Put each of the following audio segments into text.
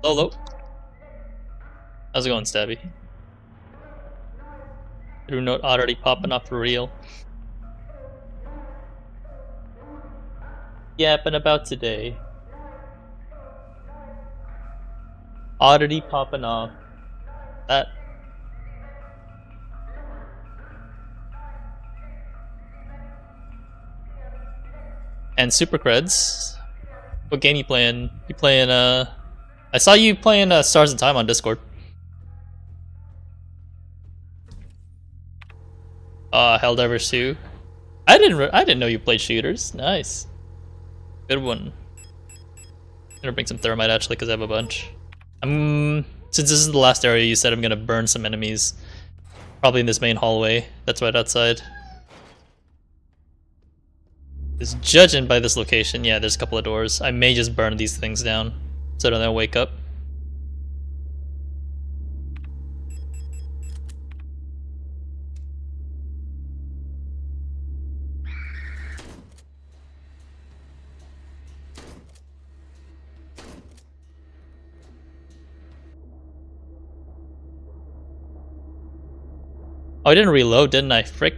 Hello. How's it going, Stabby? Through note already popping up for real. Yapping about today. Oddity popping off. That. And Super Creds. What game you playing? You playing, I saw you playing Stars in Time on Discord. Helldivers 2. I didn't know you played shooters. Nice. Good one. I'm gonna bring some thermite actually because I have a bunch. Since this is the last area you said, I'm gonna burn some enemies. Probably in this main hallway. That's right outside. Just judging by this location, yeah, there's a couple of doors. I may just burn these things down so that they'll wake up. Oh, I didn't reload, didn't I? Frick.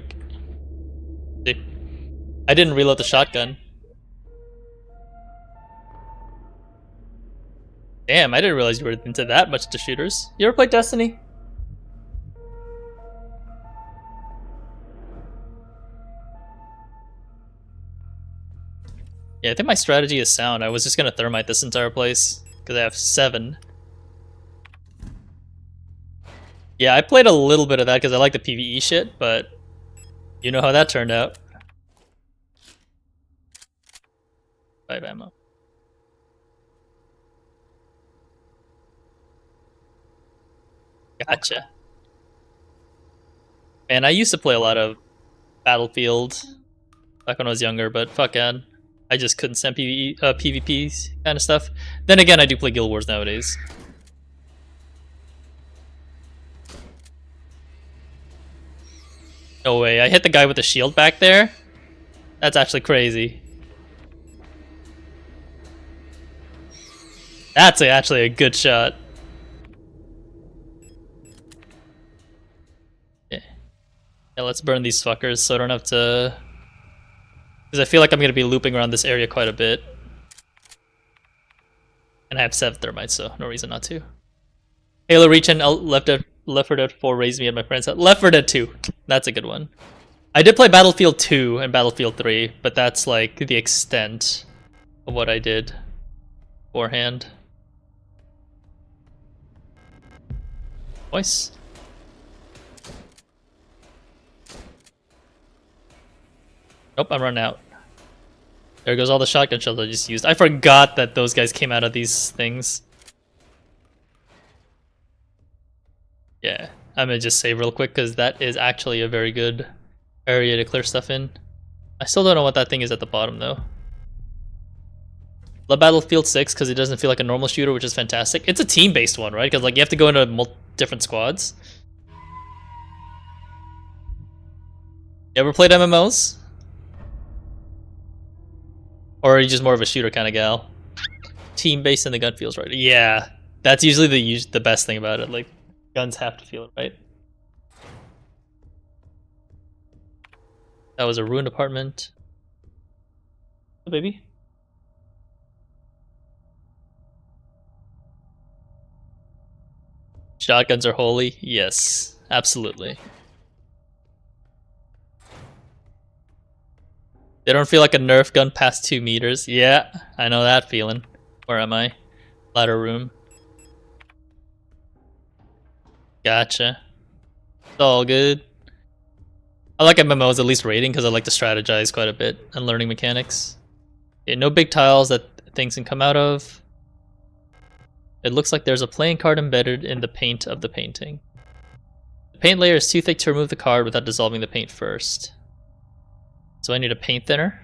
I didn't reload the shotgun. Damn, I didn't realize you were into that much to shooters. You ever played Destiny? Yeah, I think my strategy is sound. I was just gonna thermite this entire place because I have 7. Yeah, I played a little bit of that because I like the PvE shit, but you know how that turned out. 5 ammo. Gotcha. Man, I used to play a lot of Battlefield back when I was younger, but fuck man, I just couldn't stand PvP kind of stuff. Then again, I do play Guild Wars nowadays. No way, I hit the guy with the shield back there? That's actually crazy. That's actually a good shot. Yeah, let's burn these fuckers so I don't have to... Because I feel like I'm going to be looping around this area quite a bit. And I have 7 thermites, so no reason not to. Halo Reach and Left 4 Dead 4 raised me at my friend's house. Left 4 Dead 2. That's a good one. I did play Battlefield 2 and Battlefield 3, but that's like the extent of what I did beforehand. Voice. Nope, I'm running out. There goes all the shotgun shells I just used. I forgot that those guys came out of these things. Yeah, I'm gonna just save real quick because that is actually a very good area to clear stuff in. I still don't know what that thing is at the bottom though. Love Battlefield 6 because it doesn't feel like a normal shooter, which is fantastic. It's a team-based one, right? Because like you have to go into different squads. You ever played MMOs? Or are you just more of a shooter kind of gal? Team-based and the gun feels right. Yeah, that's usually the best thing about it. Like, guns have to feel it right. That was a ruined apartment. Oh, baby. Shotguns are holy? Yes, absolutely. They don't feel like a Nerf gun past 2 meters. Yeah, I know that feeling. Where am I? Ladder room. Gotcha. It's all good. I like MMOs, at least rating, because I like to strategize quite a bit and learning mechanics. Yeah, no big tiles that things can come out of. It looks like there's a playing card embedded in the paint of the painting. The paint layer is too thick to remove the card without dissolving the paint first. So I need a paint thinner.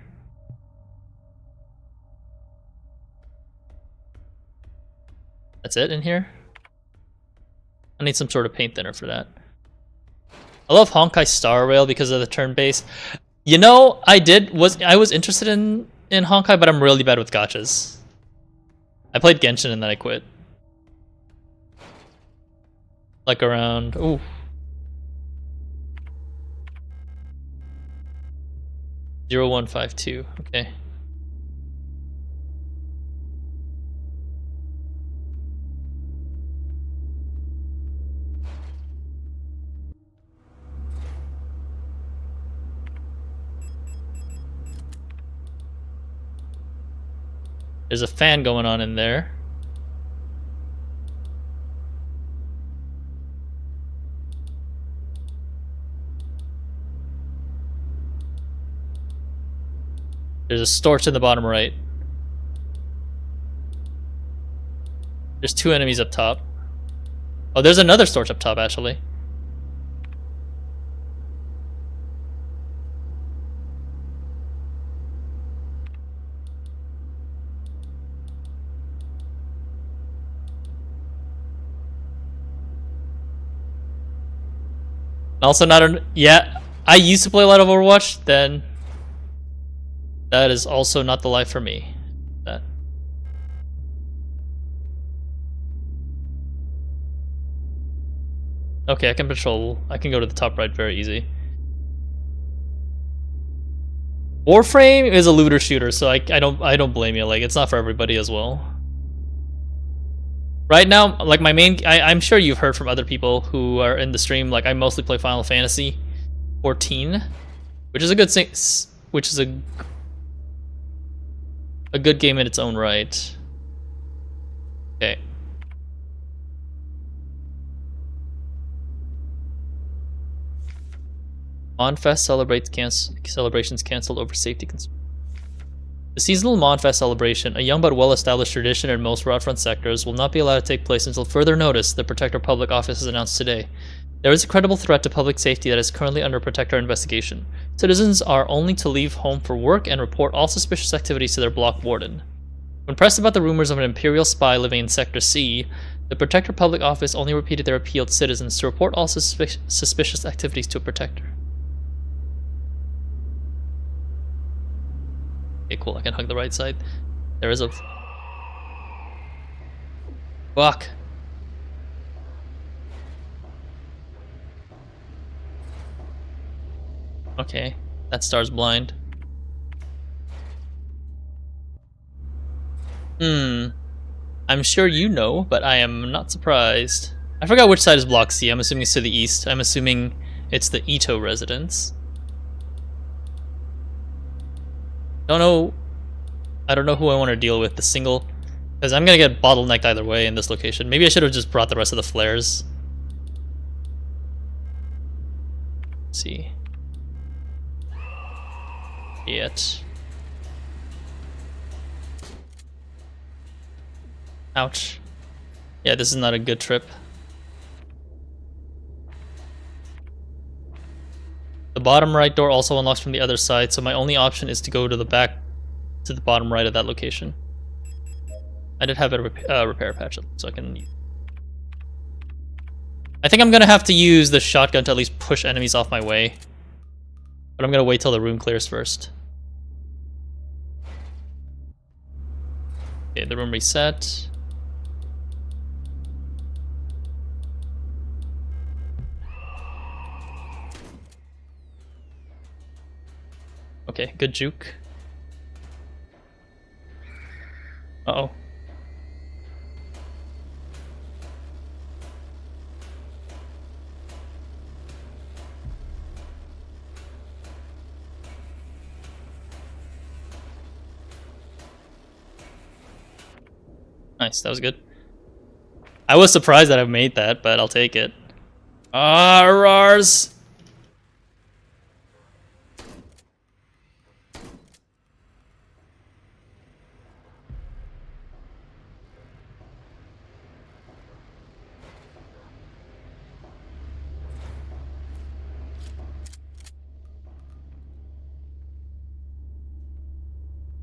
That's it in here? I need some sort of paint thinner for that. I love Honkai Star Rail because of the turn base. You know, I was interested in Honkai, but I'm really bad with gachas. I played Genshin and then I quit. Like around... Ooh. Zero 0152. Okay. There's a fan going on in there. There's a storch in the bottom right. There's 2 enemies up top. Oh, there's another storch up top, actually. Also not a... Yeah, I used to play a lot of Overwatch, then... That is also not the life for me. That. Okay, I can go to the top right very easy. Warframe is a looter shooter, so I don't blame you. Like, it's not for everybody as well. Right now, like my main, I'm sure you've heard from other people who are in the stream. Like, I mostly play Final Fantasy 14, which is a good thing, which is a good game in its own right. Okay. Monfest celebrations canceled over safety concerns. The seasonal Monfest celebration, a young but well-established tradition in most Rotfront sectors, will not be allowed to take place until further notice, the Protector Public Office has announced today. There is a credible threat to public safety that is currently under Protector investigation. Citizens are only to leave home for work and report all suspicious activities to their block warden. When pressed about the rumors of an Imperial spy living in Sector C, the Protector Public Office only repeated their appeal to citizens to report all suspicious activities to a Protector. Okay, cool, I can hug the right side. There is a... Fuck. Okay, that star's blind. I'm sure you know, but I am not surprised. I forgot which side is Block C. I'm assuming it's to the east. I'm assuming it's the Ito residence. I don't know who I want to deal with, the single, because I'm gonna get bottlenecked either way in this location. Maybe I should have just brought the rest of the flares. Let's see. Yet. Ouch. Yeah, this is not a good trip. The bottom right door also unlocks from the other side, so my only option is to go to the back, to the bottom right of that location. I did have a repair patch, so I can... I think I'm gonna have to use the shotgun to at least push enemies off my way. But I'm gonna wait till the room clears first. Okay, the room reset. Okay, good juke. Uh-oh. Nice, that was good. I was surprised that I made that, but I'll take it. Rars!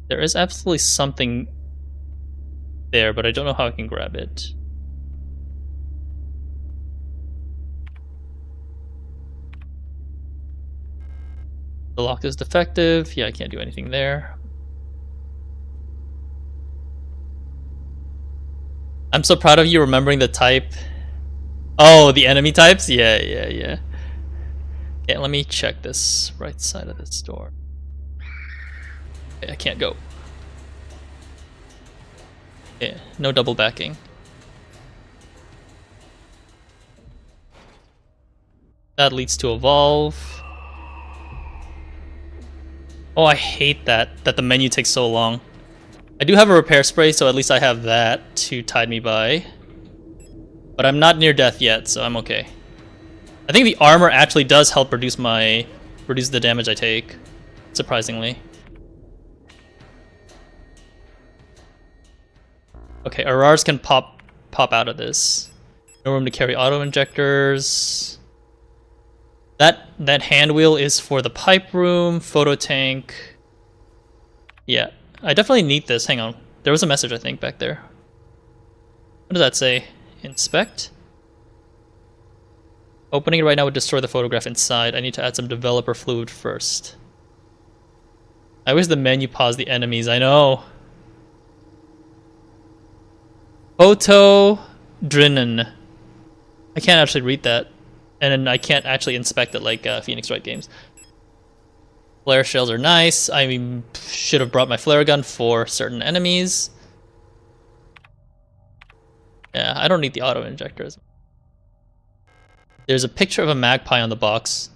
There is absolutely something there, but I don't know how I can grab it. The lock is defective. Yeah, I can't do anything there. I'm so proud of you remembering the type Oh, the enemy types? Yeah, yeah, yeah. Yeah, let me check this right side of this door. Okay, I can't go. Yeah, no double backing. That leads to evolve. Oh, I hate that the menu takes so long. I do have a repair spray, so at least I have that to tide me by. But I'm not near death yet, so I'm okay. I think the armor actually does help reduce the damage I take, surprisingly. Okay, Aurars can pop out of this. No room to carry auto injectors. That hand wheel is for the pipe room, photo tank. Yeah, I definitely need this. Hang on. There was a message, I think, back there. What does that say? Inspect? Opening it right now would destroy the photograph inside. I need to add some developer fluid first. I wish the menu paused the enemies. I know. Photodrinin. I can't actually read that. And then I can't actually inspect it like Phoenix Wright games. Flare shells are nice. I should have brought my flare gun for certain enemies. Yeah, I don't need the auto injectors. There's a picture of a magpie on the box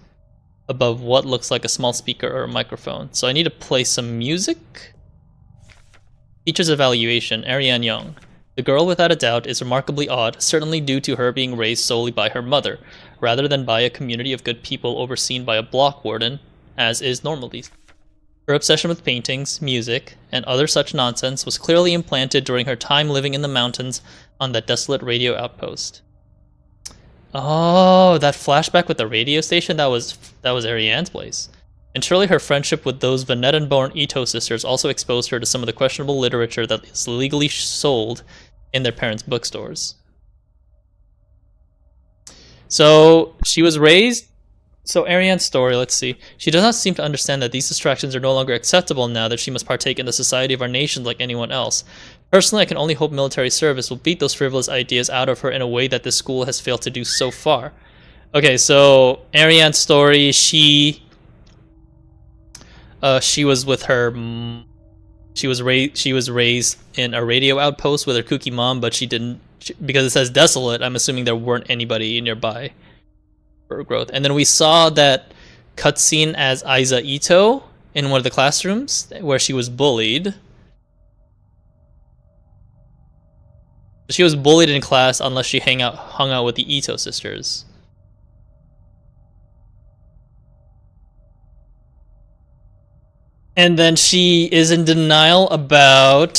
above what looks like a small speaker or a microphone. So I need to play some music. Features evaluation, Ariane Young. The girl, without a doubt, is remarkably odd, certainly due to her being raised solely by her mother, rather than by a community of good people overseen by a block warden, as is normally. Her obsession with paintings, music, and other such nonsense was clearly implanted during her time living in the mountains on that desolate radio outpost. Oh, that flashback with the radio station, that was Ariane's place. And surely her friendship with those Venetan-born Ito sisters also exposed her to some of the questionable literature that is legally sold in their parents' bookstores. So, she was raised... So, Ariane's story, let's see. She does not seem to understand that these distractions are no longer acceptable now that she must partake in the society of our nation like anyone else. Personally, I can only hope military service will beat those frivolous ideas out of her in a way that this school has failed to do so far. Okay, so, Ariane's story, she was with her... She was raised in a radio outpost with her kooky mom, but because it says desolate, I'm assuming there weren't anybody nearby for growth. And then we saw that cutscene as Aiza Ito in one of the classrooms where she was bullied. She was bullied in class unless she hung out with the Ito sisters. And then she is in denial about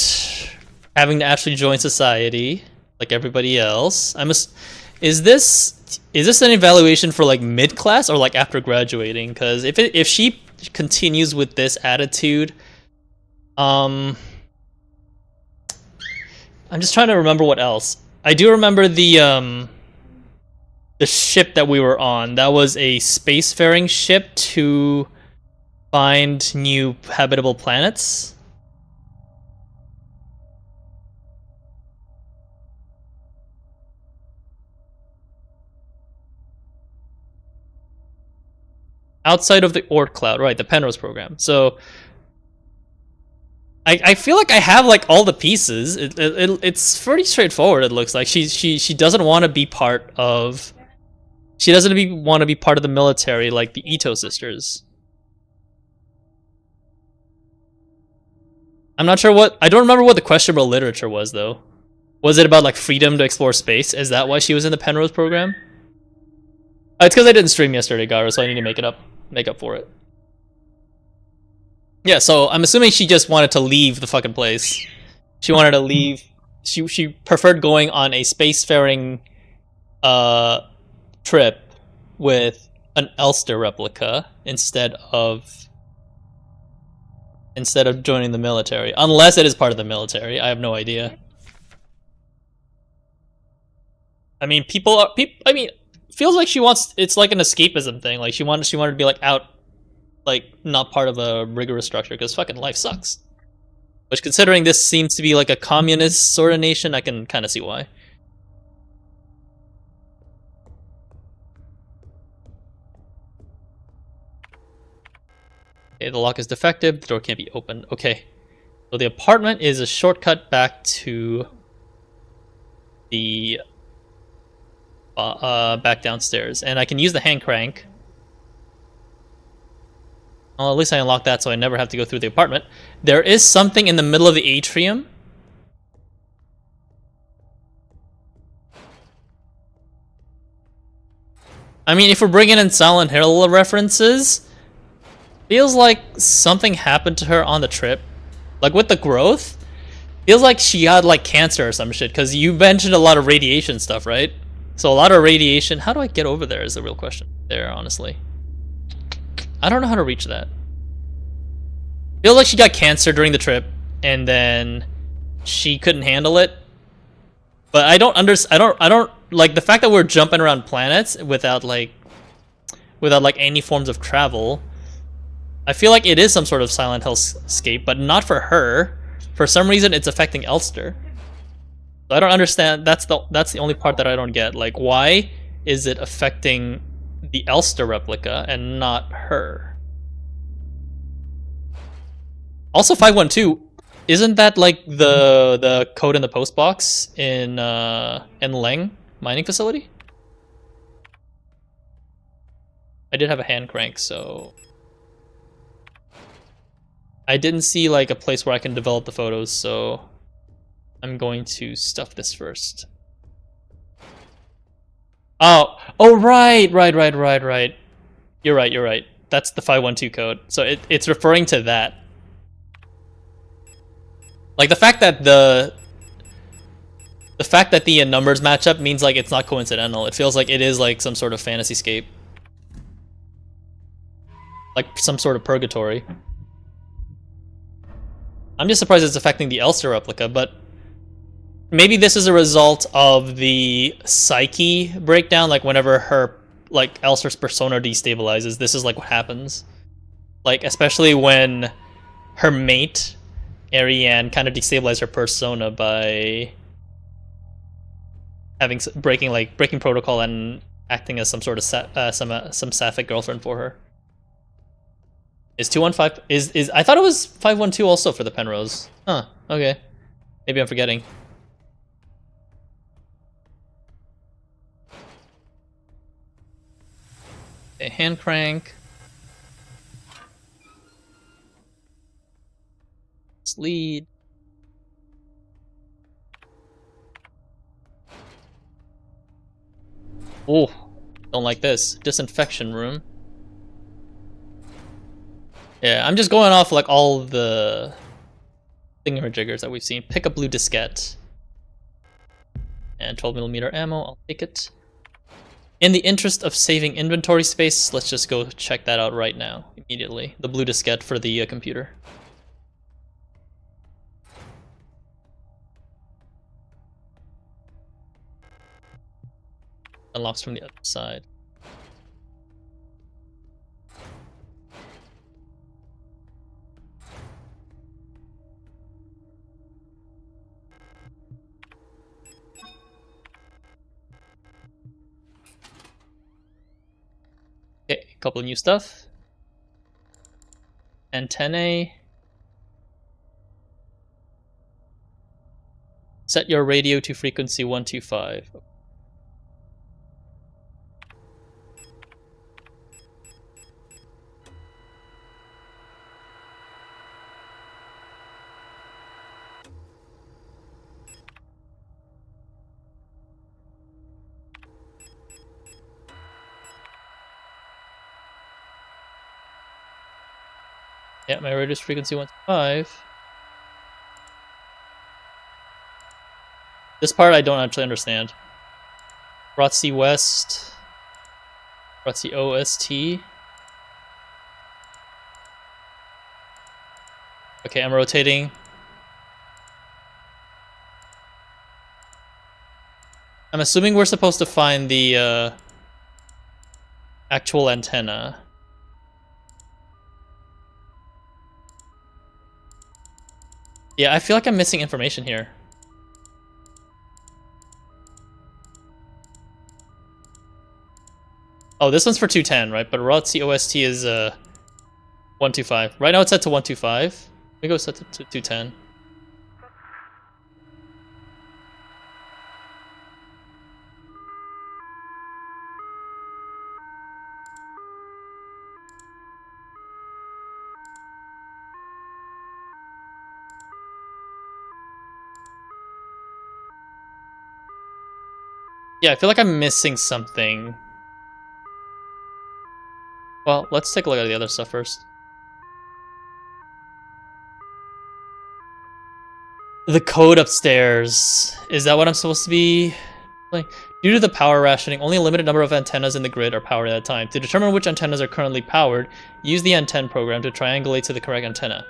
having to actually join society like everybody else. Is this an evaluation for like mid-class or like after graduating? Because if she continues with this attitude, I'm just trying to remember what else. I do remember the ship that we were on. That was a spacefaring ship to find new habitable planets. Outside of the Oort Cloud, right, the Penrose program. So I feel like I have like all the pieces. It's pretty straightforward, it looks like. She doesn't want to be part of... She doesn't want to be part of the military like the Ito sisters. I'm not sure I don't remember what the questionable literature was, though. Was it about, like, freedom to explore space? Is that why she was in the Penrose program? It's because I didn't stream yesterday, Gara, so I need to make up for it. Yeah, so I'm assuming she just wanted to leave the fucking place. She wanted to leave. She preferred going on a spacefaring trip with an Elster replica instead of joining the military, unless it is part of the military. I have no idea. I mean, I mean, feels like she wants. It's like an escapism thing. Like she wanted to be like out, like not part of a rigorous structure because fucking life sucks. Which, considering this seems to be like a communist sort of nation, I can kind of see why. Okay, the lock is defective. The door can't be opened. Okay. So the apartment is a shortcut back to the back downstairs, and I can use the hand crank. Well, at least I unlocked that, so I never have to go through the apartment. There is something in the middle of the atrium. I mean, if we're bringing in Silent Hill references, feels like something happened to her on the trip. Like with the growth, feels like she had like cancer or some shit, because you mentioned a lot of radiation stuff, right? So a lot of radiation. How do I get over there is the real question there, honestly. I don't know how to reach that. Feels like she got cancer during the trip, and then she couldn't handle it. But I don't like the fact that we're jumping around planets without like any forms of travel. I feel like it is some sort of Silent Hill escape, but not for her. For some reason, it's affecting Elster. So I don't understand. That's the only part that I don't get. Like, why is it affecting the Elster replica and not her? Also, 512, isn't that like the code in the post box in Leng mining facility? I did have a hand crank, so I didn't see like a place where I can develop the photos, so I'm going to stuff this first. Oh, right. You're right. That's the 512 code. So it's referring to that. Like the fact that the numbers match up means like it's not coincidental. It feels like it is like some sort of fantasy scape. Like some sort of purgatory. I'm just surprised it's affecting the Elster replica, but maybe this is a result of the psyche breakdown. Like whenever like Elster's persona destabilizes, this is like what happens. Like especially when her mate Ariane kind of destabilized her persona by having breaking protocol and acting as some sort of some sapphic girlfriend for her. Is 215 is I thought it was 512 also for the Penrose. Huh, okay. Maybe I'm forgetting. Okay, hand crank. Let's lead. Oh, don't like this. Disinfection room. Yeah, I'm just going off like all the thingamajiggers that we've seen. Pick a blue diskette. And 12mm ammo, I'll take it. In the interest of saving inventory space, let's just go check that out right now, immediately. The blue diskette for the computer. Unlocks from the other side. Okay, a couple of new stuff. Antennae. Set your radio to frequency 125. Yeah, my radio's frequency 125. This part I don't actually understand. Rotsi West. Rotsi OST. Okay, I'm rotating. I'm assuming we're supposed to find the actual antenna. Yeah, I feel like I'm missing information here. Oh, this one's for 210, right? But Rotsi OST is 125. Right now it's set to 125. We go set to 210. Yeah, I feel like I'm missing something. Well, let's take a look at the other stuff first. The code upstairs. Is that what I'm supposed to be playing? Due to the power rationing, only a limited number of antennas in the grid are powered at a time. To determine which antennas are currently powered, use the antenna program to triangulate to the correct antenna.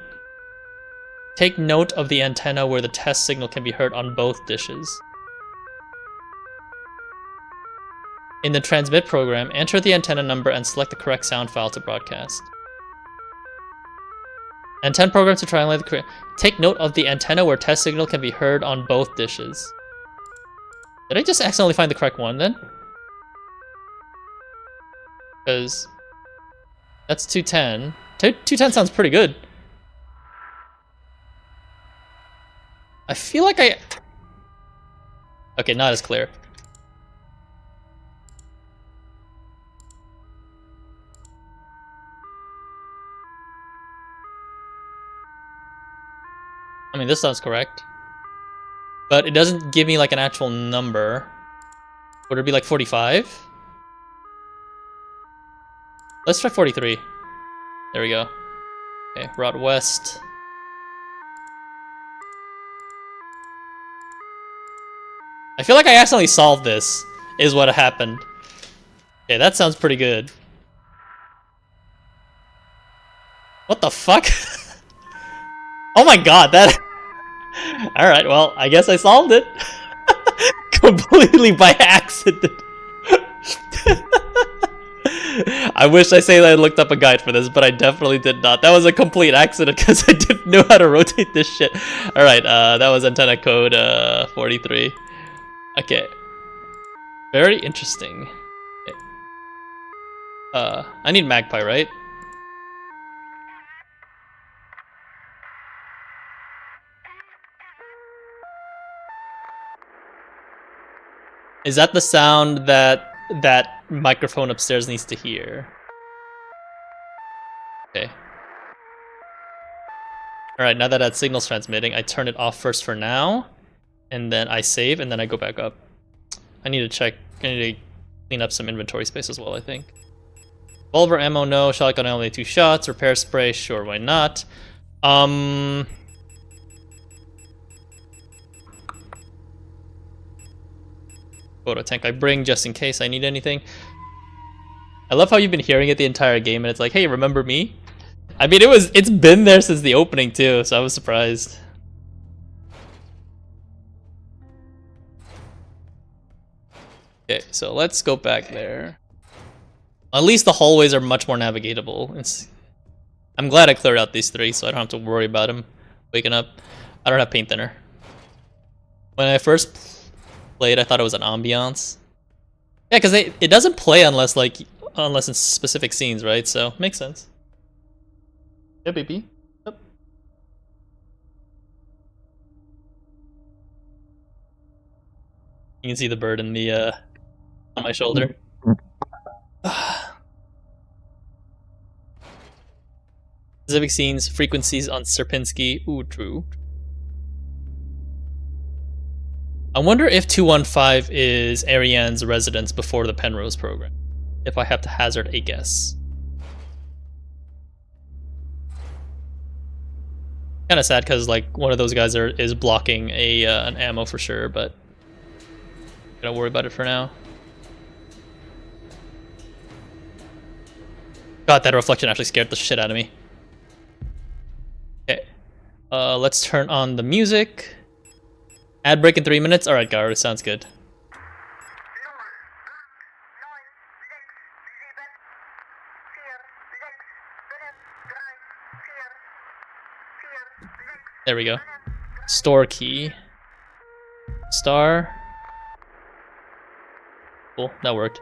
Take note of the antenna where the test signal can be heard on both dishes. In the transmit program, enter the antenna number and select the correct sound file to broadcast. Antenna program to triangulate the correct... Take note of the antenna where test signal can be heard on both dishes. Did I just accidentally find the correct one then? Because that's 210. 210 sounds pretty good. I feel like I... Okay, not as clear. I mean, this sounds correct. But it doesn't give me like an actual number. Would it be like 45? Let's try 43. There we go. Okay, route west. I feel like I accidentally solved this, is what happened. Okay, that sounds pretty good. What the fuck? Oh my god, that... Alright, well, I guess I solved it. Completely by accident. I wish I say that I looked up a guide for this, but I definitely did not. That was a complete accident because I didn't know how to rotate this shit. Alright, that was antenna code 43. Okay. Very interesting. Okay. I need Magpie, right? Is that the sound that that microphone upstairs needs to hear? Okay. Alright, now that that signal's transmitting, I turn it off first for now, and then I save, and then I go back up. I need to check, I need to clean up some inventory space as well, I think. Revolver ammo, no. Shotgun, only 2 shots. Repair spray, sure, why not? Photo tank I bring just in case I need anything. I love how you've been hearing it the entire game and it's like, hey, remember me? I mean, it's been there since the opening too, so I was surprised. Okay, so let's go back there. At least the hallways are much more navigatable. I'm glad I cleared out these 3 so I don't have to worry about them waking up. I don't have paint thinner. When I first played, I thought it was an ambiance. Yeah, because it doesn't play unless in specific scenes, right? So makes sense. Yeah, baby. Yep. You can see the bird in the on my shoulder. Specific scenes, frequencies on Sierpinski. Ooh, true. I wonder if 215 is Ariane's residence before the Penrose program. If I have to hazard a guess. Kind of sad because like one of those guys is blocking an ammo for sure, but don't worry about it for now. God, that reflection actually scared the shit out of me. Okay, let's turn on the music. Ad break in 3 minutes. All right, Garu, sounds good. There we go. Store key. Star. Cool, that worked.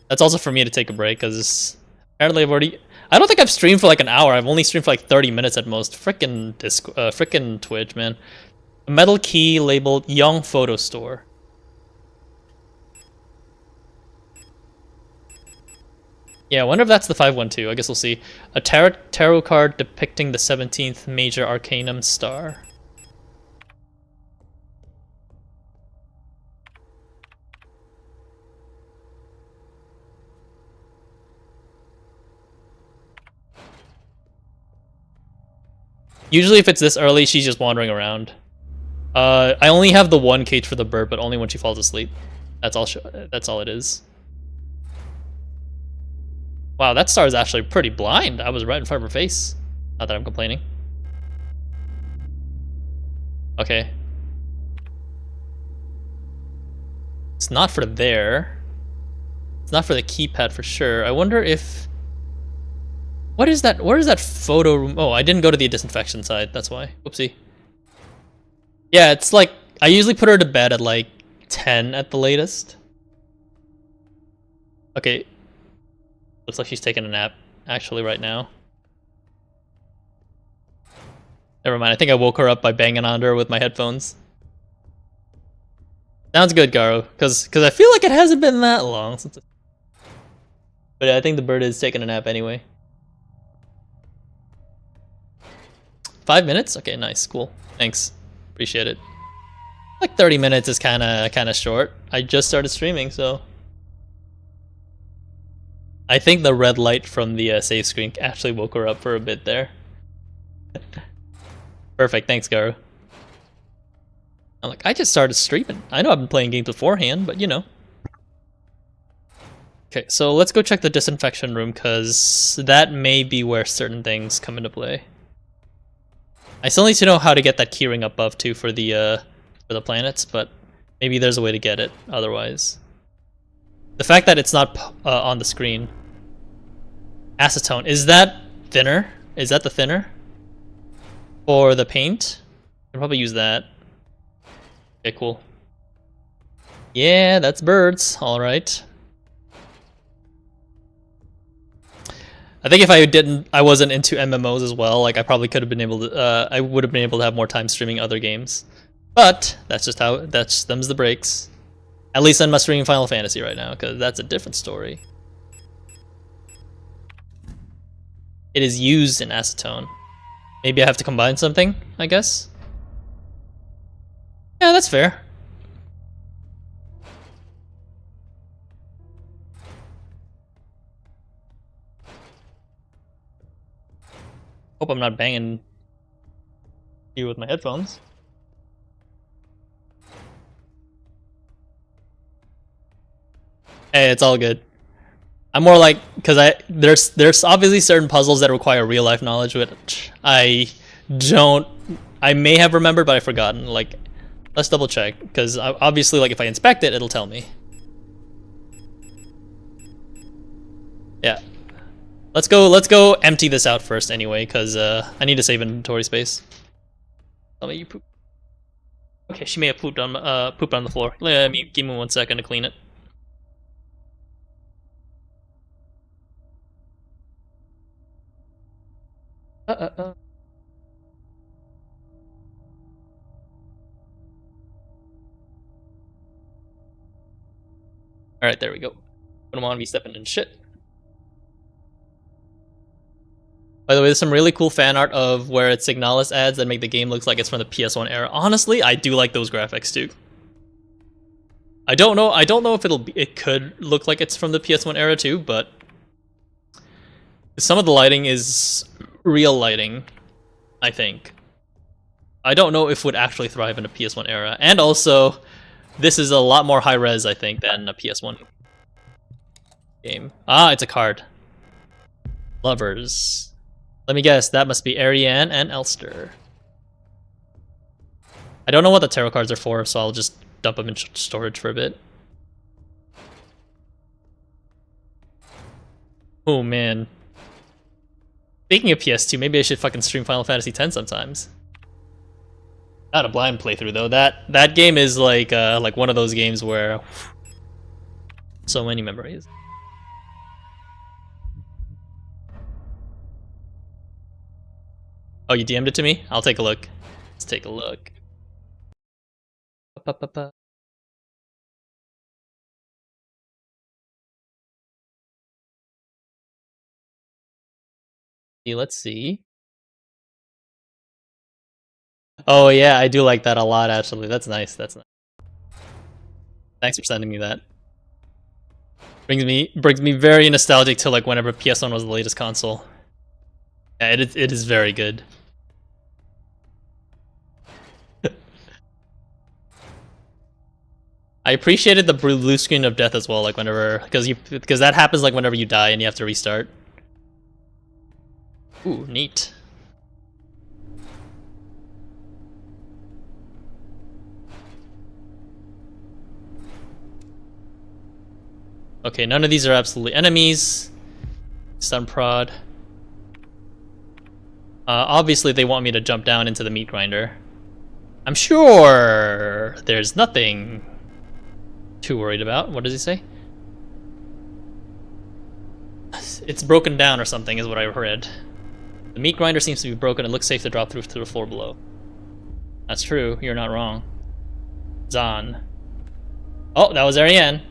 That's also for me to take a break, because apparently I've already... I don't think I've streamed for like an hour. I've only streamed for like 30 minutes at most. Frickin' Twitch, man. A metal key labeled Young Photo Store. Yeah, I wonder if that's the 512. I guess we'll see. A tarot card depicting the 17th major arcanum star. Usually if it's this early, she's just wandering around. I only have the one cage for the bird, but only when she falls asleep. That's all it is. Wow, that star is actually pretty blind. I was right in front of her face. Not that I'm complaining. Okay. It's not for there. It's not for the keypad for sure. I wonder if... What is that? Where is that photo room? Oh, I didn't go to the disinfection side. That's why. Whoopsie. Yeah, it's like... I usually put her to bed at like 10 at the latest. Okay. Looks like she's taking a nap, actually, right now. Never mind, I think I woke her up by banging on her with my headphones. Sounds good, Garo, because I feel like it hasn't been that long since... But yeah, I think the bird is taking a nap anyway. 5 minutes? Okay, nice, cool. Thanks. Appreciate it. Like 30 minutes is kinda short. I just started streaming, so... I think the red light from the save screen actually woke her up for a bit there. Perfect, thanks, Garu. I'm like, I just started streaming. I know I've been playing games beforehand, but you know. Okay, so let's go check the disinfection room, because that may be where certain things come into play. I still need to know how to get that keyring above too for the planets, but maybe there's a way to get it otherwise. The fact that it's not on the screen. Acetone. Is that thinner? Is that the thinner? For the paint? I'll probably use that. Okay, cool. Yeah, that's birds. Alright. I think if I wasn't into MMOs as well, like I probably could have been able to, I would have been able to have more time streaming other games. But, that's just how, them's the breaks. At least I'm not streaming Final Fantasy right now, because that's a different story. It is used in acetone. Maybe I have to combine something, I guess? Yeah, that's fair. Hope I'm not banging you with my headphones. Hey, it's all good. I'm more like, because there's obviously certain puzzles that require real life knowledge, which I may have remembered, but I've forgotten. Like, let's double check, because obviously, like, if I inspect it, it'll tell me. Yeah. Let's go empty this out first anyway, because I need to save inventory space. Tell me you poop. Okay, she may have pooped on the floor. Give me 1 second to clean it. Alright, there we go. I don't want to be stepping in shit. By the way, there's some really cool fan art of where it's Signalis ads that make the game look like it's from the PS1 era. Honestly, I do like those graphics too. I don't know if it could look like it's from the PS1 era too, but some of the lighting is real lighting, I think. I don't know if it would actually thrive in a PS1 era. And also, this is a lot more high res, I think, than a PS1 game. Ah, it's a card. Lovers. Let me guess, that must be Ariane and Elster. I don't know what the tarot cards are for, so I'll just dump them in storage for a bit. Oh man. Speaking of PS2, maybe I should fucking stream Final Fantasy X sometimes. Not a blind playthrough though. That game is like one of those games where so many memories. Oh, you DM'd it to me? I'll take a look. Let's take a look. Ba-ba-ba-ba. Let's see. Oh yeah, I do like that a lot actually. That's nice. That's nice. Thanks for sending me that. Brings me very nostalgic to like whenever PS1 was the latest console. Yeah, it is very good. I appreciated the blue screen of death as well, like whenever because that happens like whenever you die and you have to restart. Ooh, neat. Okay, none of these are absolutely enemies. Stun prod. Obviously, they want me to jump down into the meat grinder. I'm sure there's nothing too worried about. What does he say? It's broken down or something, is what I read. The meat grinder seems to be broken. It looks safe to drop through to the floor below. That's true. You're not wrong. Zahn. Oh, that was Ariane.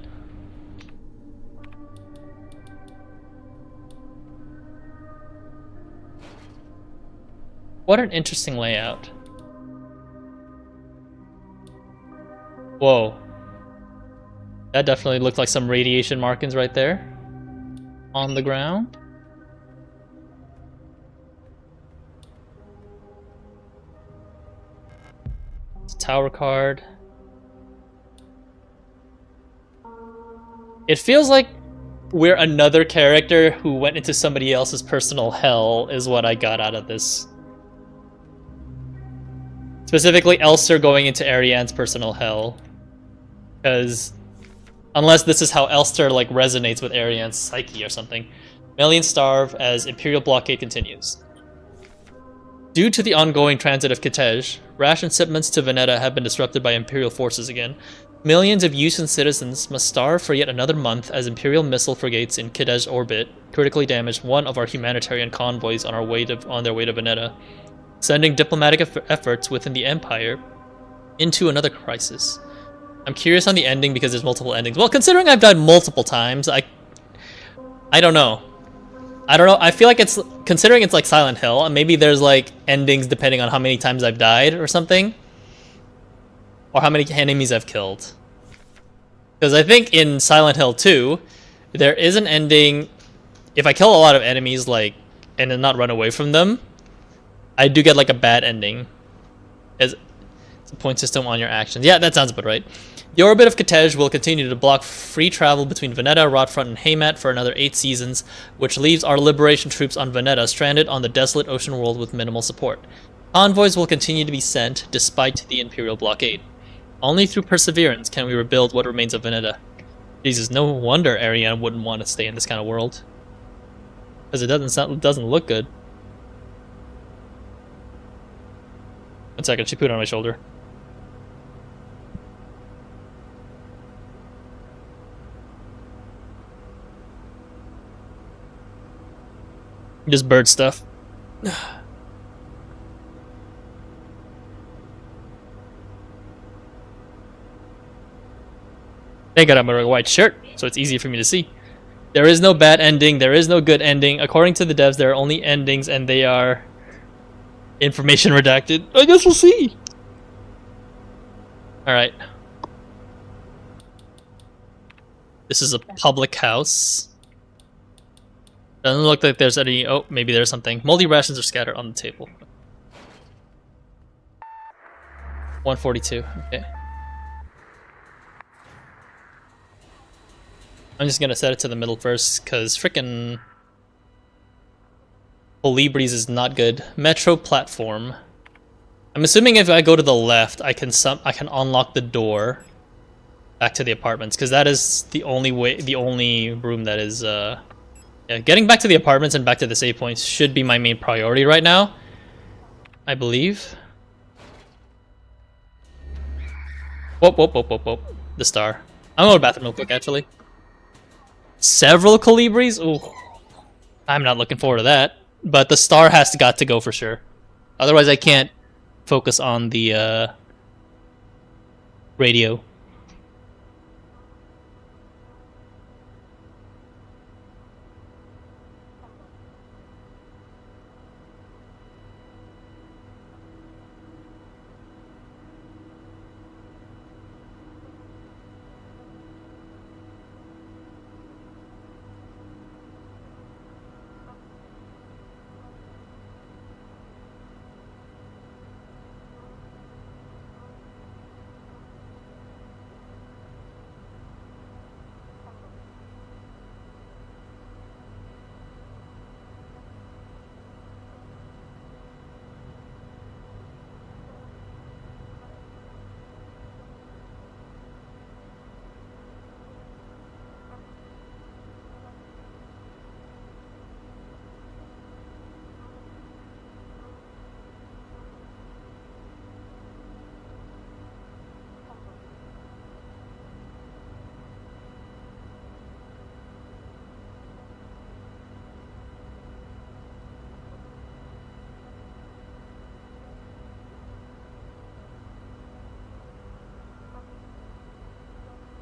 What an interesting layout. Whoa. That definitely looked like some radiation markings right there. On the ground. It's a tower card. It feels like we're another character who went into somebody else's personal hell is what I got out of this. Specifically, Elster going into Ariane's personal hell. Because unless this is how Elster like resonates with Ariane's psyche or something. Millions starve as Imperial blockade continues. Due to the ongoing transit of Kitej, ration shipments to Veneta have been disrupted by Imperial forces again. Millions of Yusan citizens must starve for yet another month as Imperial missile frigates in Kitej orbit critically damaged one of our humanitarian convoys on their way to Veneta, sending diplomatic efforts within the Empire into another crisis. I'm curious on the ending because there's multiple endings. Well, considering I've died multiple times, I don't know. I feel like it's, considering it's like Silent Hill, and maybe there's like endings depending on how many times I've died or something. Or how many enemies I've killed. Because I think in Silent Hill 2, there is an ending, if I kill a lot of enemies like and then not run away from them, I do get like a bad ending. As it's a point system on your actions. Yeah, that sounds about right. The orbit of Kitej will continue to block free travel between Veneta, Rotfront, and Haymat for another 8 seasons, which leaves our liberation troops on Veneta stranded on the desolate ocean world with minimal support. Convoys will continue to be sent despite the Imperial blockade. Only through perseverance can we rebuild what remains of Veneta. Jesus, no wonder Ariane wouldn't want to stay in this kind of world. Because it doesn't look good. 1 second, she put it on my shoulder. Just bird stuff. Thank God I'm wearing a white shirt, so it's easier for me to see. There is no bad ending, there is no good ending. According to the devs, there are only endings, and they are information redacted. I guess we'll see. Alright. This is a public house. Doesn't look like there's any... Oh, maybe there's something. Moldy rations are scattered on the table. 142, okay. I'm just gonna set it to the middle first, because frickin' Colibris is not good. Metro platform. I'm assuming if I go to the left, I can unlock the door back to the apartments, because that is the only room that is yeah, getting back to the apartments and back to the save points should be my main priority right now, I believe. Whoop, whoop, whoop, whoop, whoop. The star. I'm going to the bathroom real quick, actually. Several Colibris? Ooh. I'm not looking forward to that. But the star got to go for sure. Otherwise, I can't focus on the radio.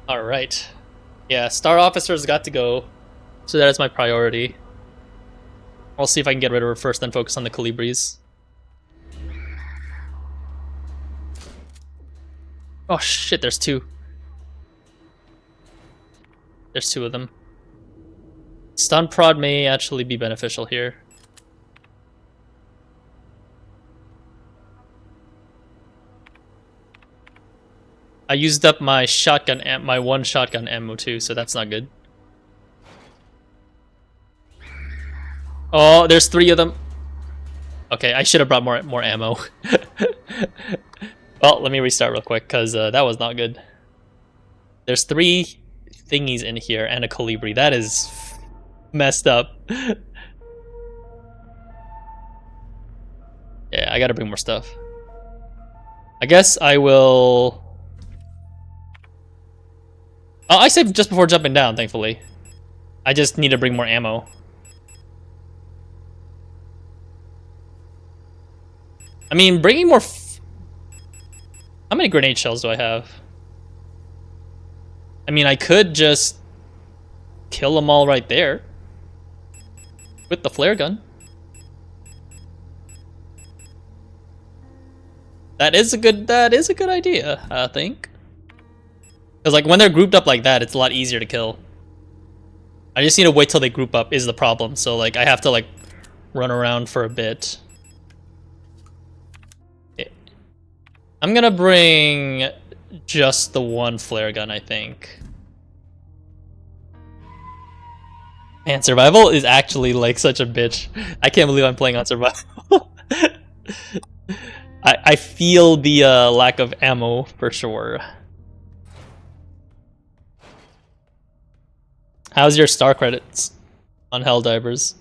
All right. Yeah, Star Officer's got to go. So that is my priority. I'll see if I can get rid of her first, then focus on the Colibris. Oh shit, there's two. There's two of them. Stun prod may actually be beneficial here. I used up my my one shotgun ammo too, so that's not good. Oh, there's three of them. Okay, I should have brought more ammo. Well, let me restart real quick, because that was not good. There's three thingies in here and a Colibri. That is messed up. Yeah, I gotta bring more stuff. I guess I will... Oh, I saved just before jumping down, thankfully. I just need to bring more ammo. I mean, bringing more... How many grenade shells do I have? I mean, I could just kill them all right there with the flare gun. That is a good idea, I think. Because like when they're grouped up like that, it's a lot easier to kill. I just need to wait till they group up is the problem. So like I have to like run around for a bit. Okay. I'm gonna bring just the one flare gun, I think. Man, survival is actually like such a bitch. I can't believe I'm playing on survival. I feel the lack of ammo for sure. How's your star credits on Helldivers?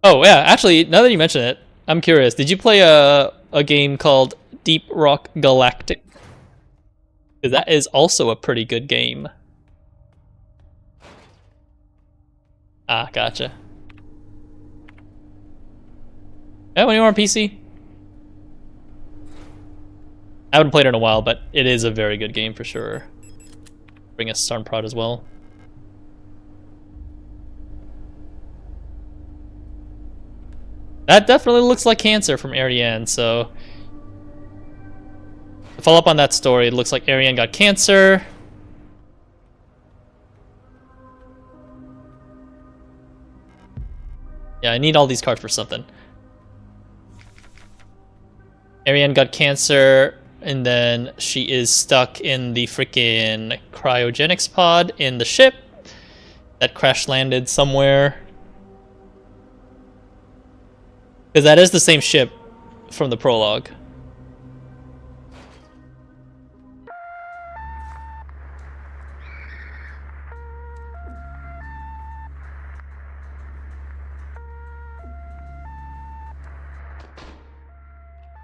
Oh yeah, actually, now that you mention it, I'm curious. Did you play a game called Deep Rock Galactic? Because that is also a pretty good game. Ah, gotcha. Oh, anyone on PC? I haven't played it in a while, but it is a very good game for sure. Bring a Storm Prod as well. That definitely looks like cancer from Ariane, so... To follow up on that story, it looks like Ariane got cancer. Yeah, I need all these cards for something. Ariane got cancer, and then she is stuck in the freaking cryogenics pod in the ship that crash landed somewhere. Because that is the same ship from the prologue.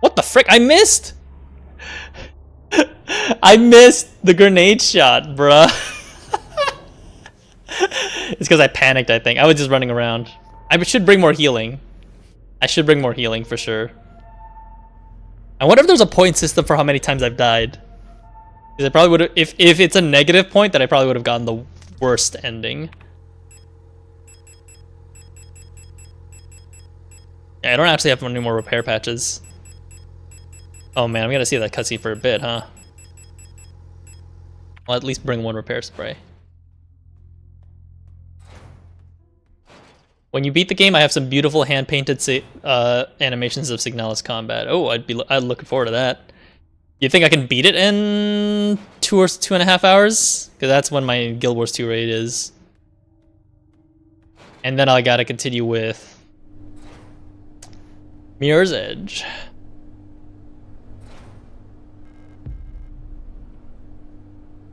What the frick? I missed! I missed the grenade shot, bruh. It's because I panicked, I think. I was just running around. I should bring more healing. I should bring more healing for sure. I wonder if there's a point system for how many times I've died. Because I probably would have, if it's a negative point, then I probably would have gotten the worst ending. Yeah, I don't actually have any more repair patches. Oh man, I'm gonna see that cutscene for a bit, huh? I'll at least bring one repair spray. When you beat the game, I have some beautiful hand-painted animations of Signalis combat. Oh, I'd looking forward to that. You think I can beat it in 2.5 hours? Because that's when my Guild Wars 2 raid is. And then I gotta continue with Mirror's Edge.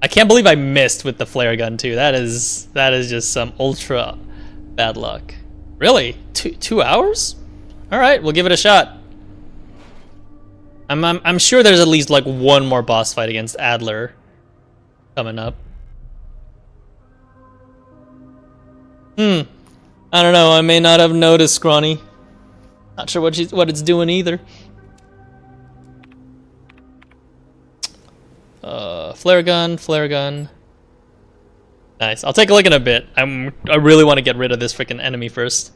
I can't believe I missed with the flare gun too. That is just some ultra bad luck. Really? 2 hours? All right, we'll give it a shot. I'm sure there's at least like one more boss fight against Adler coming up. I don't know. I may not have noticed, Scrawny. Not sure what it's doing either. Flare gun. Nice. I'll take a look in a bit. I really want to get rid of this freaking enemy first.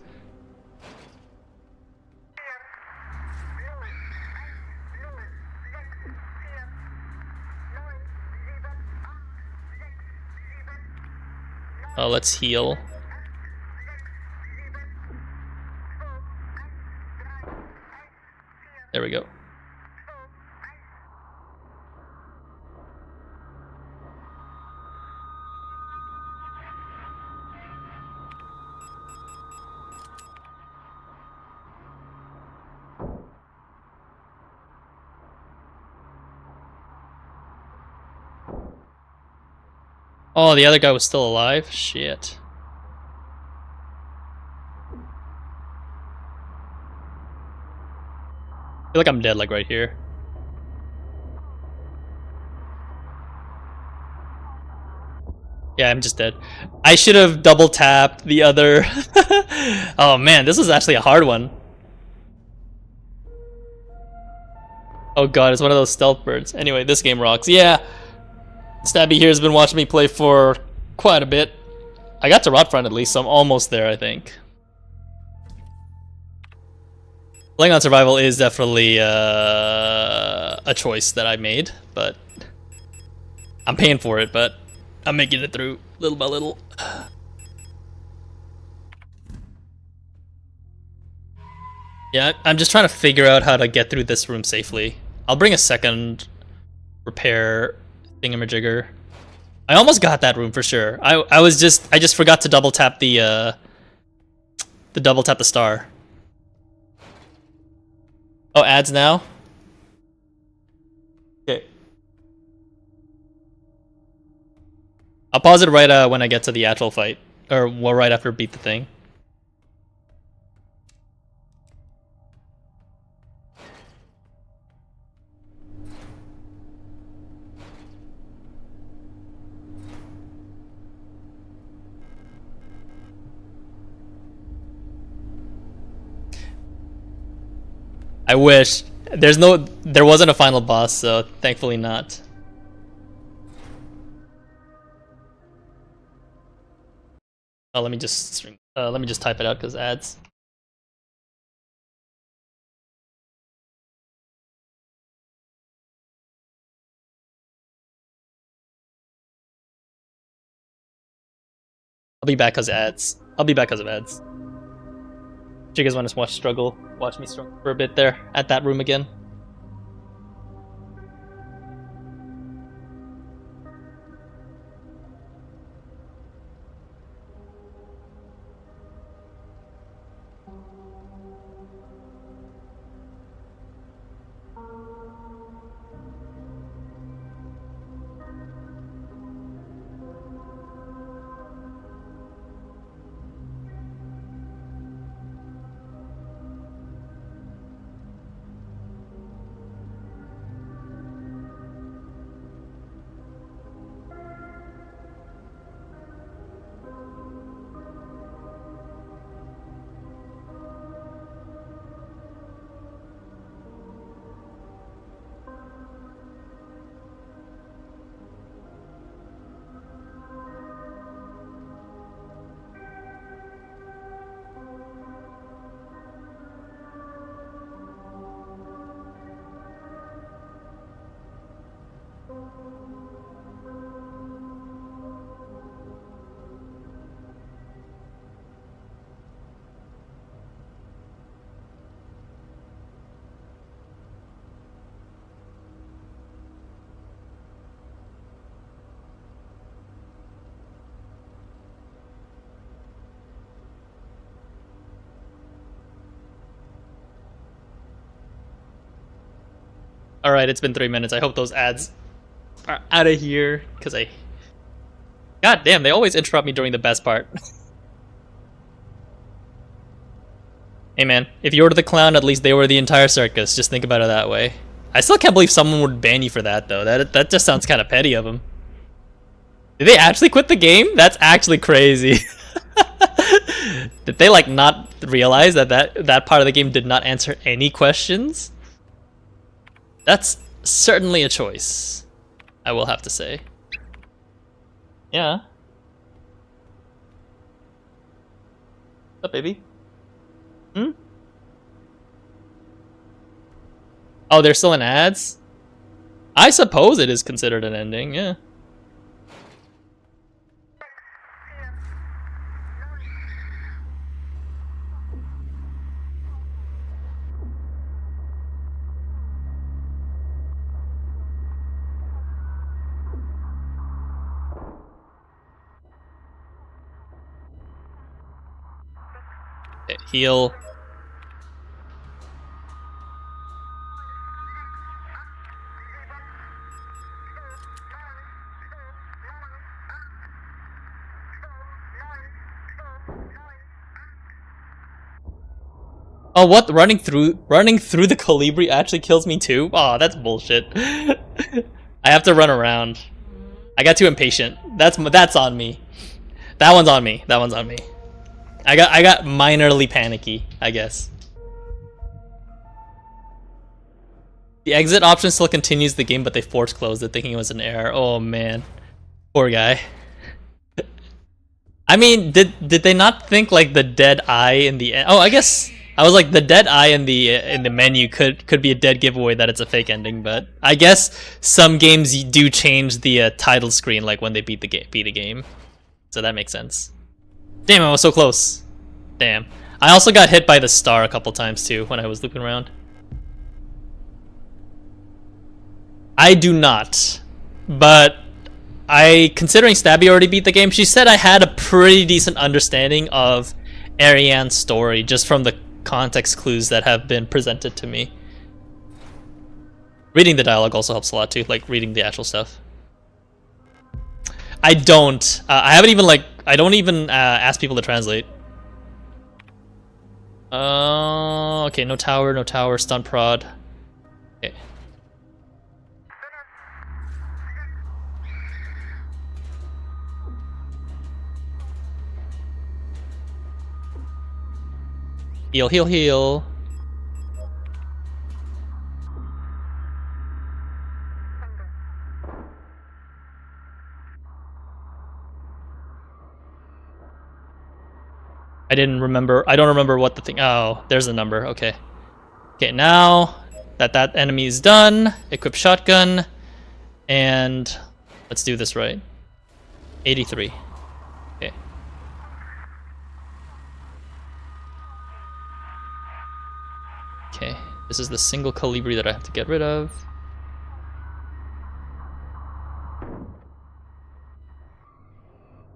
Let's heal. There we go. Oh, the other guy was still alive? Shit. I feel like I'm dead, like right here. Yeah, I'm just dead. I should have double tapped the other. Oh man, this was actually a hard one. Oh god, it's one of those stealth birds. Anyway, this game rocks. Yeah. Stabby here has been watching me play for quite a bit. I got to Rotfront at least, so I'm almost there, I think. Playing on survival is definitely a choice that I made, but I'm paying for it, but I'm making it through little by little. Yeah, I'm just trying to figure out how to get through this room safely. I'll bring a second repair thingamajigger. I almost got that room for sure. I just forgot to double tap the star. Oh, ads now? Okay. I'll pause it right when I get to the actual fight. Or well, right after beat the thing. I wish. There wasn't a final boss, so thankfully not. Oh, let me just type it out because ads. I'll be back because ads. I'll be back because of ads. Do you guys want to watch me struggle for a bit there at that room again? Alright, it's been 3 minutes. I hope those ads are out of here, because God damn, they always interrupt me during the best part. Hey man, if you were the clown, at least they were the entire circus. Just think about it that way. I still can't believe someone would ban you for that, though. That just sounds kind of petty of them. Did they actually quit the game? That's actually crazy. Did they like not realize that part of the game did not answer any questions? That's certainly a choice, I will have to say. Yeah. What's up, baby? Hmm? Oh, they're still in ads? I suppose it is considered an ending, yeah. Okay, heal. Oh, what? Running through the Colibri actually kills me too? Oh, that's bullshit. I have to run around. I got too impatient. That's on me. That one's on me. That one's on me. I got minorly panicky, I guess. The exit option still continues the game, but they force closed it, thinking it was an error. Oh man, poor guy. I mean, did they not think like the dead eye in the end? Oh, I guess I was like the dead eye in the menu could be a dead giveaway that it's a fake ending, but I guess some games do change the title screen like when they beat a game, so that makes sense. Damn, I was so close. Damn. I also got hit by the star a couple times too when I was looping around. I do not, but considering Stabby already beat the game, she said I had a pretty decent understanding of Ariane's story just from the context clues that have been presented to me. Reading the dialogue also helps a lot too, like reading the actual stuff. I don't. I haven't even I don't even ask people to translate. Okay, no tower, stun prod. Okay. Heal, heal, heal. I don't remember what the thing. Oh, there's the number. Okay. Okay, now that enemy is done, equip shotgun, and let's do this right. 83. Okay. Okay, this is the single Colibri that I have to get rid of.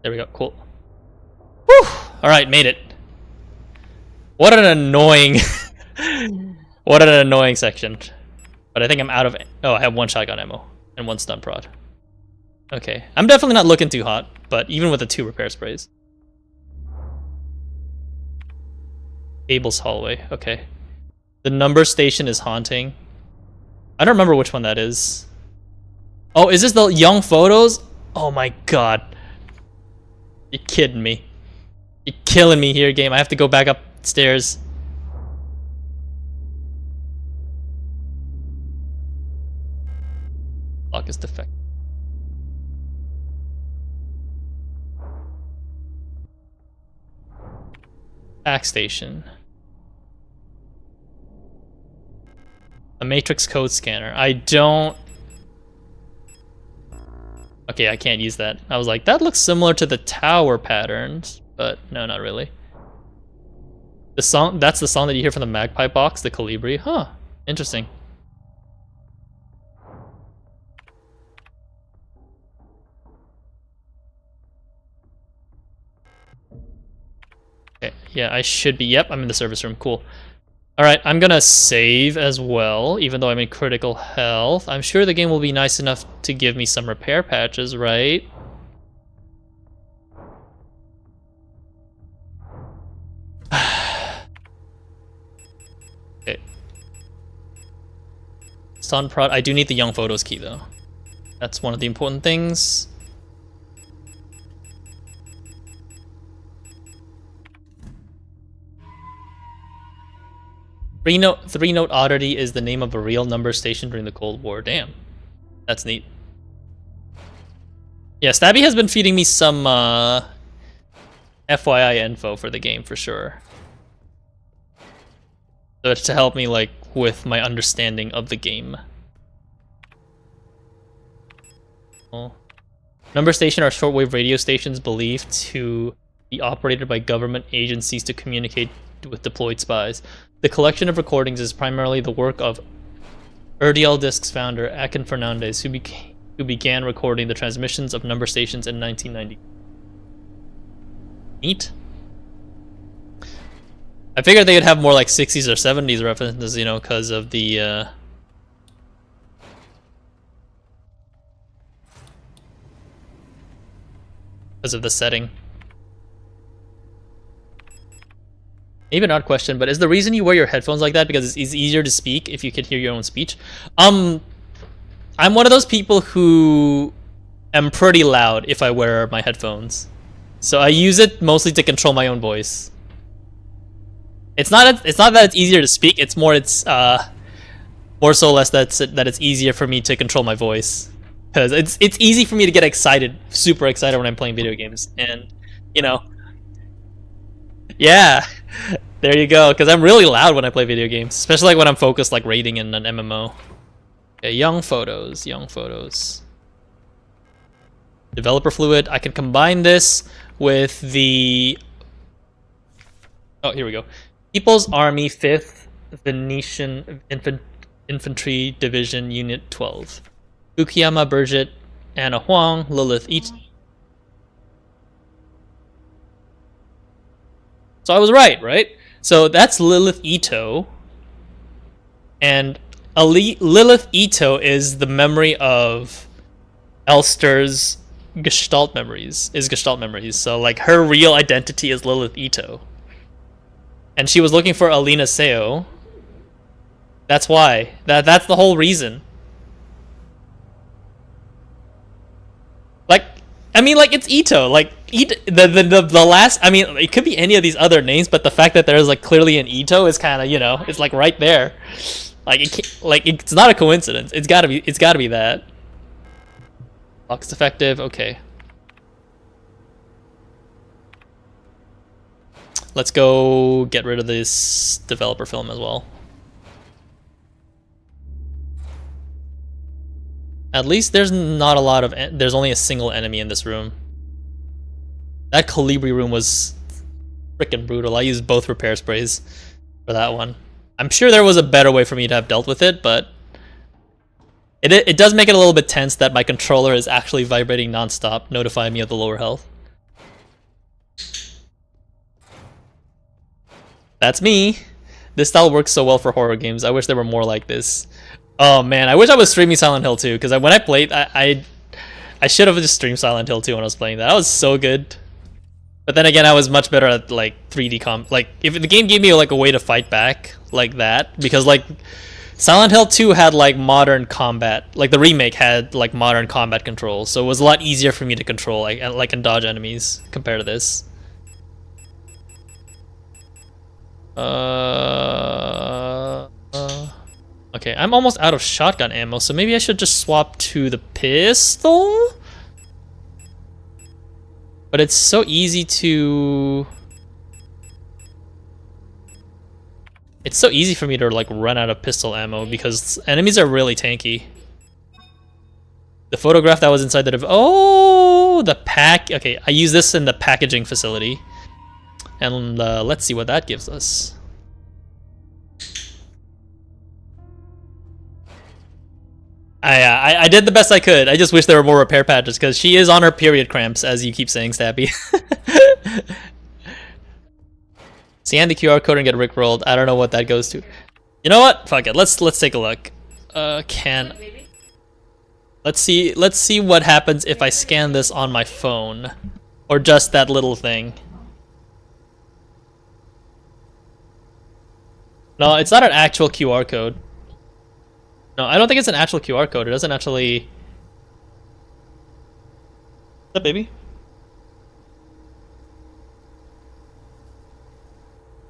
There we go, cool. Whew! Alright, made it. What an annoying... what an annoying section. But I think I'm out of... Oh, I have 1 shotgun ammo and 1 stun prod. Okay, I'm definitely not looking too hot, but even with the 2 repair sprays. Abel's hallway, okay. The number station is haunting. I don't remember which one that is. Oh, is this the young photos? Oh my god. You're kidding me. You're killing me here, game. I have to go back upstairs. Lock is defective. Back station. A matrix code scanner. I don't... Okay, I can't use that. I was like, that looks similar to the tower patterns, but no, not really. The song, that's the song that you hear from the Magpie box, the Colibri. Huh, interesting. Okay, yeah, I should be. Yep, I'm in the service room. Cool. Alright, I'm gonna save as well, even though I'm in critical health. I'm sure the game will be nice enough to give me some repair patches, right? Okay. Sun Prod. I do need the Young Photos key, though. That's one of the important things. Three-note oddity is the name of a real number station during the Cold War. Damn. That's neat. Yeah, Stabby has been feeding me some FYI info for the game for sure. So it's to help me like with my understanding of the game. Oh. Number station are shortwave radio stations believed to be operated by government agencies to communicate with deployed spies. The collection of recordings is primarily the work of RDL Discs founder Akin Fernandez, who began recording the transmissions of number stations in 1990. Neat. I figured they would have more like 60s or 70s references, you know, because of the setting. Maybe an odd question, but is the reason you wear your headphones like that because it's easier to speak if you can hear your own speech? I'm one of those people who am pretty loud if I wear my headphones. So I use it mostly to control my own voice. It's not that it's easier to speak, it's more more so less that it's easier for me to control my voice. Because it's easy for me to get excited, super excited when I'm playing video games. And, you know, yeah, there you go. Because I'm really loud when I play video games, especially like when I'm focused, like raiding in an MMO. Okay, young photos. Developer fluid. I can combine this with the. Oh, here we go. People's Army 5th Venetian Infantry Division Unit 12. Ukiyama Burgett, Anna Huang, Lilith Ito. So I was right? So that's Lilith Ito. And Lilith Ito is the memory of Elster's Gestalt memories. So like her real identity is Lilith Ito. And she was looking for Alina Seo. That's why. That's the whole reason. Like, I mean, like, it's Ito. Like, the last, I mean, it could be any of these other names, but the fact that there's, like, clearly an Ito is kind of, you know, it's, like, right there. Like, it's not a coincidence. It's gotta be that. Box effective, okay. Let's go get rid of this developer film as well. At least there's not a lot of... There's only a single enemy in this room. That Colibri room was freaking brutal. I used both repair sprays for that one. I'm sure there was a better way for me to have dealt with it, but... It does make it a little bit tense that my controller is actually vibrating non-stop, notifying me of the lower health. That's me. This style works so well for horror games. I wish there were more like this. Oh man, I wish I was streaming Silent Hill 2, because when I played, I should have just streamed Silent Hill 2 when I was playing that. That was so good. But then again, I was much better at like 3D like if the game gave me like a way to fight back like that, because like Silent Hill 2 had like modern combat, like the remake had like modern combat controls, so it was a lot easier for me to control like and dodge enemies compared to this. Okay, I'm almost out of shotgun ammo, so maybe I should just swap to the pistol? But it's so easy to... It's so easy for me to like run out of pistol ammo because enemies are really tanky. The photograph that was inside the... Oh, the pack... Okay, I use this in the packaging facility. And let's see what that gives us. I did the best I could. I just wish there were more repair patches because she is on her period cramps, as you keep saying, Stabby. Scan the QR code and get rickrolled. I don't know what that goes to. You know what? Fuck it. Let's take a look. Let's see what happens if I scan this on my phone, or just that little thing. No, it's not an actual QR code. No, I don't think it's an actual QR code. It doesn't actually. What's up, baby?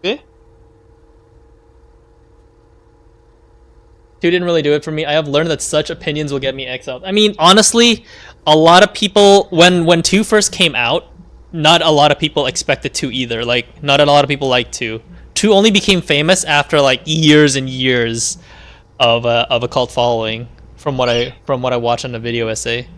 Okay. Two didn't really do it for me. I have learned that such opinions will get me exiled. I mean, honestly, a lot of people, when 2 first came out, not a lot of people expected 2 either. Like, not a lot of people liked 2. 2 only became famous after like years and years of a cult following, from what I watched on the video essay.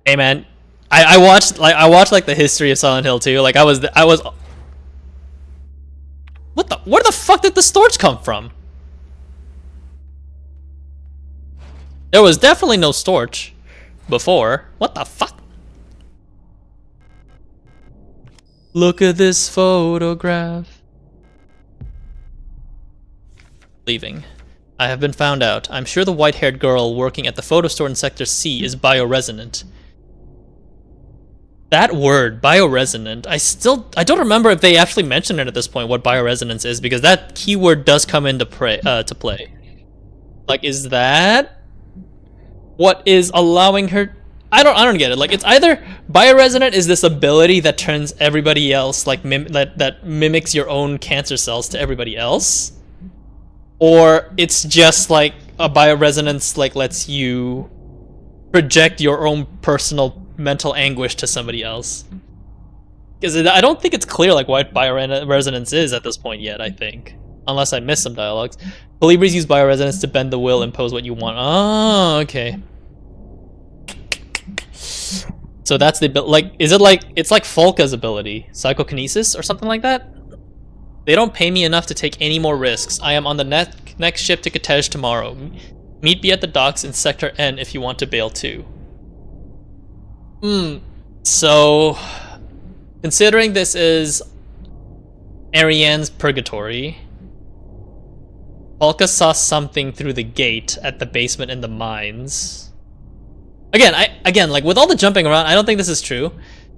Hey man, I watched like the history of Silent Hill 2. Like I was where the fuck did the storage come from? There was definitely no storage before. What the fuck? Look at this photograph. Leaving. I have been found out. I'm sure the white-haired girl working at the photo store in Sector C is bioresonant. That word, bioresonant, I don't remember if they actually mentioned it at this point, what bioresonance is, because that keyword does come into play. Like, is that what is allowing her? I don't get it. Like, it's either bioresonant is this ability that turns everybody else, like that mimics your own cancer cells to everybody else, or it's just like a bioresonance like lets you project your own personal mental anguish to somebody else. Because I don't think it's clear like what bioresonance is at this point yet, I think. Unless I missed some dialogues. Colibris use bioresonance to bend the will, impose what you want. Oh, okay. So that's the like, is it like, it's like Folka's ability, psychokinesis or something like that? They don't pay me enough to take any more risks. I am on the next ship to Kitej tomorrow. Meet me at the docks in Sector N if you want to bail too. So, considering this is Ariane's purgatory, Polka saw something through the gate at the basement in the mines. Again, like with all the jumping around, I don't think this is true.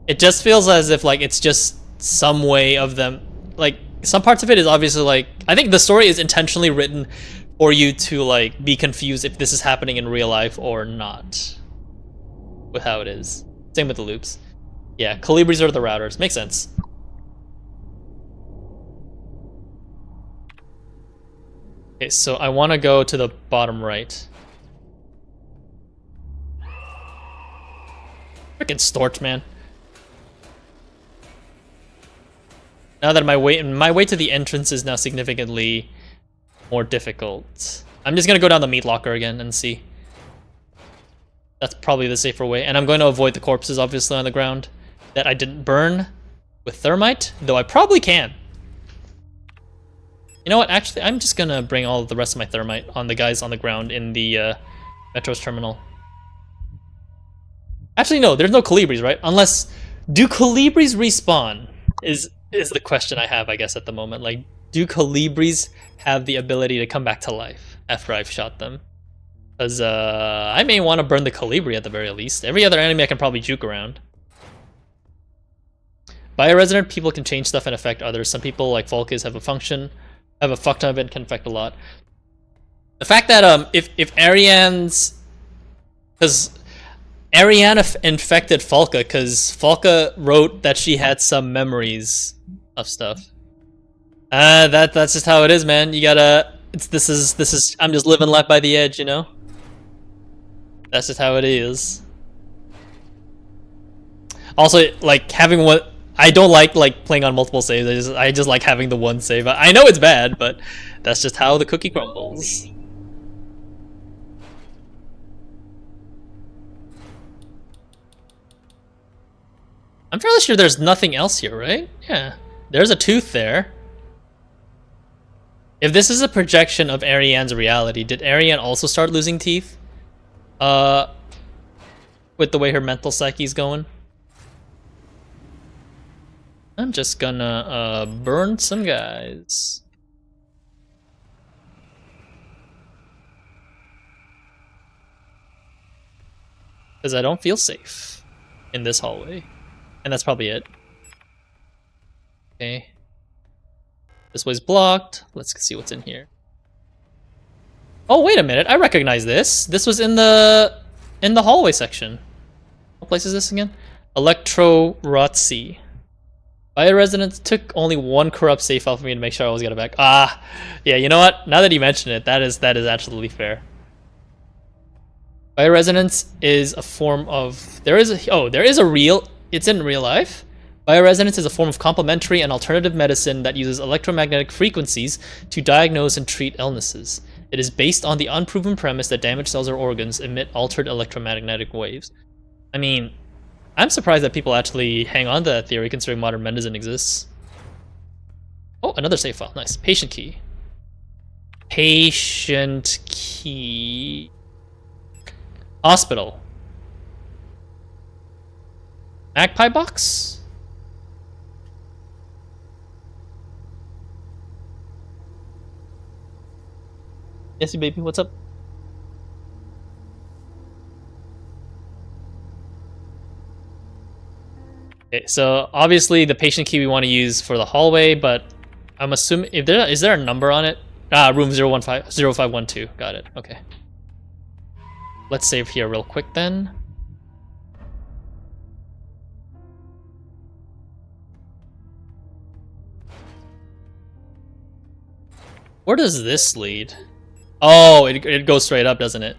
It just feels as if like it's just some way of them, like some parts of it is obviously like, I think the story is intentionally written for you to like be confused if this is happening in real life or not with how it is. Same with the loops. Yeah, Colibris are the routers. Makes sense. Okay, so I want to go to the bottom right. Frickin' Storch, man. Now that my way to the entrance is now significantly more difficult. I'm just gonna go down the meat locker again and see. That's probably the safer way. And I'm going to avoid the corpses, obviously, on the ground that I didn't burn with thermite, though I probably can. You know what? Actually, I'm just going to bring all of the rest of my thermite on the guys on the ground in the Metro's terminal. Actually, no, there's no Colibris, right? Unless, do Colibris respawn? Is the question I have, I guess, at the moment. Like, do Colibris have the ability to come back to life after I've shot them? Because I may want to burn the Colibri at the very least. Every other enemy I can probably juke around. Bioresonant people can change stuff and affect others. Some people, like Volkes, have a fuck ton of it and can affect a lot. The fact that if Ariane's... Because Ariane infected Falca, because Falca wrote that she had some memories of stuff. That's just how it is, man. You gotta... This is I'm just living life by the edge, you know? That's just how it is. Also, like, having one... I don't like playing on multiple saves. I just like having the one save. I know it's bad, but that's just how the cookie crumbles. I'm fairly sure there's nothing else here, right? Yeah. There's a tooth there. If this is a projection of Ariane's reality, did Ariane also start losing teeth? with the way her mental psyche's going. I'm just gonna burn some guys. Because I don't feel safe in this hallway. And that's probably it. Okay. This way's blocked. Let's see what's in here. Oh, wait a minute. I recognize this. This was in the hallway section. What place is this again? Rotfront. Bioresonance took only one corrupt safe off of me to make sure I always got it back. Ah, yeah, you know what? Now that you mention it, that is absolutely fair. Bioresonance is a form of... It's in real life. Bioresonance is a form of complementary and alternative medicine that uses electromagnetic frequencies to diagnose and treat illnesses. It is based on the unproven premise that damaged cells or organs emit altered electromagnetic waves. I mean, I'm surprised that people actually hang on to that theory considering modern medicine exists. Oh, another save file. Nice. Patient key. Patient key. Hospital. Magpie box? Yes, baby, what's up? Okay, so obviously the patient key we want to use for the hallway, but I'm assuming is there a number on it? Ah, room 0512. Got it. Okay. Let's save here real quick then. Where does this lead? Oh, it goes straight up, doesn't it?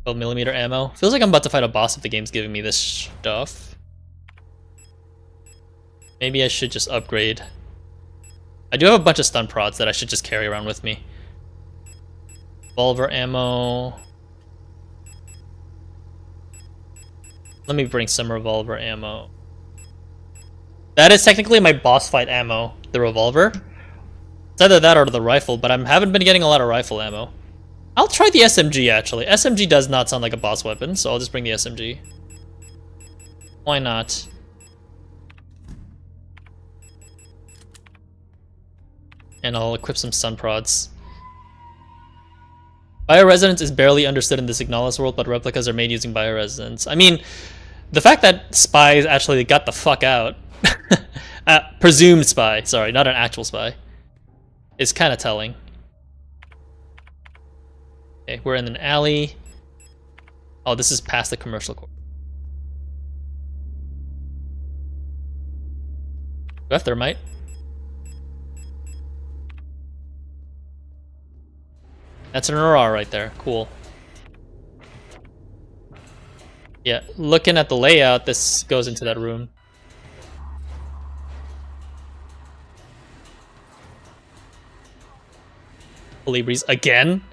12mm ammo. Feels like I'm about to fight a boss if the game's giving me this stuff. Maybe I should just upgrade. I do have a bunch of stun prods that I should just carry around with me. Revolver ammo. Let me bring some revolver ammo. That is technically my boss fight ammo, the revolver. It's either that or the rifle, but I haven't been getting a lot of rifle ammo. I'll try the SMG actually. SMG does not sound like a boss weapon, so I'll just bring the SMG. Why not? And I'll equip some stun prods. Bioresonance is barely understood in the Signalis world, but replicas are made using bioresonance. I mean, the fact that spies actually got the fuck out, presumed spy, sorry, not an actual spy, is kind of telling. Okay, we're in an alley. Oh, this is past the commercial court. Do I have thermite? That's an Aurora right there. Cool. Yeah, looking at the layout, this goes into that room. Colibris again?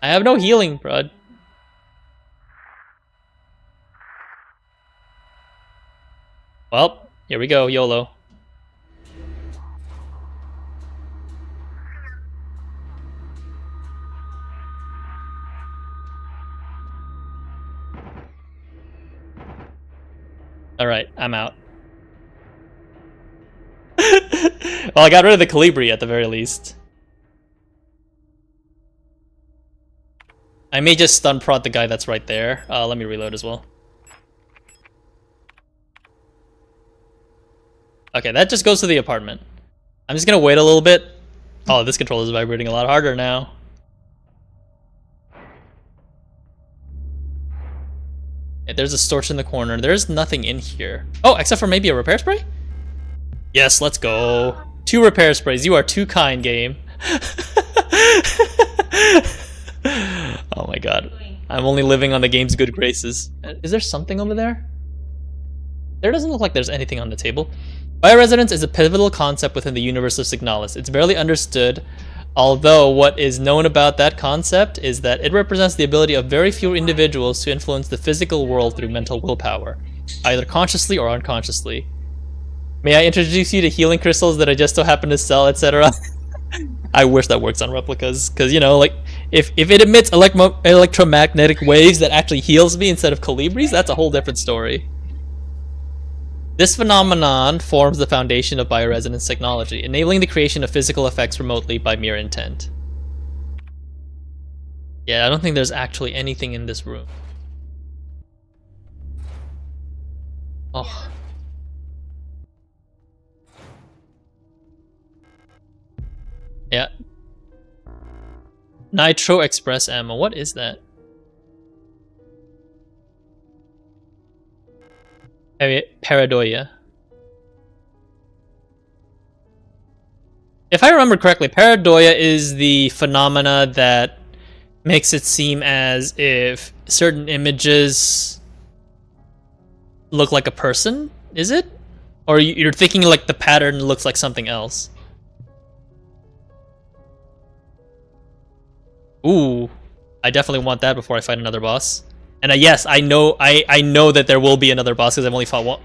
I have no healing, bud. Well, here we go, YOLO. Alright, I'm out. Well, I got rid of the Colibri at the very least. I may just stun prod the guy that's right there. Let me reload as well. Okay, that just goes to the apartment. I'm just gonna wait a little bit. Oh, this controller is vibrating a lot harder now. Okay, there's a torch in the corner. There's nothing in here. Oh, except for maybe a repair spray? Yes, let's go. 2 repair sprays. You are too kind, game. Oh my god. I'm only living on the game's good graces. Is there something over there? There doesn't look like there's anything on the table. Bioresonance is a pivotal concept within the universe of Signalis. It's barely understood, although what is known about that concept is that it represents the ability of very few individuals to influence the physical world through mental willpower, either consciously or unconsciously. May I introduce you to healing crystals that I just so happen to sell, etc.? I wish that works on replicas, because, you know, like, If it emits electromagnetic waves that actually heals me instead of colibris, that's a whole different story. This phenomenon forms the foundation of bioresonance technology, enabling the creation of physical effects remotely by mere intent. Yeah, I don't think there's actually anything in this room. Oh. Yeah. Nitro Express ammo. What is that? Pareidoia. If I remember correctly, pareidoia is the phenomena that makes it seem as if certain images look like a person, is it? Or you're thinking like the pattern looks like something else? Ooh, I definitely want that before I fight another boss. And yes, I know that there will be another boss because I've only fought one.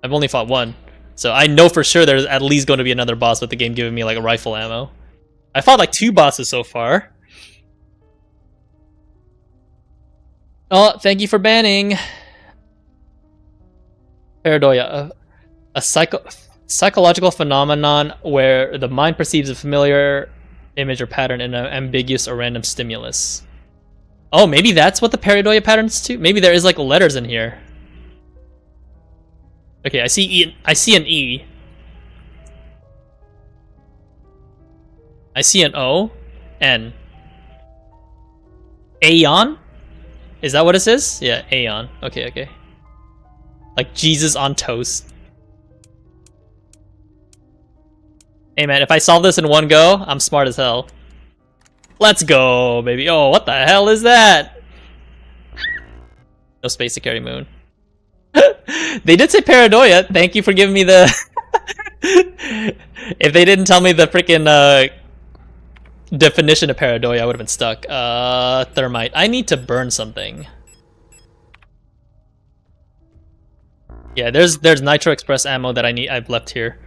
I've only fought one. So I know for sure there's at least going to be another boss with the game giving me like a rifle ammo. I fought like 2 bosses so far. Oh, thank you for banning. Pareidoia, a psychological phenomenon where the mind perceives a familiar image or pattern in an ambiguous or random stimulus. Oh, maybe that's what the pareidoia pattern is too? Maybe there is like letters in here. Okay, I see E. I see an E. I see an O. N. Aeon? Is that what it says? Yeah, Aeon. Okay, okay. Like Jesus on toast. Hey man, if I solve this in one go, I'm smart as hell. Let's go, baby. Oh, what the hell is that? No space to carry moon. They did say pareidoia. Thank you for giving me the... If they didn't tell me the freaking definition of pareidoia, I would have been stuck. Thermite. I need to burn something. Yeah, there's Nitro Express ammo that I've left here.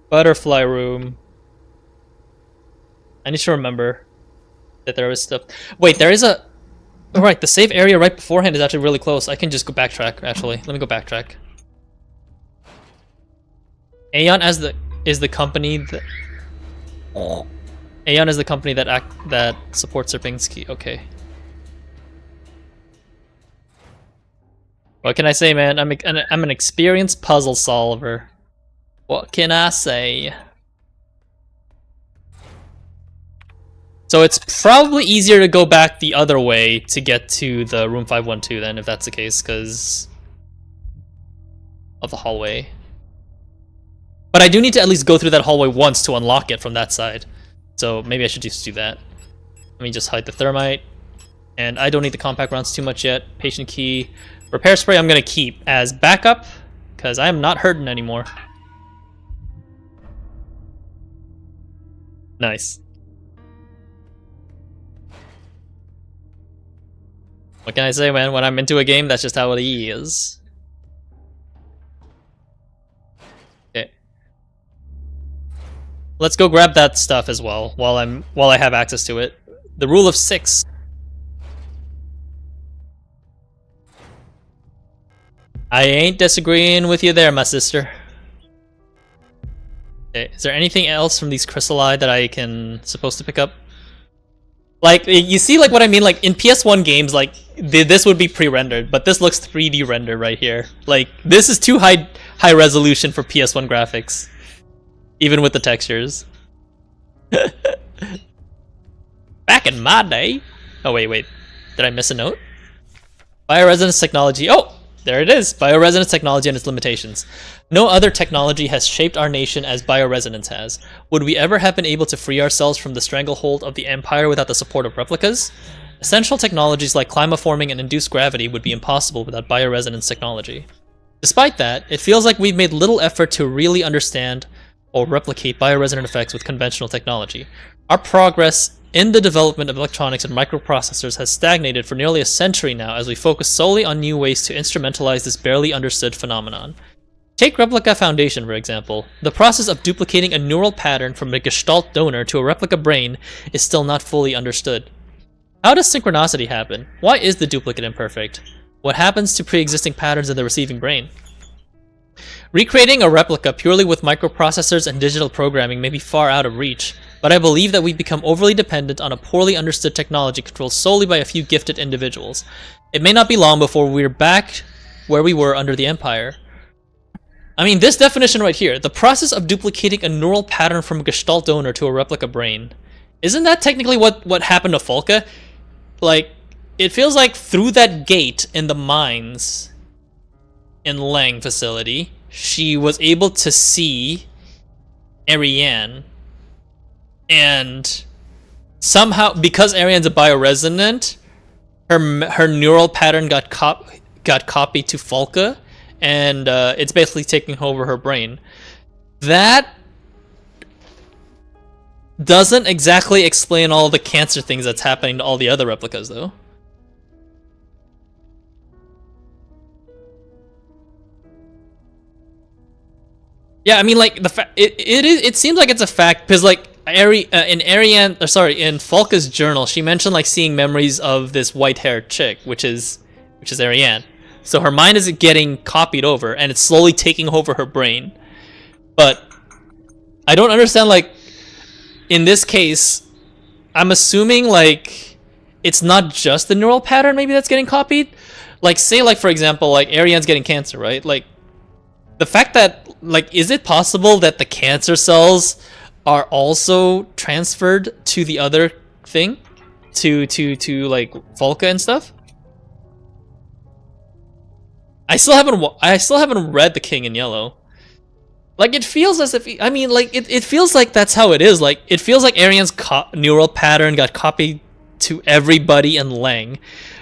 Butterfly room. I need to remember that there was stuff. Wait, there is a... Oh, right, the save area right beforehand is actually really close. I can just go backtrack, actually. Let me go backtrack. Aeon is the company that... Oh. Aeon is the company that supports Sierpinski. Okay. What can I say, man? I'm an experienced puzzle solver. What can I say? So it's probably easier to go back the other way to get to the room 512 then, if that's the case, because of the hallway. But I do need to at least go through that hallway once to unlock it from that side. So maybe I should just do that. Let me just hide the thermite. And I don't need the compact rounds too much yet. Patient key. Repair spray I'm going to keep as backup, because I am not hurting anymore. Nice. What can I say, man? When I'm into a game, that's just how it is. Okay. Let's go grab that stuff as well while I have access to it. The rule of 6. I ain't disagreeing with you there, my sister. Okay, is there anything else from these chrysali that I can supposed to pick up? Like, you see like what I mean? Like in PS1 games, like this would be pre-rendered, but this looks 3D rendered right here. Like this is too high resolution for PS1 graphics, even with the textures. Back in my day. Oh wait, did I miss a note? Bioresonance technology. Oh, there it is. Bioresonance technology and its limitations. No other technology has shaped our nation as bioresonance has. Would we ever have been able to free ourselves from the stranglehold of the Empire without the support of replicas? Essential technologies like climaforming and induced gravity would be impossible without bioresonance technology. Despite that, it feels like we've made little effort to really understand or replicate bioresonant effects with conventional technology. Our progress in the development of electronics and microprocessors has stagnated for nearly a century now as we focus solely on new ways to instrumentalize this barely understood phenomenon. Take replica foundation, for example. The process of duplicating a neural pattern from a gestalt donor to a replica brain is still not fully understood. How does synchronicity happen? Why is the duplicate imperfect? What happens to pre-existing patterns in the receiving brain? Recreating a replica purely with microprocessors and digital programming may be far out of reach, but I believe that we've become overly dependent on a poorly understood technology controlled solely by a few gifted individuals. It may not be long before we're back where we were under the Empire. I mean, this definition right here, the process of duplicating a neural pattern from a gestalt donor to a replica brain. Isn't that technically what happened to Falca? Like, it feels like through that gate in the mines in Lang facility, she was able to see Ariane, and somehow, because Ariane's a bioresonant, her neural pattern got copied to Falca, and it's basically taking over her brain. That doesn't exactly explain all the cancer things that's happening to all the other replicas, though. Yeah, I mean, like it seems like it's a fact because, like, in Falca's journal, she mentioned like seeing memories of this white-haired chick, which is Ariane. So her mind is getting copied over, and it's slowly taking over her brain. But I don't understand, like, in this case, I'm assuming like it's not just the neural pattern maybe that's getting copied. Like, say, like, for example, like Ariane's getting cancer, right? Like, the fact that, like, is it possible that the cancer cells are also transferred to the other thing, to like Falca and stuff? I still haven't read The King in Yellow. Like, it feels as if, I mean, like, it feels like that's how it is. Like, it feels like Ariane's neural pattern got copied to everybody in Lang.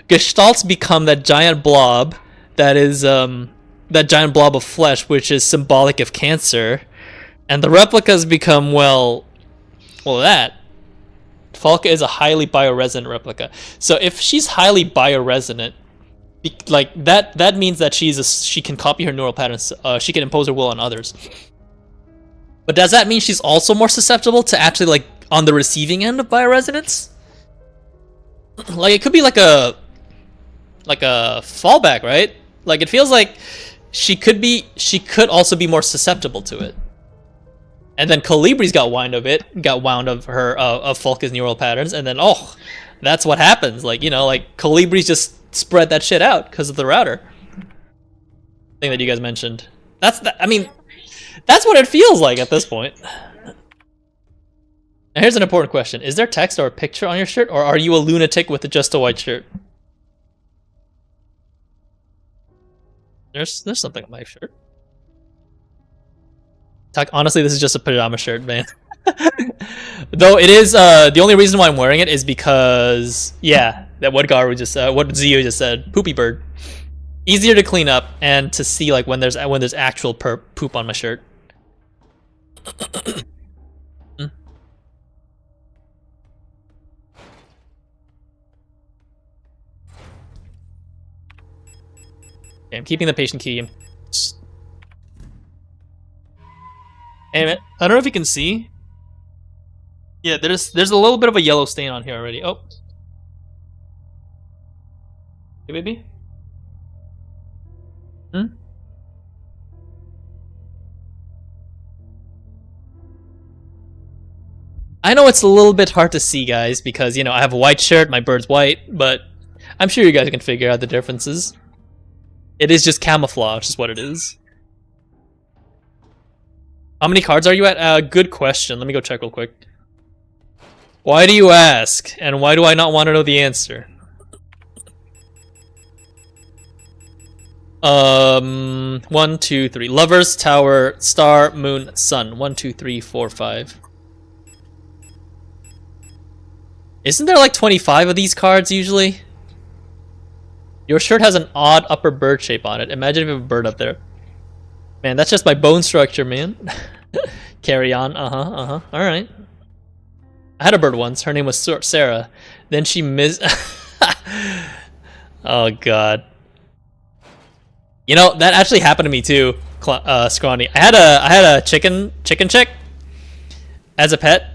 Gestalts become that giant blob that is, that giant blob of flesh, which is symbolic of cancer. And the replicas become, well, that. Falca is a highly bioresonant replica. So if she's highly bioresonant, like, that means that she can copy her neural patterns. She can impose her will on others. But does that mean she's also more susceptible to actually, like, on the receiving end of bioresonance? Like, it could be like a fallback, right? Like, it feels like she could also be more susceptible to it. And then Colibri's got wound of her of Falca's neural patterns, and then that's what happens. Like, you know, like Colibri's just spread that shit out because of the router thing that you guys mentioned. I mean, that's what it feels like at this point. Now here's an important question: is there text or a picture on your shirt, or are you a lunatic with just a white shirt? There's something on my shirt. Honestly, this is just a pajama shirt, man. Though it is, the only reason why I'm wearing it is because, yeah, what Zio just said, poopy bird. Easier to clean up and to see, like, when there's actual poop on my shirt. Okay, I'm keeping the patient key. Hey man, I don't know if you can see. Yeah, there's a little bit of a yellow stain on here already. Oh. Hey baby? I know it's a little bit hard to see, guys, because, you know, I have a white shirt, my bird's white, but I'm sure you guys can figure out the differences. It is just camouflage, is what it is. How many cards are you at? Good question. Let me go check real quick. Why do you ask? And why do I not want to know the answer? 1, 2, 3. Lovers, Tower, Star, Moon, Sun. 1, 2, 3, 4, 5. Isn't there like 25 of these cards usually? Your shirt has an odd upper bird shape on it. Imagine if you have a bird up there. Man, that's just my bone structure, man. Carry on. Alright. I had a bird once. Her name was Sarah. Then she Oh, God. You know, that actually happened to me, too. scrawny. I had a chicken chick as a pet.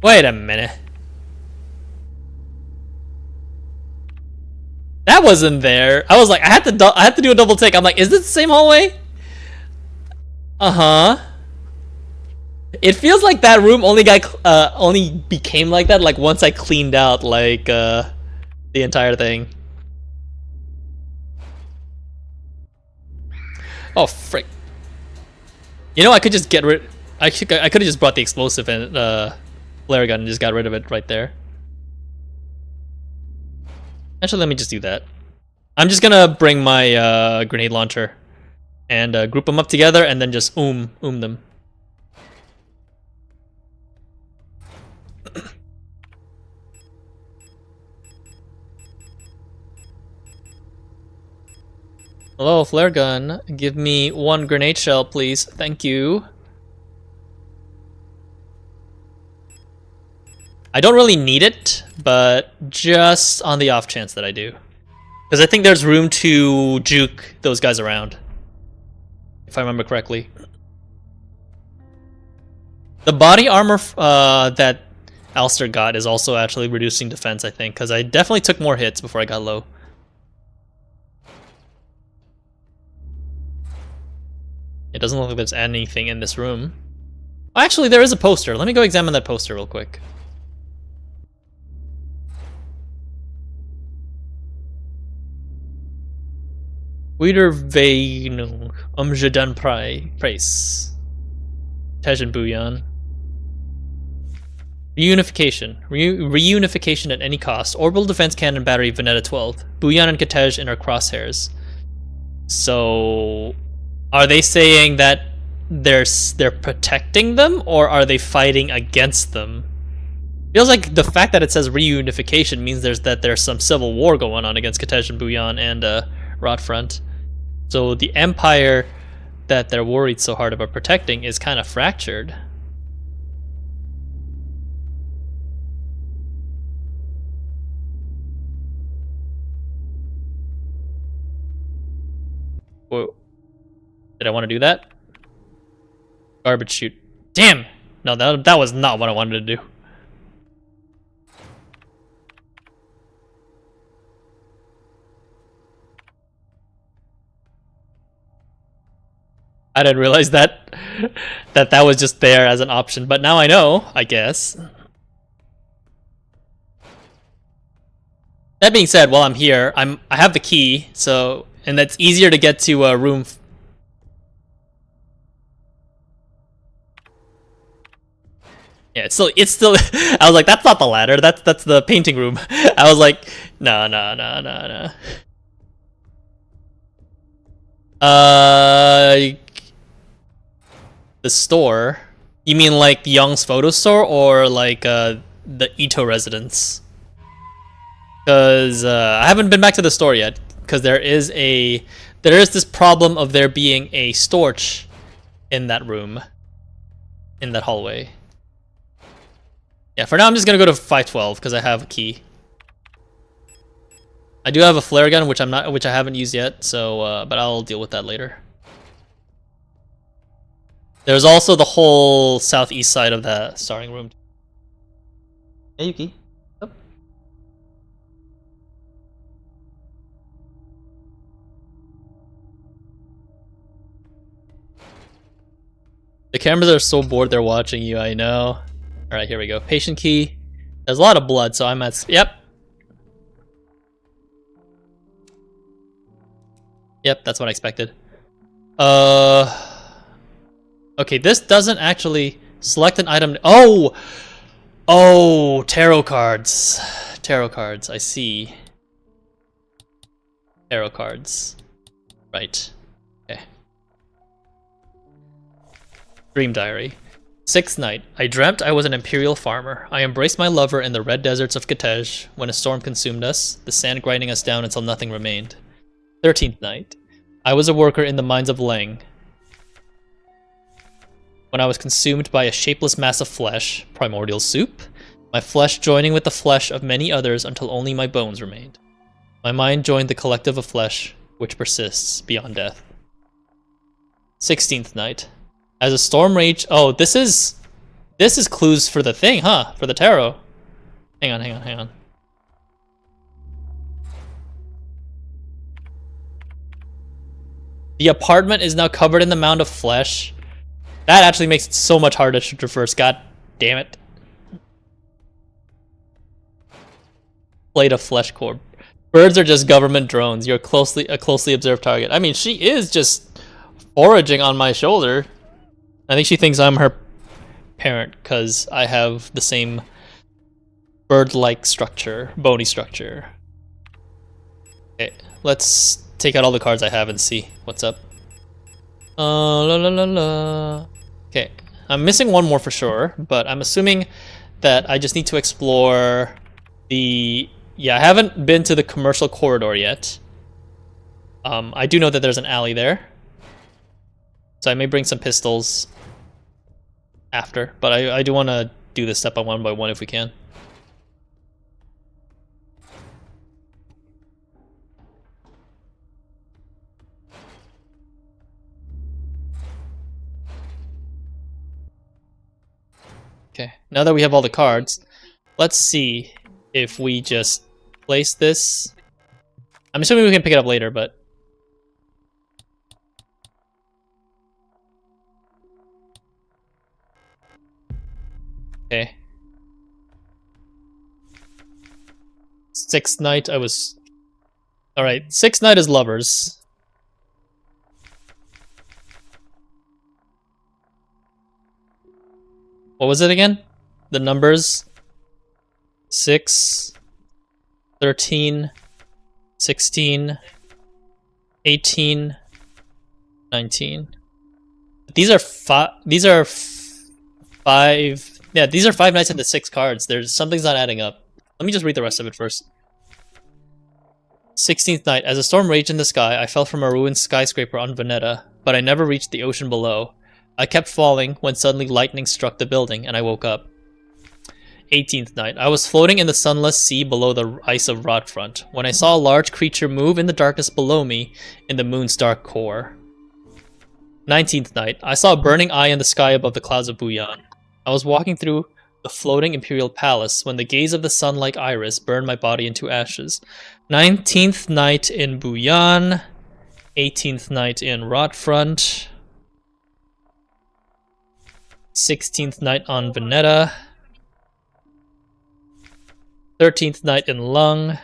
Wait a minute. That wasn't there. I was like, I had to do a double take. I'm like, is this the same hallway? Uh-huh. It feels like that room only became like that like once I cleaned out like the entire thing. Oh frick. You know, I could just get rid I could have just brought the explosive and flare gun and just got rid of it right there. Actually, let me just do that. I'm just gonna bring my grenade launcher and group them up together and then just them. Hello, flare gun. Give me 1 grenade shell, please. Thank you. I don't really need it, but just on the off chance that I do. Because I think there's room to juke those guys around. If I remember correctly. The body armor that Alster got is also actually reducing defense, I think. Because I definitely took more hits before I got low. It doesn't look like there's anything in this room. Actually, there is a poster. Let me go examine that poster real quick. Wiedervereinigung, Umgedan Preis. Tej Buyan. Reunification. Reunification at any cost. Orbital Defense Cannon Battery Veneta 12. Buyan and Katej in our crosshairs. So... are they saying that they're protecting them, or are they fighting against them? Feels like the fact that it says reunification means there's some civil war going on against Katej and Buyan and Rotfront. So the empire that they're worried so hard about protecting is kind of fractured. Whoa. Did I want to do that? Garbage chute. Damn! No, that was not what I wanted to do. I didn't realize that that was just there as an option, but now I know, I guess. That being said, while I'm here, I have the key, so and that's easier to get to a room. Yeah, it's still. I was like, that's not the ladder. That's the painting room. I was like, no. The store. You mean like Young's photo store or like the Ito residence? Because I haven't been back to the store yet. Because there is this problem of there being a storage in that room, in that hallway. Yeah, for now I'm just gonna go to 512 because I have a key. I do have a flare gun, which I haven't used yet. So, but I'll deal with that later. There's also the whole southeast side of the starting room. Hey, Yuki. Oh. The cameras are so bored they're watching you, I know. Alright, here we go. Patient key. There's a lot of blood, so I'm at... Yep. Yep, that's what I expected. Okay, this doesn't actually select an item. Oh! Oh, tarot cards. Tarot cards, I see. Tarot cards. Right. Okay. Dream diary. 6th night. I dreamt I was an imperial farmer. I embraced my lover in the red deserts of Katej when a storm consumed us, the sand grinding us down until nothing remained. 13th night. I was a worker in the mines of Leng when I was consumed by a shapeless mass of flesh, primordial soup, my flesh joining with the flesh of many others until only my bones remained. My mind joined the collective of flesh, which persists beyond death. 16th night. As a storm rage... Oh, this is clues for the thing, huh? For the tarot. Hang on. The apartment is now covered in the mound of flesh. That actually makes it so much harder to traverse. God damn it. Plate of flesh core. Birds are just government drones. You're a closely observed target. I mean, she is just foraging on my shoulder. I think she thinks I'm her parent because I have the same bird-like structure, bony structure. Okay, let's take out all the cards I have and see what's up. Okay, I'm missing one more for sure, but I'm assuming that I just need to explore the... Yeah, I haven't been to the commercial corridor yet. I do know that there's an alley there. So I may bring some pistols after, but I do want to do this step one by one if we can. Okay, now that we have all the cards, let's see if we just place this. I'm assuming we can pick it up later, but... Okay. 6th night, I was... Alright, 6th night is lovers. What was it again? The numbers? 6, 13, 16, 18, 19. These are five. These are five. Yeah, these are 5 nights into 6 cards. Something's not adding up. Let me just read the rest of it first. 16th night. As a storm raged in the sky, I fell from a ruined skyscraper on Veneta, but I never reached the ocean below. I kept falling when suddenly lightning struck the building, and I woke up. 18th night. I was floating in the sunless sea below the ice of Rotfront, when I saw a large creature move in the darkness below me in the moon's dark core. 19th night. I saw a burning eye in the sky above the clouds of Buyan. I was walking through the floating imperial palace when the gaze of the sun-like iris burned my body into ashes. 19th night in Buyan. 18th night in Rotfront. 16th night on Veneta. 13th night in Lung.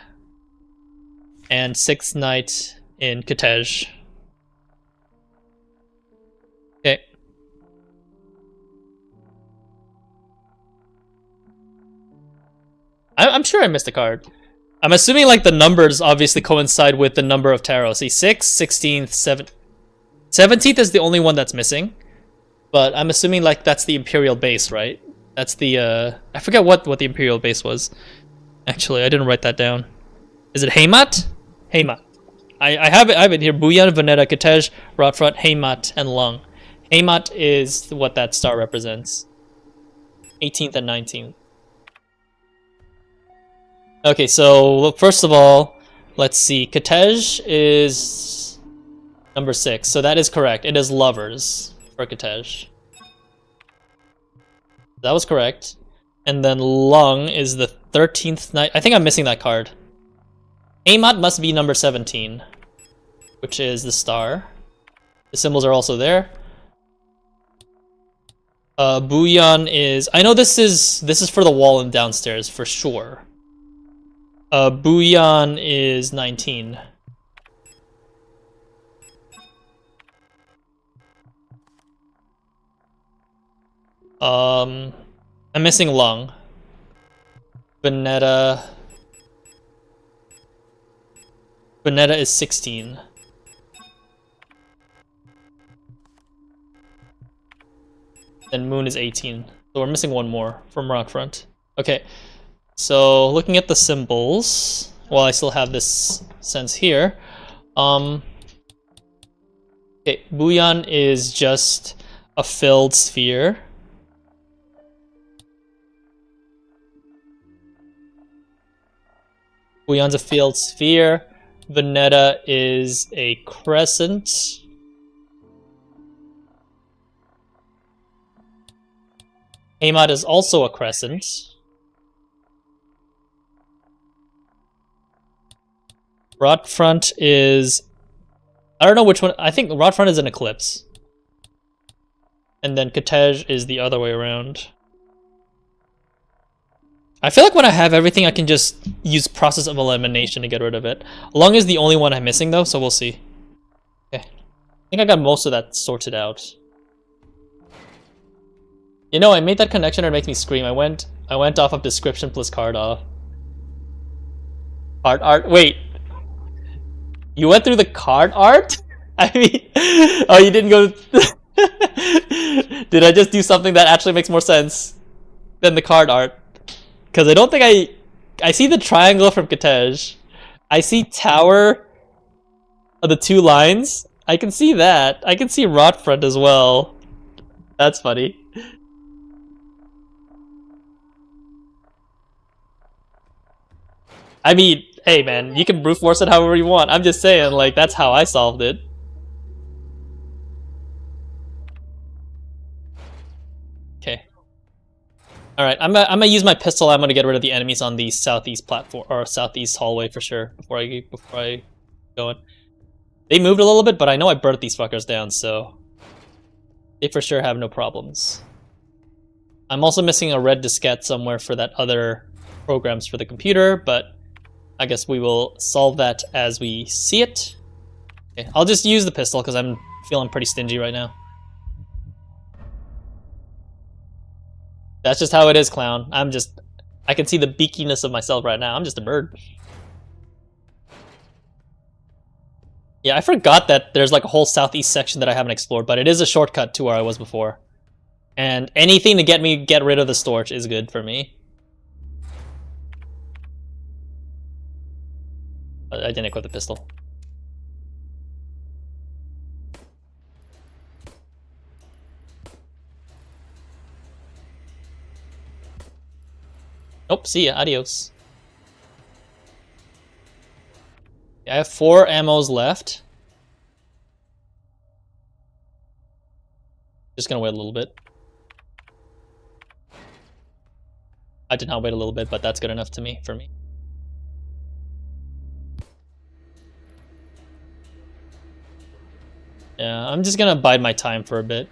And 6th night in Kitej. Okay. I'm sure I missed a card. I'm assuming like the numbers obviously coincide with the number of tarot. See, 6, 16th, 7th. 17th is the only one that's missing. But I'm assuming like that's the Imperial base, right? That's the, I forget what the Imperial base was. Actually, I didn't write that down. Is it Heimat? Heimat. I have it here. Buyan, Veneta, Kitej, Rotfront, Heimat, and Lung. Heimat is what that star represents. 18th and 19th. Okay, so first of all, let's see. Kitej is number 6, so that is correct. It is lovers for Kitej. That was correct. And then Lung is the 13th night. I think I'm missing that card. Heimat must be number 17, which is the star. The symbols are also there. Buyan is... I know this is for the wall and downstairs for sure. Buyan is 19. I'm missing Lung. Veneta is 16. And Moon is 18. So we're missing one more from Rotfront. Okay. So looking at the symbols, while I still have this sense here, okay, Buyan is just a filled sphere. Buyan's a filled sphere. Veneta is a crescent. Hamad is also a crescent. Rotfront is... I don't know which one. I think Rotfront is an eclipse. And then Kotej is the other way around. I feel like when I have everything, I can just use process of elimination to get rid of it. Long as the only one I'm missing though, so we'll see. Okay. I think I got most of that sorted out. You know, I made that connection and it makes me scream. I went off of description plus card off. Card art. Wait. You went through the card art? I mean, oh, you didn't go. Did I just do something that actually makes more sense than the card art? Because I don't think I see the triangle from Kotej. I see tower of the 2 lines. I can see that. I can see Rotfront as well. That's funny. I mean, hey man, you can brute force it however you want. I'm just saying, like, that's how I solved it. Okay. Alright, I'm gonna use my pistol ammo to get rid of the enemies on the southeast platform, or southeast hallway for sure, before I go in. They moved a little bit, but I know I burnt these fuckers down, so they for sure have no problems. I'm also missing a red diskette somewhere for that other programs for the computer, but I guess we will solve that as we see it. Okay, I'll just use the pistol because I'm feeling pretty stingy right now. That's just how it is, clown. I can see the beakiness of myself right now. I'm just a bird. Yeah, I forgot that there's like a whole southeast section that I haven't explored, but it is a shortcut to where I was before. And anything to get rid of the storage is good for me. I didn't equip the pistol. Nope, see ya, adios. I have 4 ammos left. Just gonna wait a little bit. I did not wait a little bit, but that's good enough to me, for me. Yeah, I'm just gonna bide my time for a bit.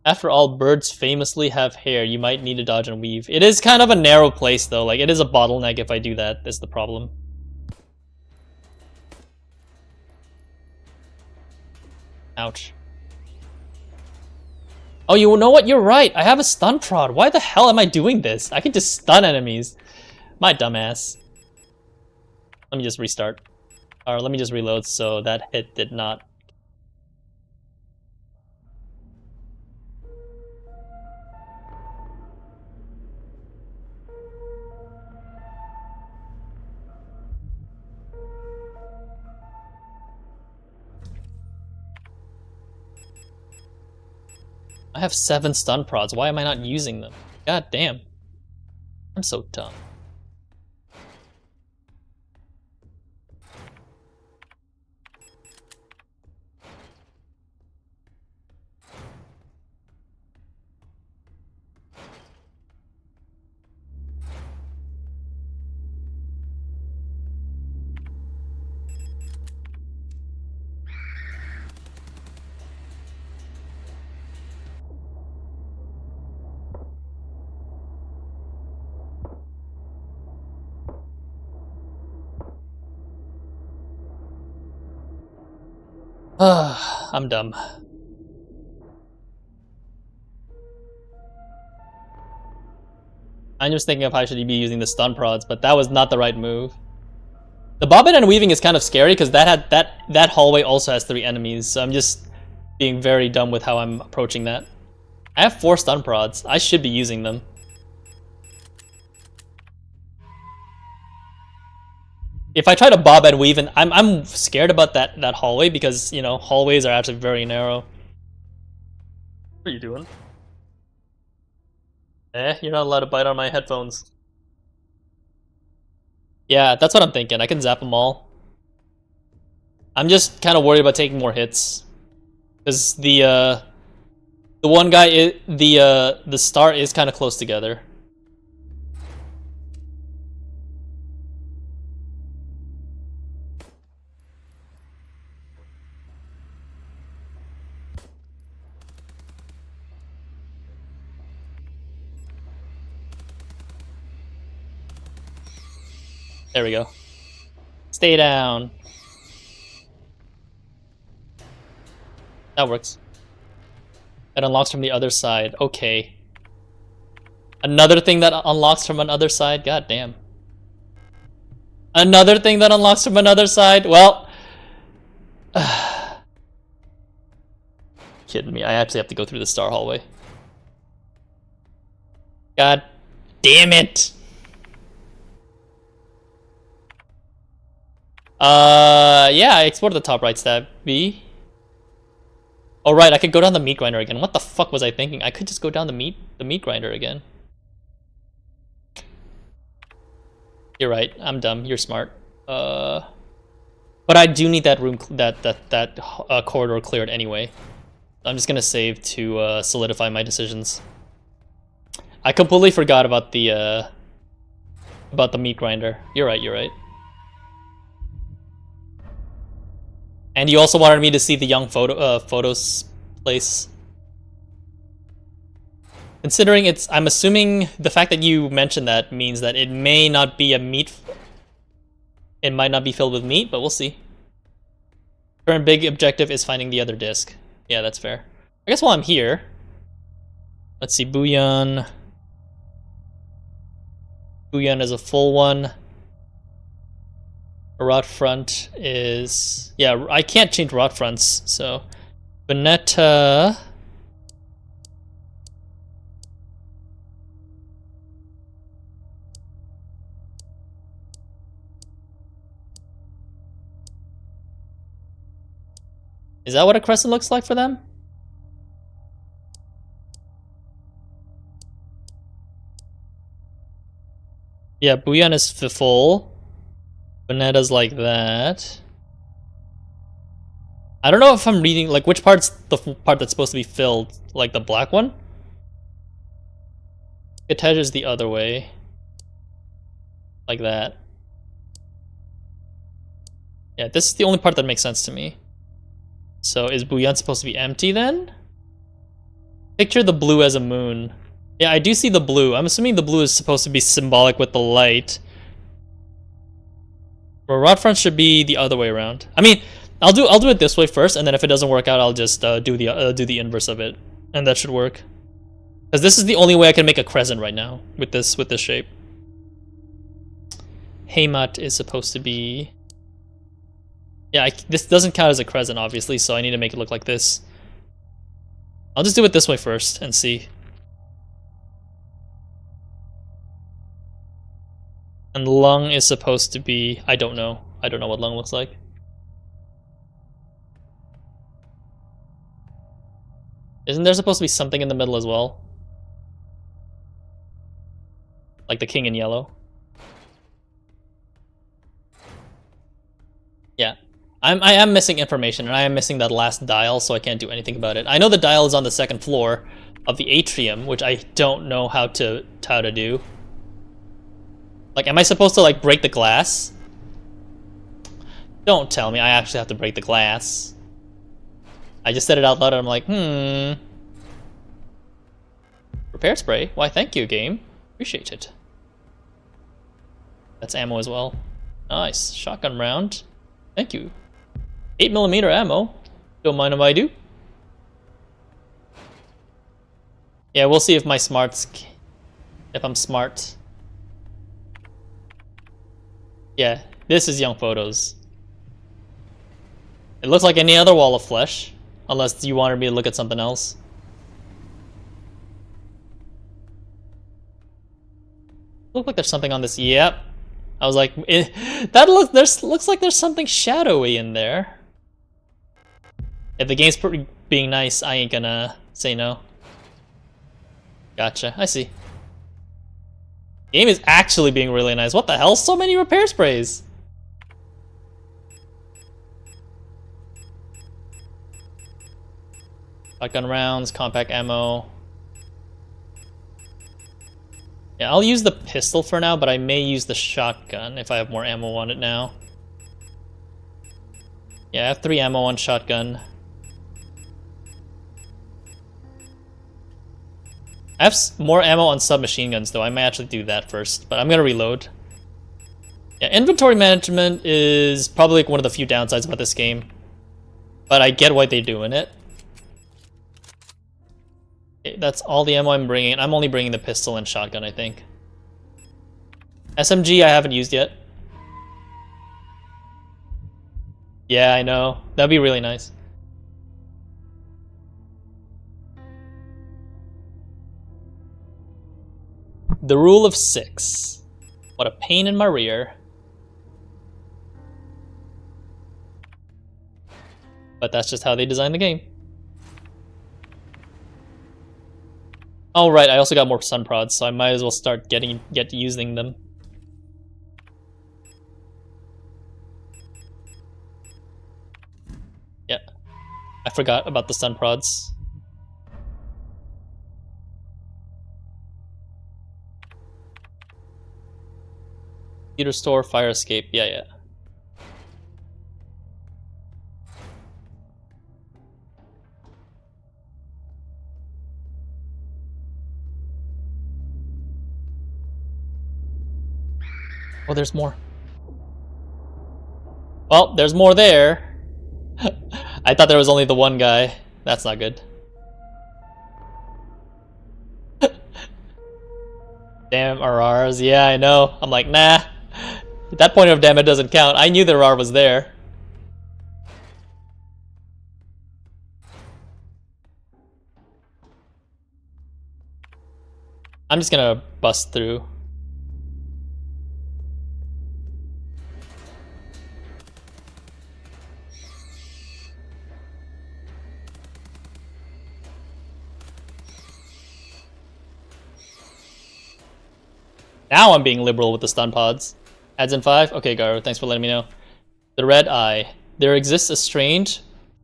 After all, birds famously have hair. You might need to dodge and weave. It is kind of a narrow place, though. Like, it is a bottleneck if I do that. That's the problem. Ouch. Oh, you know what? You're right. I have a stun prod. Why the hell am I doing this? I can just stun enemies. My dumbass. Let me just restart. Or let me just reload so that hit did not... I have 7 stun prods. Why am I not using them? God damn. I'm so dumb. I'm dumb. I'm just thinking of how I should be using the stun prods, but that was not the right move. The bobbin and weaving is kind of scary because that hallway also has 3 enemies, so I'm just being very dumb with how I'm approaching that. I have 4 stun prods. I should be using them. If I try to bob and weave, and I'm scared about that hallway because, you know, hallways are actually very narrow. What are you doing? You're not allowed to bite on my headphones. Yeah, that's what I'm thinking. I can zap them all. I'm just kind of worried about taking more hits. Because the one guy, the star is kind of close together. There we go. Stay down. That works. That unlocks from the other side. Okay. Another thing that unlocks from another side? God damn. Another thing that unlocks from another side? Well... Kidding me. I actually have to go through the star hallway. God damn it! Yeah, I explored the top right stab. B. Oh right, I could go down the meat grinder again. What the fuck was I thinking? I could just go down the meat grinder again. You're right. I'm dumb. You're smart. But I do need that room, that corridor cleared anyway. I'm just gonna save to solidify my decisions. I completely forgot about the meat grinder. You're right. You're right. And you also wanted me to see the young photos place. Considering it's, I'm assuming the fact that you mentioned that means that it may not be a meat. It might not be filled with meat, but we'll see. Current big objective is finding the other disc. Yeah, that's fair. I guess while I'm here, let's see, Bouillon. Bouillon is a full one. Rotfront is... Yeah, I can't change Rotfronts, so... Bonetta... Is that what a crescent looks like for them? Yeah, Bouillon is full. Bonetta's like that. I don't know if I'm reading, like, which part's the part that's supposed to be filled? Like the black one? Itej is the other way. Like that. Yeah, this is the only part that makes sense to me. So is Bouillon supposed to be empty then? Picture the blue as a moon. Yeah, I do see the blue. I'm assuming the blue is supposed to be symbolic with the light. Well, Rotfront should be the other way around. I mean, I'll do it this way first, and then if it doesn't work out, I'll just do the inverse of it, and that should work. Because this is the only way I can make a crescent right now with this shape. Heimat is supposed to be... Yeah, this doesn't count as a crescent, obviously, so I need to make it look like this. I'll just do it this way first and see. And lung is supposed to be... I don't know. I don't know what lung looks like. Isn't there supposed to be something in the middle as well? Like the king in yellow? Yeah. I am missing information, and I am missing that last dial, so I can't do anything about it. I know the dial is on the second floor of the atrium, which I don't know how to do. Like, am I supposed to, like, break the glass? Don't tell me I actually have to break the glass. I just said it out loud, and I'm like, Repair spray? Why, thank you, game. Appreciate it. That's ammo as well. Nice. Shotgun round. Thank you. 8mm ammo. Don't mind if I do. Yeah, we'll see if my smarts... If I'm smart. Yeah, this is young photos. It looks like any other wall of flesh. Unless you wanted me to look at something else. Look like there's something on this. Yep. I was like, looks like there's something shadowy in there. If the game's being nice, I ain't gonna say no. Gotcha. I see. Game is actually being really nice. What the hell? So many repair sprays. Shotgun rounds, compact ammo. Yeah, I'll use the pistol for now, but I may use the shotgun if I have more ammo on it now. Yeah, I have 3 ammo on shotgun. I have more ammo on submachine guns, though. I may actually do that first, but I'm gonna reload. Yeah, inventory management is probably like one of the few downsides about this game, but I get why they do in it. Okay, that's all the ammo I'm bringing. I'm only bringing the pistol and shotgun, I think. SMG I haven't used yet. Yeah, I know. That'd be really nice. The rule of 6. What a pain in my rear. But that's just how they designed the game. Oh right, I also got more sun prods, so I might as well start get using them. Yeah, I forgot about the sun prods. Computer store, fire escape, yeah. Oh, there's more. Well, there's more there. I thought there was only the one guy. That's not good. Damn RRs, yeah, I know. I'm like, nah. That point of damage doesn't count. I knew the RR was there. I'm just gonna bust through. Now I'm being liberal with the stun pods. Adds in 5? Okay, Garo, thanks for letting me know. The Red Eye. There exists a strange,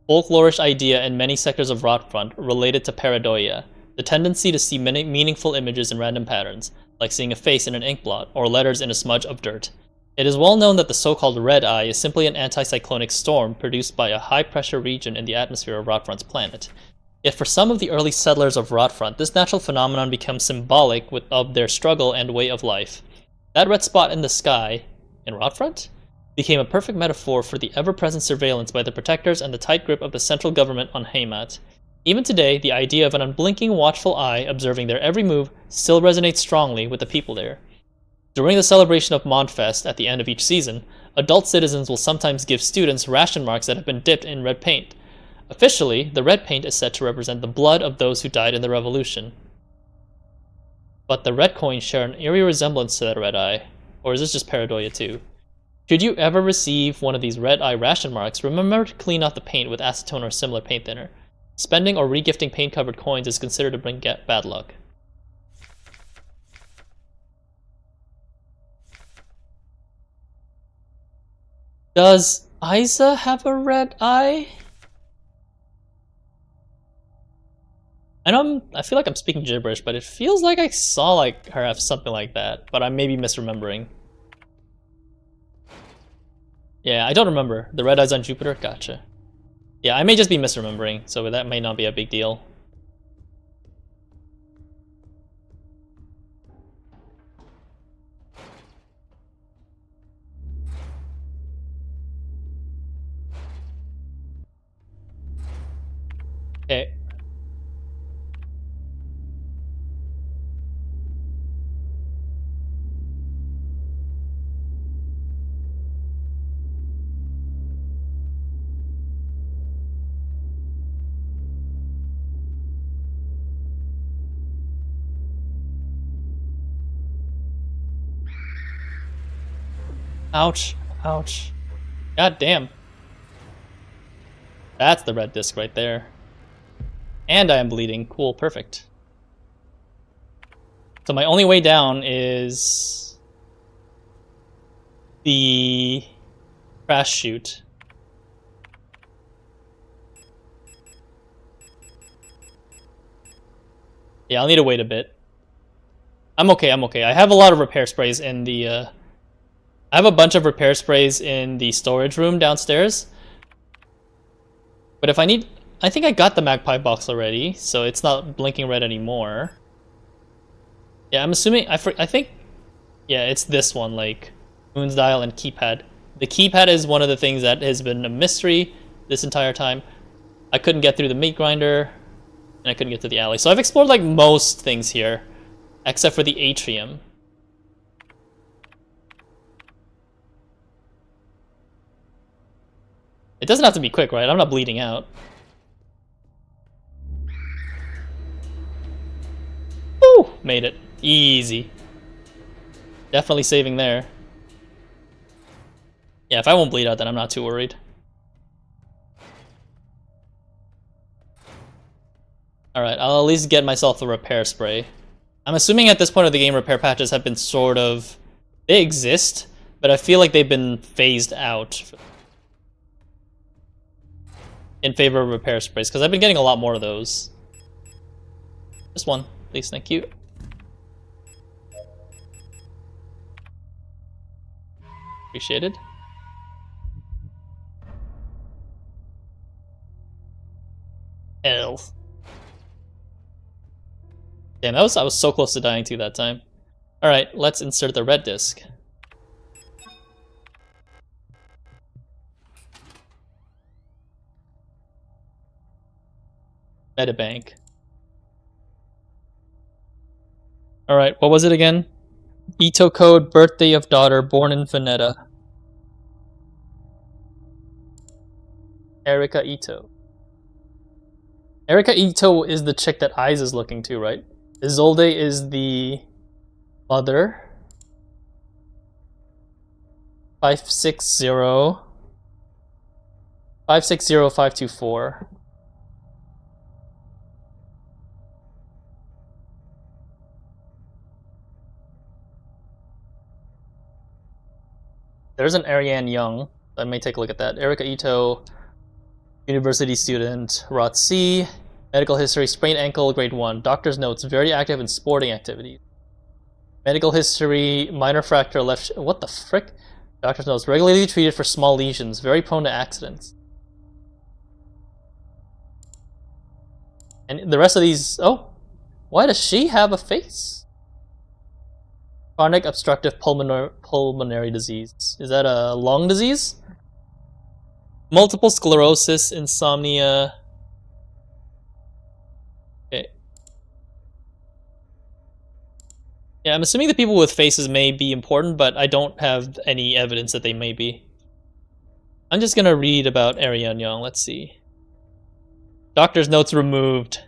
folklorish idea in many sectors of Rotfront related to pareidoia, the tendency to see many meaningful images in random patterns, like seeing a face in an ink blot or letters in a smudge of dirt. It is well known that the so-called Red Eye is simply an anticyclonic storm produced by a high-pressure region in the atmosphere of Rotfront's planet. Yet for some of the early settlers of Rotfront, this natural phenomenon becomes symbolic of their struggle and way of life. That red spot in the sky, in Rotfront, became a perfect metaphor for the ever-present surveillance by the Protectors and the tight grip of the central government on Haymat. Even today, the idea of an unblinking, watchful eye observing their every move still resonates strongly with the people there. During the celebration of Montfest at the end of each season, adult citizens will sometimes give students ration marks that have been dipped in red paint. Officially, the red paint is said to represent the blood of those who died in the revolution. But the red coins share an eerie resemblance to that red eye. Or is this just pareidoia too? Should you ever receive one of these red eye ration marks, remember to clean off the paint with acetone or similar paint thinner. Spending or regifting paint-covered coins is considered to bring bad luck. Does Isa have a red eye? I feel like I'm speaking gibberish, but it feels like I saw like her have something like that, but I may be misremembering. Yeah, I don't remember. The red eyes on Jupiter? Gotcha. Yeah, I may just be misremembering, so that may not be a big deal. Okay. Ouch. Ouch. God damn. That's the red disc right there. And I am bleeding. Cool, perfect. So my only way down is the crash chute. Yeah, I'll need to wait a bit. I'm okay, I'm okay. I have a lot of repair sprays in the, I have a bunch of repair sprays in the storage room downstairs. But if I need... I think I got the magpie box already, so it's not blinking red anymore. Yeah, I'm assuming... I think... Yeah, it's this one, like... Moon's Dial and keypad. The keypad is one of the things that has been a mystery this entire time. I couldn't get through the meat grinder, and I couldn't get to the alley. So I've explored, like, most things here, except for the atrium. It doesn't have to be quick, right? I'm not bleeding out. Woo! Made it. Easy. Definitely saving there. Yeah, if I won't bleed out, then I'm not too worried. Alright, I'll at least get myself a repair spray. I'm assuming at this point of the game, repair patches have been sort of... They exist, but I feel like they've been phased out in favor of repair sprays, because I've been getting a lot more of those. Just one, please, thank you. Appreciated. Elf. Damn, I was so close to dying too that time. Alright, let's insert the red disc. Metabank. Alright, what was it again? Ito code, birthday of daughter, born in Veneta. Erika Ito. Erika Ito is the chick that Eyes is looking to, right? Isolde is the mother. 560. 560524. There's an Ariane Young. I may take a look at that. Erika Ito, university student, Rot C, medical history, sprained ankle, grade 1. Doctor's notes, very active in sporting activities. Medical history, minor fracture left... What the frick? Doctor's notes, regularly treated for small lesions, very prone to accidents. And the rest of these... Oh, why does she have a face? Chronic obstructive pulmonary disease. Is that a lung disease? Multiple sclerosis, insomnia. Okay. Yeah, I'm assuming the people with faces may be important, but I don't have any evidence that they may be. I'm just gonna read about Ariane Young. Let's see. Doctor's notes removed.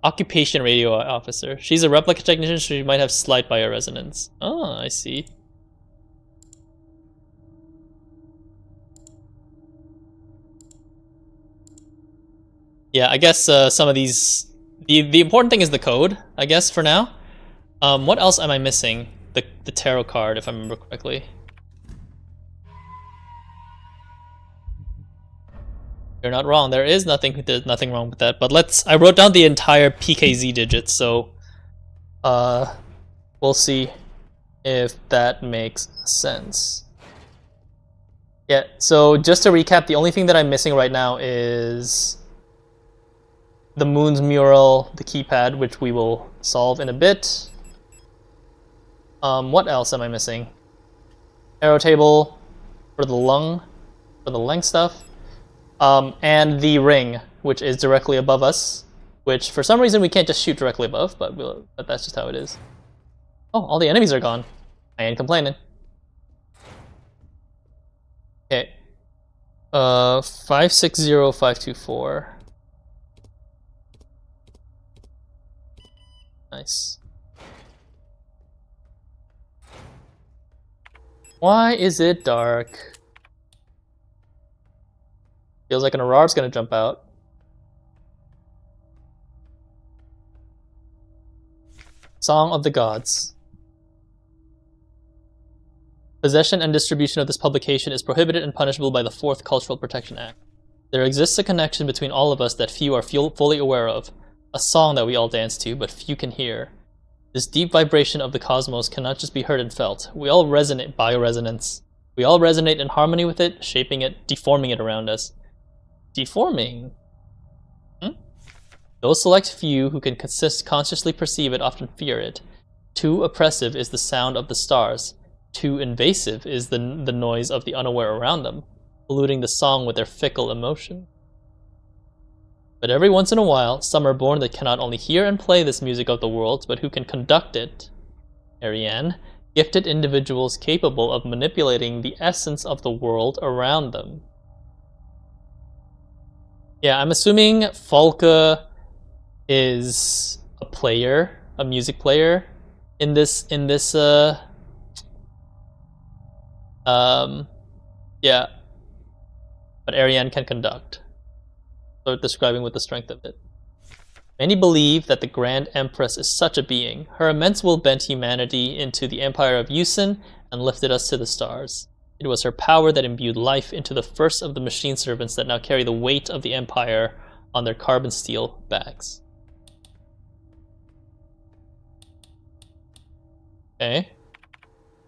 Occupation radio officer. She's a replica technician, so she might have slight bioresonance. Oh, I see. Yeah, I guess some of these... The important thing is the code, I guess, for now. What else am I missing? The tarot card, if I remember correctly. You're not wrong. There's nothing wrong with that. But I wrote down the entire PKZ digits, so we'll see if that makes sense. Yeah, so just to recap, the only thing that I'm missing right now is the Moon's mural, the keypad, which we will solve in a bit. What else am I missing? Arrow table for the lung stuff. And the ring, which is directly above us, which for some reason we can't just shoot directly above, but that's just how it is. Oh, all the enemies are gone. I ain't complaining. Okay. 560524. Nice. Why is it dark? Feels like an Auror's gonna jump out. Song of the Gods. Possession and distribution of this publication is prohibited and punishable by the 4th Cultural Protection Act. There exists a connection between all of us that few are fully aware of. A song that we all dance to, but few can hear. This deep vibration of the cosmos cannot just be heard and felt. We all resonate, bioresonance. We all resonate in harmony with it, shaping it, deforming it around us. Deforming? Those select few who can consciously perceive it often fear it. Too oppressive is the sound of the stars. Too invasive is the noise of the unaware around them, polluting the song with their fickle emotion. But every once in a while, some are born that cannot only hear and play this music of the world, but who can conduct it. Ariane, gifted individuals capable of manipulating the essence of the world around them. Yeah, I'm assuming Falke is a player, a music player in this yeah. But Ariane can conduct. Start describing with the strength of it. Many believe that the Grand Empress is such a being. Her immense will bent humanity into the empire of Yusin and lifted us to the stars. It was her power that imbued life into the first of the machine servants that now carry the weight of the empire on their carbon steel backs. Okay.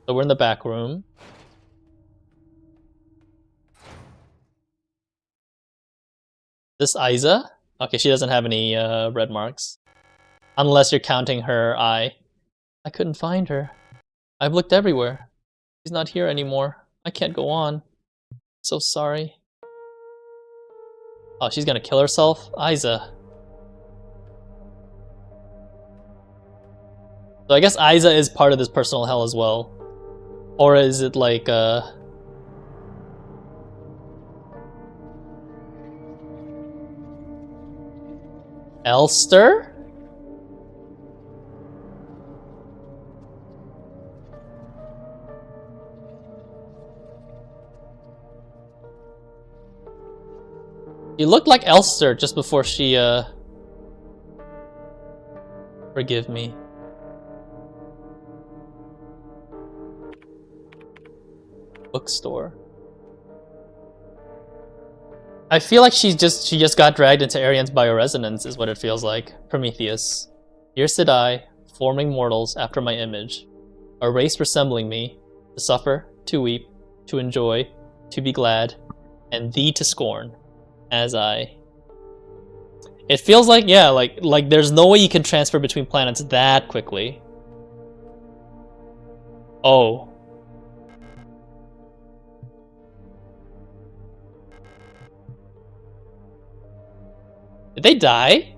So we're in the back room. This Aiza? Okay, she doesn't have any red marks. Unless you're counting her eye. I couldn't find her. I've looked everywhere. She's not here anymore. I can't go on. So sorry. Oh, she's gonna kill herself? Aiza. So I guess Aiza is part of this personal hell as well. Or is it like Elster? She looked like Elster just before she forgive me. Bookstore. I feel like she just got dragged into Ariane's bioresonance is what it feels like. Prometheus. Here sit I, forming mortals after my image. A race resembling me, to suffer, to weep, to enjoy, to be glad, and thee to scorn, as I. It feels like, yeah, like there's no way you can transfer between planets that quickly. Oh. Did they die?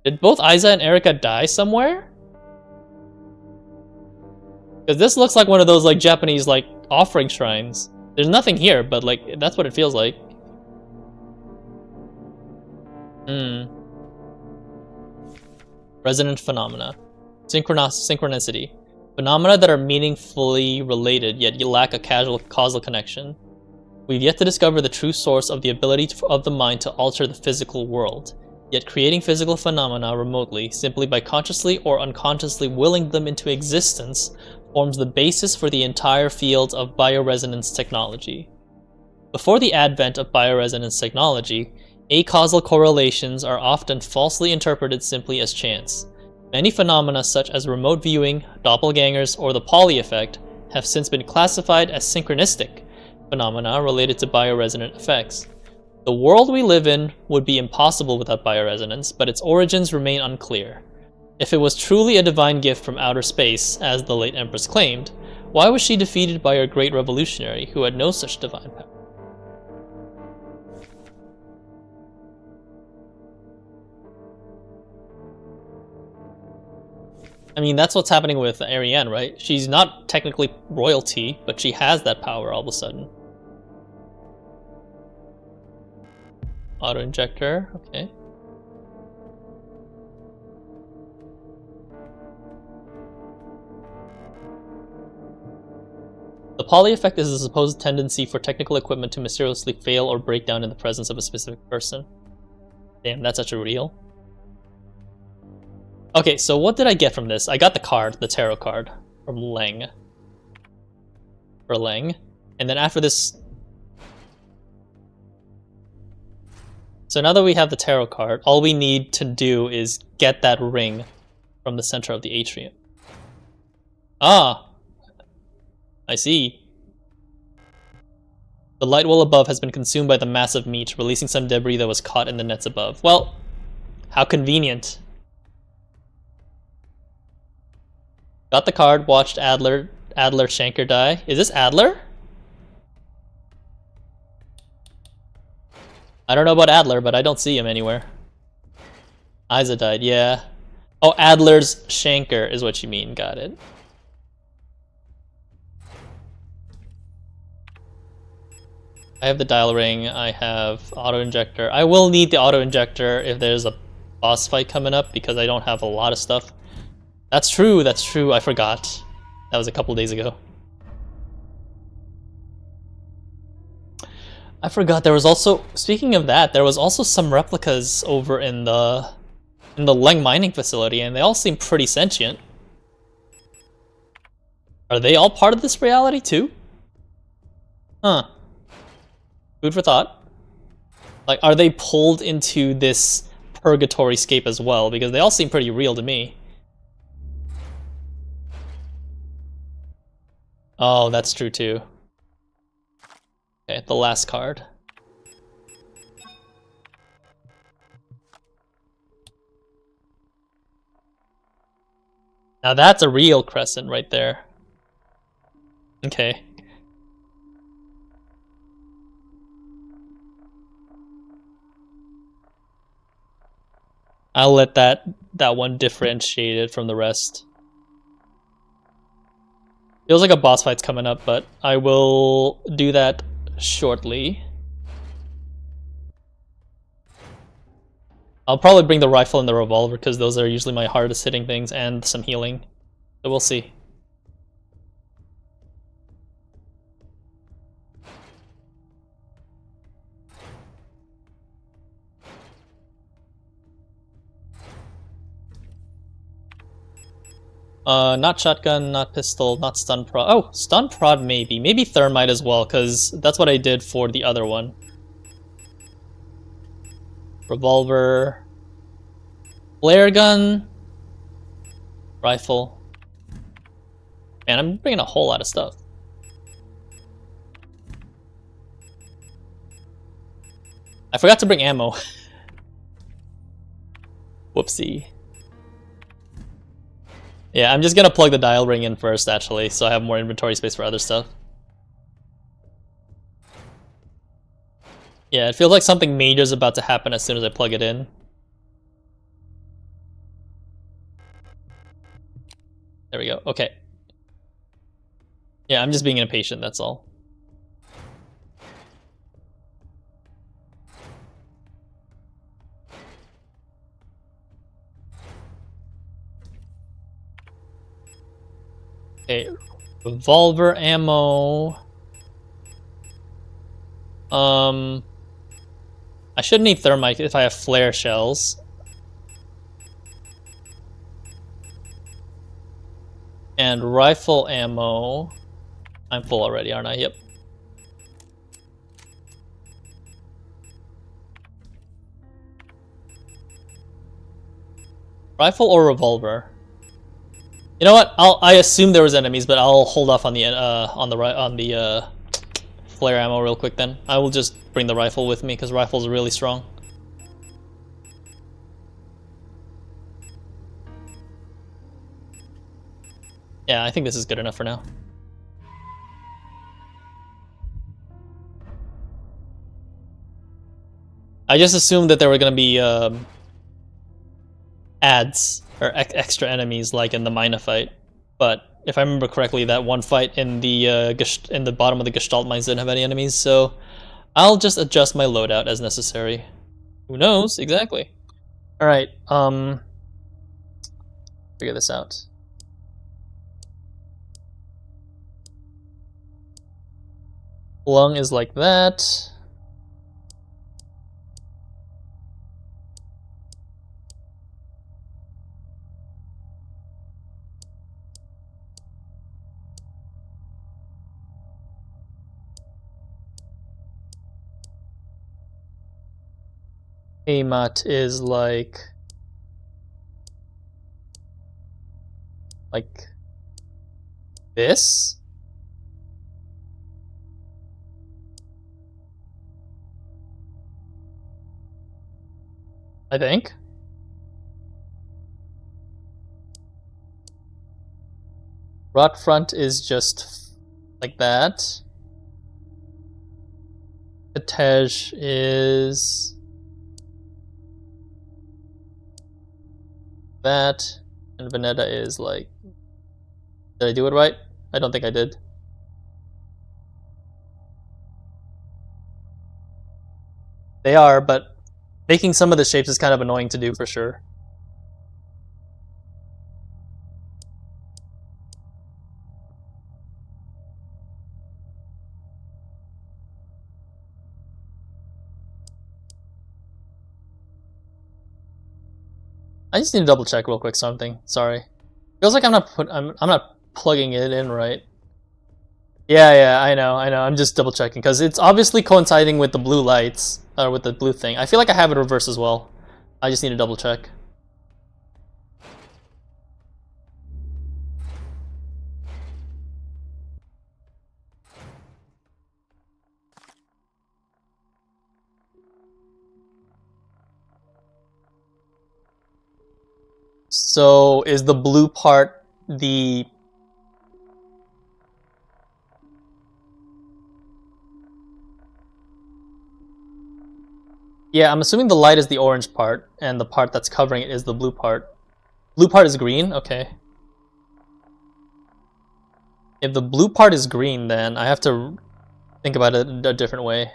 Did both Aiza and Erika die somewhere? Because this looks like one of those like Japanese like offering shrines. There's nothing here, but like that's what it feels like. Resonant phenomena. Synchronicity. Phenomena that are meaningfully related, yet you lack a causal connection. We've yet to discover the true source of the ability of the mind to alter the physical world, yet creating physical phenomena remotely, simply by consciously or unconsciously willing them into existence, forms the basis for the entire field of bioresonance technology. Before the advent of bioresonance technology, acausal correlations are often falsely interpreted simply as chance. Many phenomena such as remote viewing, doppelgangers, or the Pauli effect have since been classified as synchronistic phenomena related to bioresonant effects. The world we live in would be impossible without bioresonance, but its origins remain unclear. If it was truly a divine gift from outer space, as the late Empress claimed, why was she defeated by her great revolutionary, who had no such divine power? I mean, that's what's happening with Ariane, right? She's not technically royalty, but she has that power all of a sudden. Auto-injector, okay. The Pauli effect is a supposed tendency for technical equipment to mysteriously fail or break down in the presence of a specific person. Damn, that's actually real. Okay, so what did I get from this? I got the card, the tarot card, from Leng. For Leng. And then after this So now that we have the tarot card, all we need to do is get that ring from the center of the atrium. Ah, I see. The light well above has been consumed by the massive meat, releasing some debris that was caught in the nets above. Well, how convenient. Got the card, watched Adler Shanker die. Is this Adler? I don't know about Adler, but I don't see him anywhere. Isa died, yeah. Oh, Adler's Shanker is what you mean, got it. I have the dial ring, I have auto-injector. I will need the auto-injector if there's a boss fight coming up because I don't have a lot of stuff. That's true, I forgot. That was a couple days ago. I forgot there was also, speaking of that, there was also some replicas over in the Leng mining facility and they all seem pretty sentient. Are they all part of this reality too? Huh. Food for thought. Like, are they pulled into this purgatory scape as well? Because they all seem pretty real to me. Oh, that's true too. Okay, the last card. Now that's a real crescent right there. Okay. I'll let that one differentiate it from the rest. Feels like a boss fight's coming up, but I will do that shortly. I'll probably bring the rifle and the revolver because those are usually my hardest hitting things and some healing. So we'll see. Not shotgun, not pistol, not stun prod. Oh, stun prod maybe. Maybe thermite as well, because that's what I did for the other one. Revolver. Flare gun. Rifle. Man, I'm bringing a whole lot of stuff. I forgot to bring ammo. Whoopsie. Yeah, I'm just gonna plug the dial ring in first, actually, so I have more inventory space for other stuff. Yeah, it feels like something major is about to happen as soon as I plug it in. There we go, okay. Yeah, I'm just being impatient, that's all. Okay, revolver ammo. I should need thermite if I have flare shells. And rifle ammo. I'm full already, aren't I? Yep. Rifle or revolver? You know what? I assume there was enemies, but I'll hold off on the flare ammo real quick then. I will just bring the rifle with me because rifle's really strong. Yeah, I think this is good enough for now. I just assumed that there were going to be ads or extra enemies like in the Mina fight, but if I remember correctly, that one fight in the bottom of the Gestalt mines didn't have any enemies, so I'll just adjust my loadout as necessary. Who knows? Exactly. All right. Figure this out. Lung is like that. Heimat is like this? I think. Rotfront is just like that. Tej is that, and Veneta is like. Did I do it right? I don't think I did. They are, but making some of the shapes is kind of annoying to do for sure. I just need to double check real quick something. Sorry. Feels like I'm not plugging it in right. Yeah, I know. I'm just double checking because it's obviously coinciding with the blue lights or with the blue thing. I feel like I have it reversed as well. I just need to double check. So is the blue part the... Yeah, I'm assuming the light is the orange part, and the part that's covering it is the blue part. Blue part is green? Okay. If the blue part is green, then I have to think about it a different way.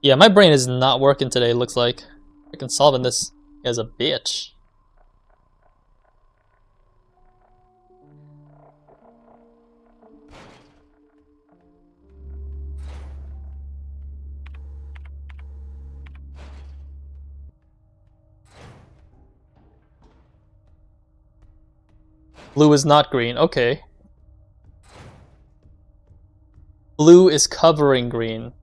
Yeah, my brain is not working today, looks like. Freaking solving this as a bitch. Blue is not green, okay. Blue is covering green.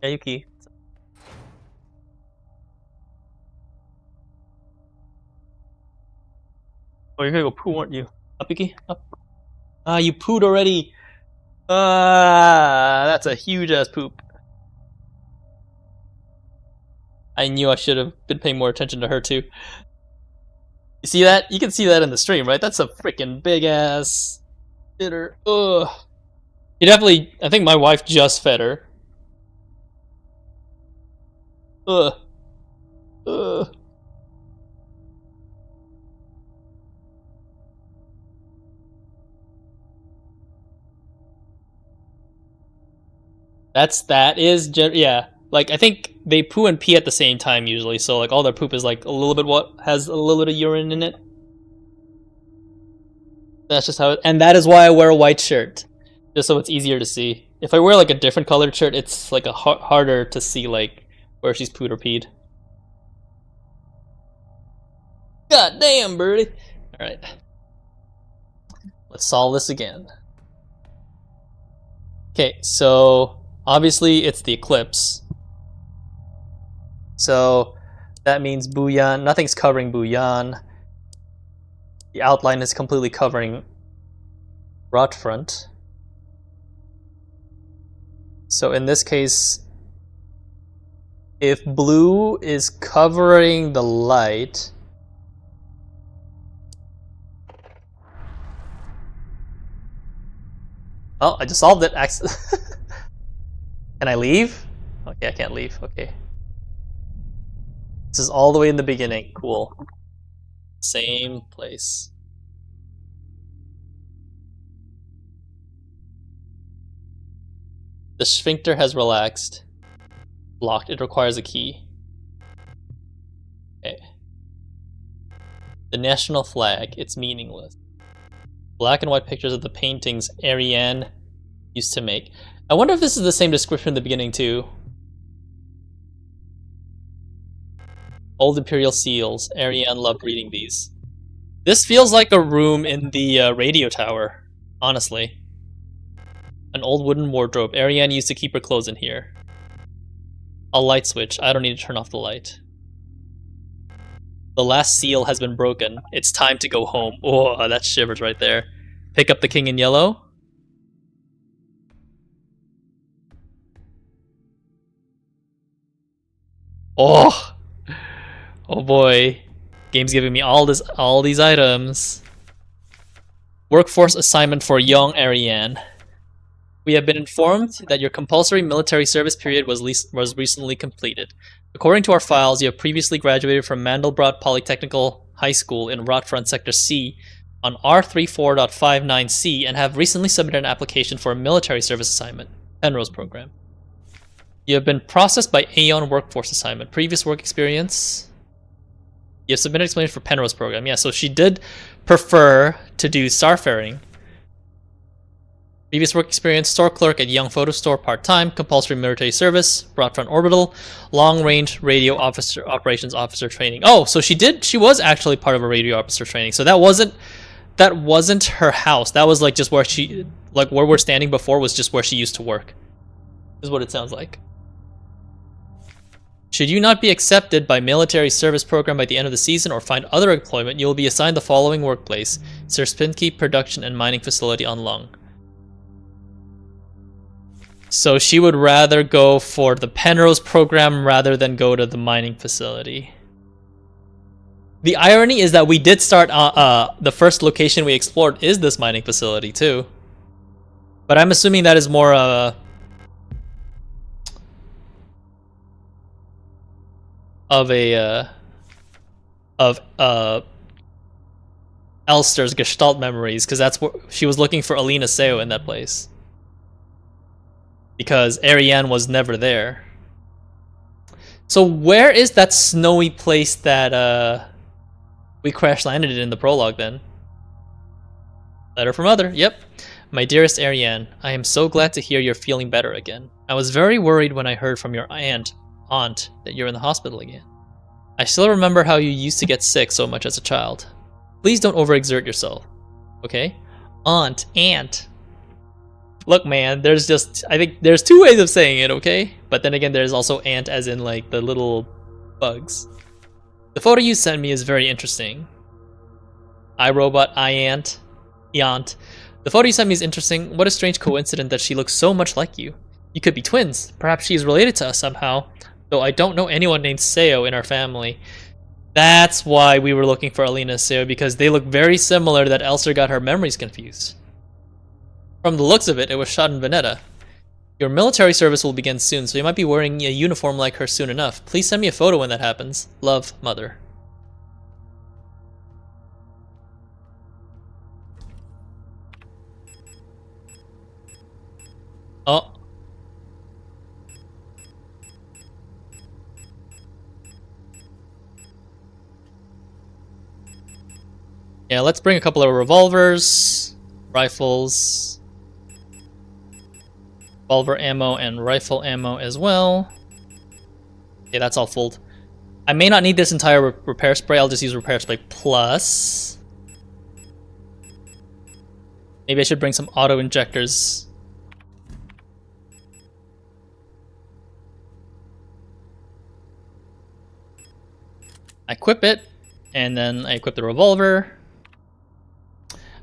Yeah, Yuki. Oh, you're gonna go poo, aren't you? Up, Yuki? Up. Ah, you pooed already! Ah, that's a huge-ass poop. I knew I should have been paying more attention to her, too. You see that? You can see that in the stream, right? That's a freaking big-ass bitter. Ugh. You definitely... I think my wife just fed her. Ugh. Ugh. Yeah. Like, I think they poo and pee at the same time usually, so like all their poop is like a little bit has a little bit of urine in it. That's just how it, and that is why I wear a white shirt. Just so it's easier to see. If I wear like a different colored shirt, it's like harder to see like where she's pooed or peed. God damn, birdie. Alright. Let's solve this again. Okay, so obviously it's the eclipse. So that means Booyan, nothing's covering Booyan. The outline is completely covering Rotfront. So in this case, if blue is covering the light, oh, I just solved it. Can I leave? Okay, I can't leave. Okay. This is all the way in the beginning. Cool. Same place. The sphincter has relaxed. Blocked. It requires a key. Okay. The national flag. It's meaningless. Black and white pictures of the paintings Ariane used to make. I wonder if this is the same description in the beginning too. Old imperial seals. Ariane loved reading these. This feels like a room in the radio tower, honestly. An old wooden wardrobe. Ariane used to keep her clothes in here. A light switch. I don't need to turn off the light. The last seal has been broken. It's time to go home. Oh, that shivers right there. Pick up the king in yellow. Oh, oh boy. Game's giving me all these items. Workforce assignment for young Ariane. We have been informed that your compulsory military service period was recently completed. According to our files, you have previously graduated from Mandelbrot Polytechnical High School in Rotfront Sector C on R34.59C and have recently submitted an application for a military service assignment, Penrose program. You have been processed by Aeon Workforce Assignment. Previous work experience. You have submitted explanation for Penrose program. Yeah, so she did prefer to do starfaring. Previous work experience, store clerk at Young Photo Store, part-time, compulsory military service, Rotfront Orbital, long-range radio officer operations officer training. Oh, so she was actually part of a radio officer training. So that wasn't her house. That was like just where where we're standing before was just where she used to work. Is what it sounds like. Should you not be accepted by military service program by the end of the season or find other employment, you will be assigned the following workplace: Sierpinski Production and Mining Facility on Lung. So she would rather go for the Penrose program rather than go to the mining facility. The irony is that we did start the first location we explored is this mining facility too. But I'm assuming that is more of Elster's Gestalt memories, because that's what she was looking for. Alina Seo in that place. Because Ariane was never there. So where is that snowy place that we crash landed in the prologue then? Letter from Mother. Yep. My dearest Ariane, I am so glad to hear you're feeling better again. I was very worried when I heard from your aunt that you're in the hospital again. I still remember how you used to get sick so much as a child. Please don't overexert yourself. Okay? Aunt. Look, man, I think there's two ways of saying it, okay? But then again, there's also ant as in, like, the little bugs. The photo you sent me is very interesting. iRobot, iAnt, Eant. The photo you sent me is interesting. What a strange coincidence that she looks so much like you. You could be twins. Perhaps she is related to us somehow. Though I don't know anyone named Seo in our family. That's why we were looking for Alina Seo, because they look very similar that Elster got her memories confused. From the looks of it, it was shot in Veneta. Your military service will begin soon, so you might be wearing a uniform like her soon enough. Please send me a photo when that happens. Love, Mother. Oh. Yeah, let's bring a couple of revolvers, rifles, revolver ammo, and rifle ammo as well. Okay, that's all full. I may not need this entire repair spray. I'll just use repair spray plus. Maybe I should bring some auto injectors. I equip it, and then I equip the revolver.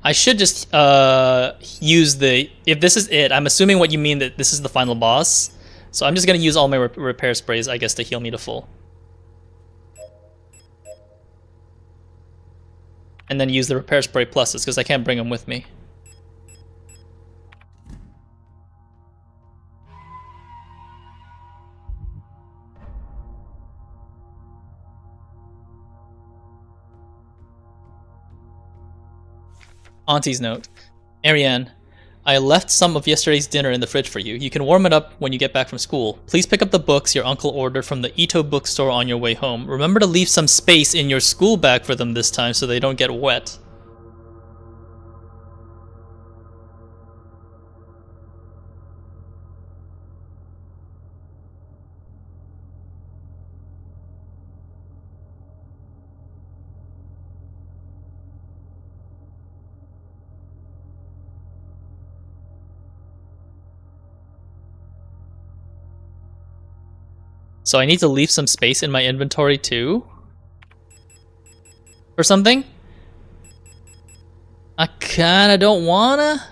I should just use the... If this is it, I'm assuming what you mean that this is the final boss. So I'm just going to use all my repair sprays, I guess, to heal me to full. And then use the repair spray pluses, because I can't bring them with me. Auntie's note. Ariane, I left some of yesterday's dinner in the fridge for you. You can warm it up when you get back from school. Please pick up the books your uncle ordered from the Ito bookstore on your way home. Remember to leave some space in your school bag for them this time so they don't get wet. So I need to leave some space in my inventory too? For something? I kinda don't wanna.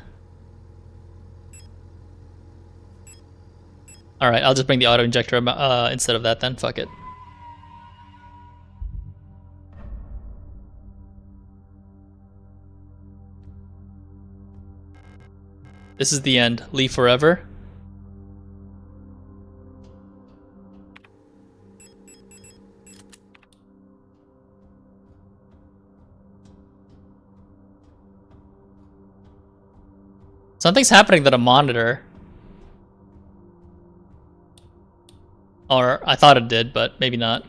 Alright, I'll just bring the auto injector instead of that then. Fuck it. This is the end. Leave forever. Something's happening to the monitor. Or I thought it did, but maybe not.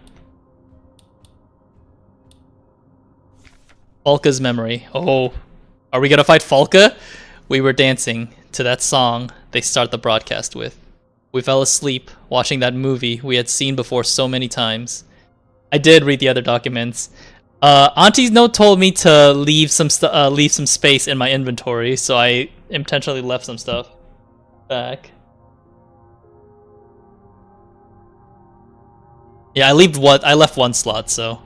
Falca's memory. Oh, are we gonna fight Falca? We were dancing to that song they start the broadcast with. We fell asleep watching that movie we had seen before so many times. I did read the other documents. Auntie's note told me to leave some space in my inventory, so I intentionally left some stuff back. Yeah, I left one slot, so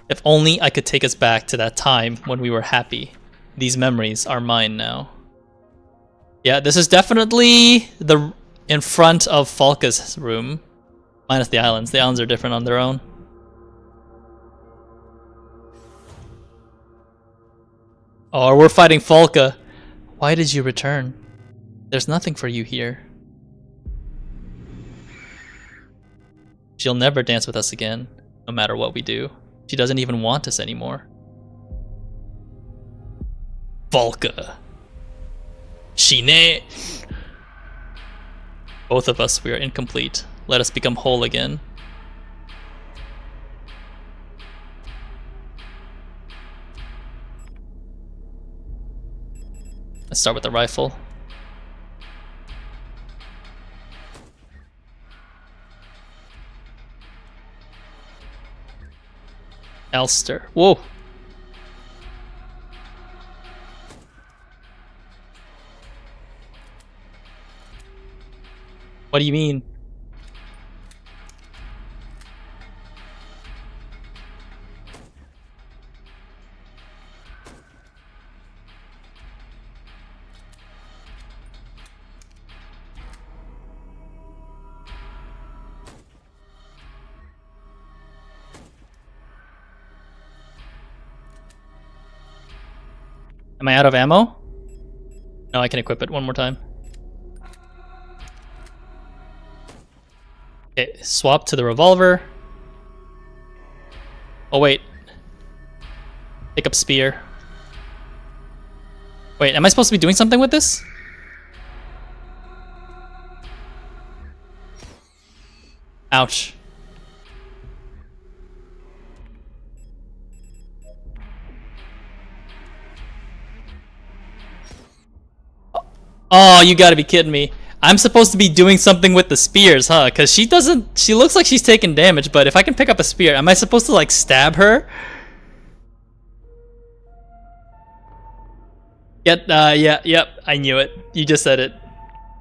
if only I could take us back to that time when we were happy. These memories are mine now. Yeah, this is definitely in front of Falca's room, minus the islands. The islands are different on their own. Oh, we're fighting Falca. Why did you return? There's nothing for you here. She'll never dance with us again, no matter what we do. She doesn't even want us anymore. Falca. Shine. Both of us, we are incomplete. Let us become whole again. Let's start with the rifle. Elster. Whoa. What do you mean? Am I out of ammo? No, I can equip it one more time. Okay, swap to the revolver. Oh wait. Pick up spear. Wait, am I supposed to be doing something with this? Ouch. Oh, you gotta be kidding me. I'm supposed to be doing something with the spears, huh? Because she looks like she's taking damage, but if I can pick up a spear, am I supposed to, like, stab her? Yep, I knew it. You just said it.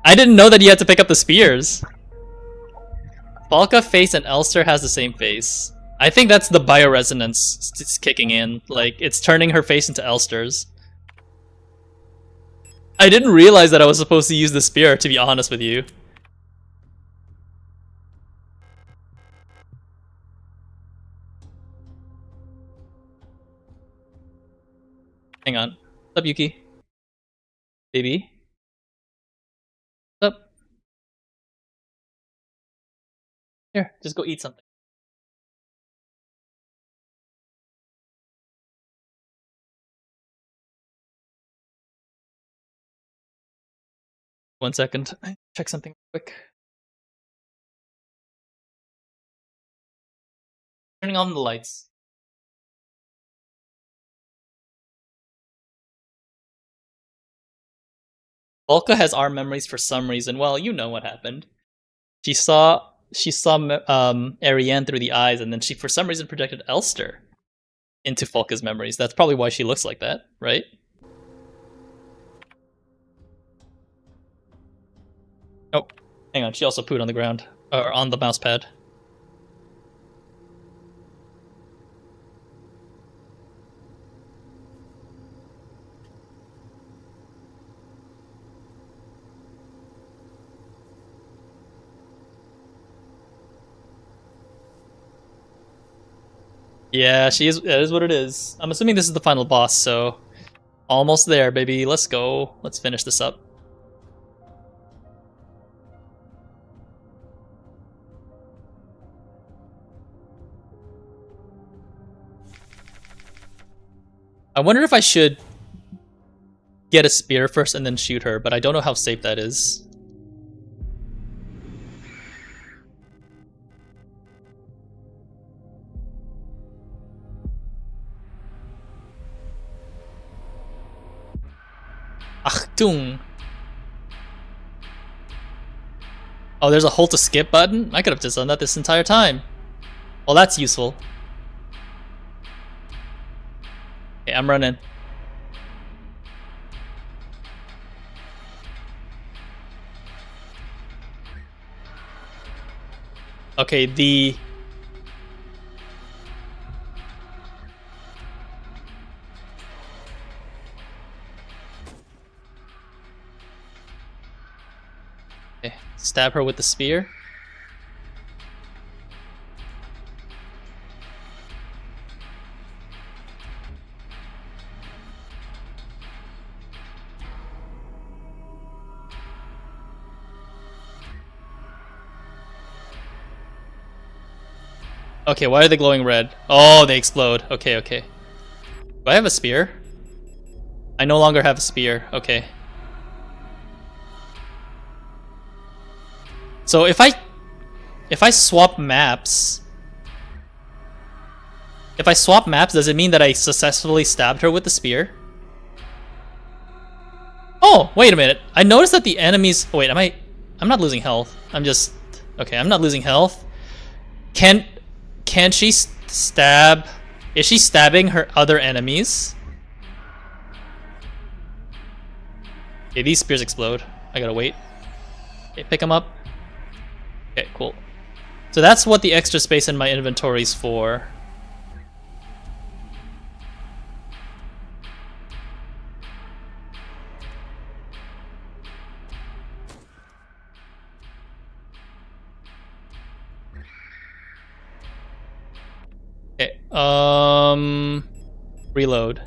I didn't know that you had to pick up the spears. Falca face and Elster has the same face. I think that's the bioresonance kicking in. Like, it's turning her face into Elster's. I didn't realize that I was supposed to use the spear, to be honest with you. Hang on. What's up, Yuki? Baby? What's up? Here, just go eat something. One second. Check something quick. Turning on the lights. Volka has our memories for some reason. Well, you know what happened. She saw Ariane through the eyes, and then she for some reason projected Elster into Volka's memories. That's probably why she looks like that, right? Oh, hang on. She also pooed on the ground. or on the mouse pad. Yeah, she is. That is what it is. I'm assuming this is the final boss, so almost there, baby. Let's go. Let's finish this up. I wonder if I should get a spear first and then shoot her, but I don't know how safe that is. Achtung! Oh, there's a hold to skip button? I could have just done that this entire time. Well, that's useful. Okay, I'm running. Okay, the... Okay, stab her with the spear. Okay, why are they glowing red? Oh, they explode. Okay, okay. Do I have a spear? I no longer have a spear. Okay. So if I swap maps... If I swap maps, does it mean that I successfully stabbed her with the spear? Oh, wait a minute. I noticed that the enemies... Oh, wait, I'm not losing health. I'm just... Okay, I'm not losing health. Can she stab... Is she stabbing her other enemies? Okay, these spears explode. I gotta wait. Okay, pick them up. Okay, cool. So that's what the extra space in my inventory is for. Okay, reload.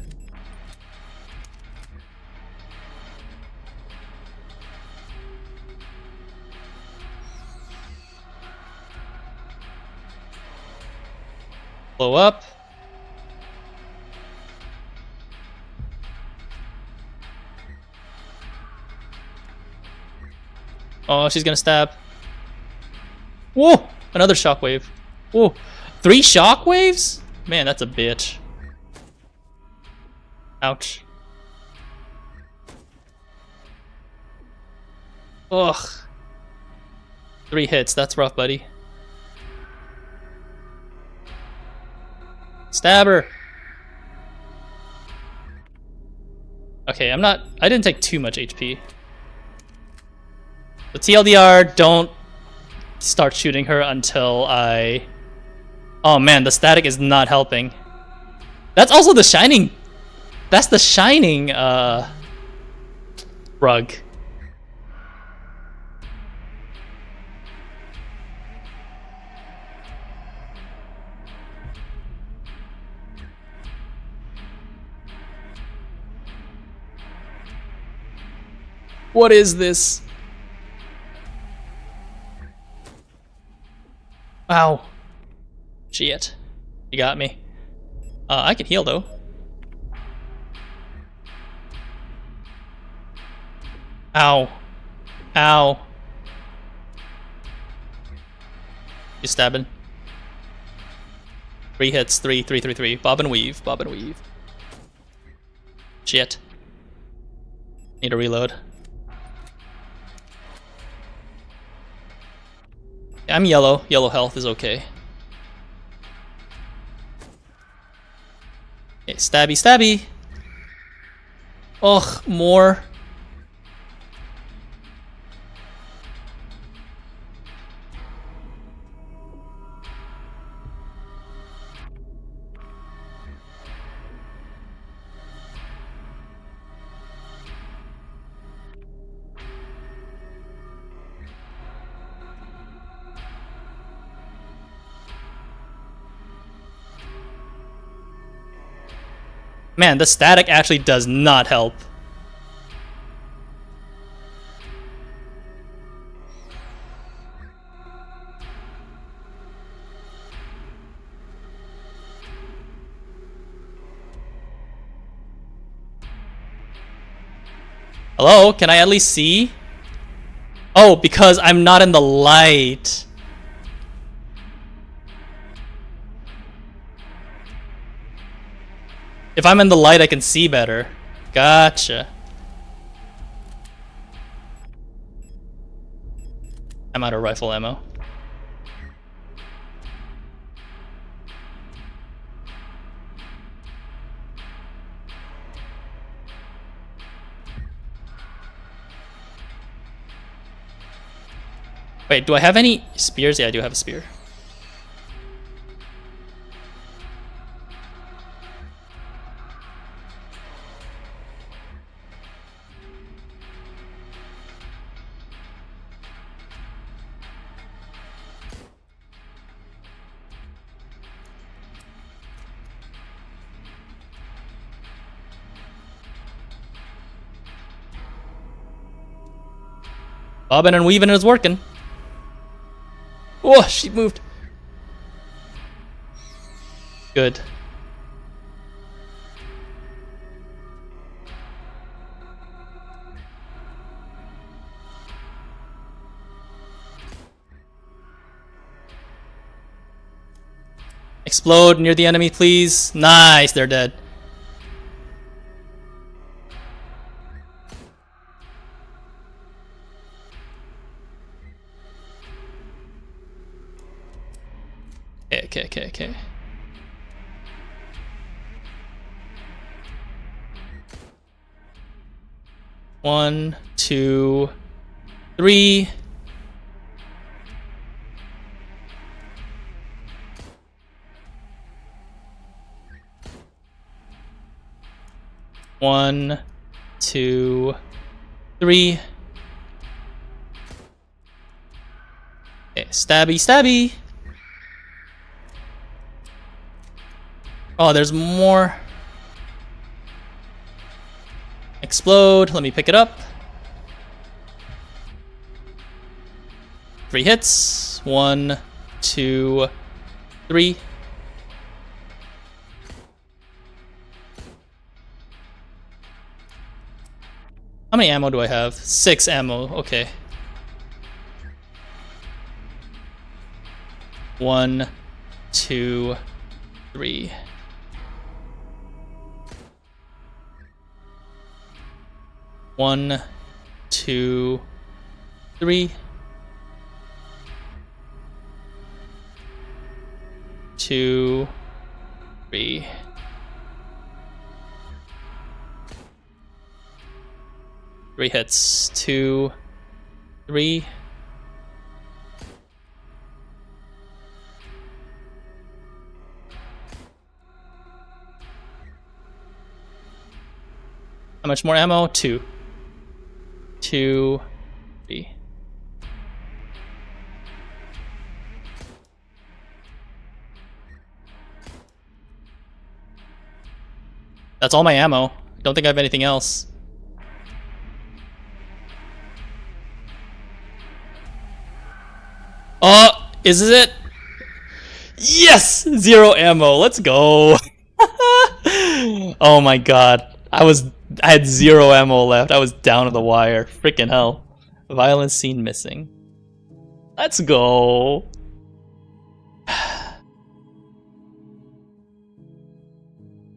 Blow up. Oh, she's gonna stab. Whoa! Another shockwave. Whoa! 3 shockwaves? Man, that's a bitch. Ouch. Ugh. 3 hits, that's rough, buddy. Stab her! Okay, I didn't take too much HP. The TLDR, don't start shooting her until I... Oh man, the static is not helping. That's also the shining... That's the shining, rug. What is this? Ow. Shit. You got me. I can heal though. Ow. Ow. You stabbing. 3 hits. 3, 3, 3, 3. Bob and weave. Bob and weave. Shit. Need to reload. I'm yellow. Yellow health is okay. Okay, stabby, stabby. Ugh, more. Man, the static actually does not help. Hello? Can I at least see? Oh, because I'm not in the light. If I'm in the light, I can see better. Gotcha. I'm out of rifle ammo. Wait, do I have any spears? Yeah, I do have a spear. Bobbing and weaving is working. Oh, she moved. Good. Explode near the enemy, please. Nice, they're dead. Okay. 1, 2, 3. One, two, three. Okay, stabby. Oh, there's more. Explode. Let me pick it up. 3 hits. 1, 2, 3. How many ammo do I have? 6 ammo. Okay. 1, 2, 3. One, 2, 3. 2, 3. Three hits. 2, 3. How much more ammo? 2. 2, 3. That's all my ammo. Don't think I have anything else. Oh, is it? Yes! 0 ammo. Let's go. Oh my god. I had 0 ammo left. I was down to the wire. Freaking hell. Violence scene missing. Let's go.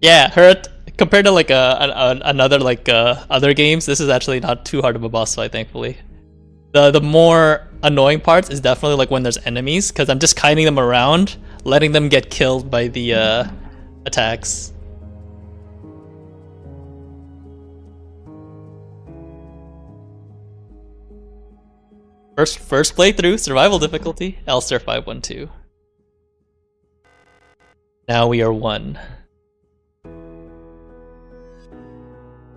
Yeah, hurt. Compared to like another like other games, this is actually not too hard of a boss fight, thankfully. The more annoying parts is definitely like when there's enemies, because I'm just kiting them around, letting them get killed by the attacks. First playthrough, survival difficulty, Elster 512. Now we are 1.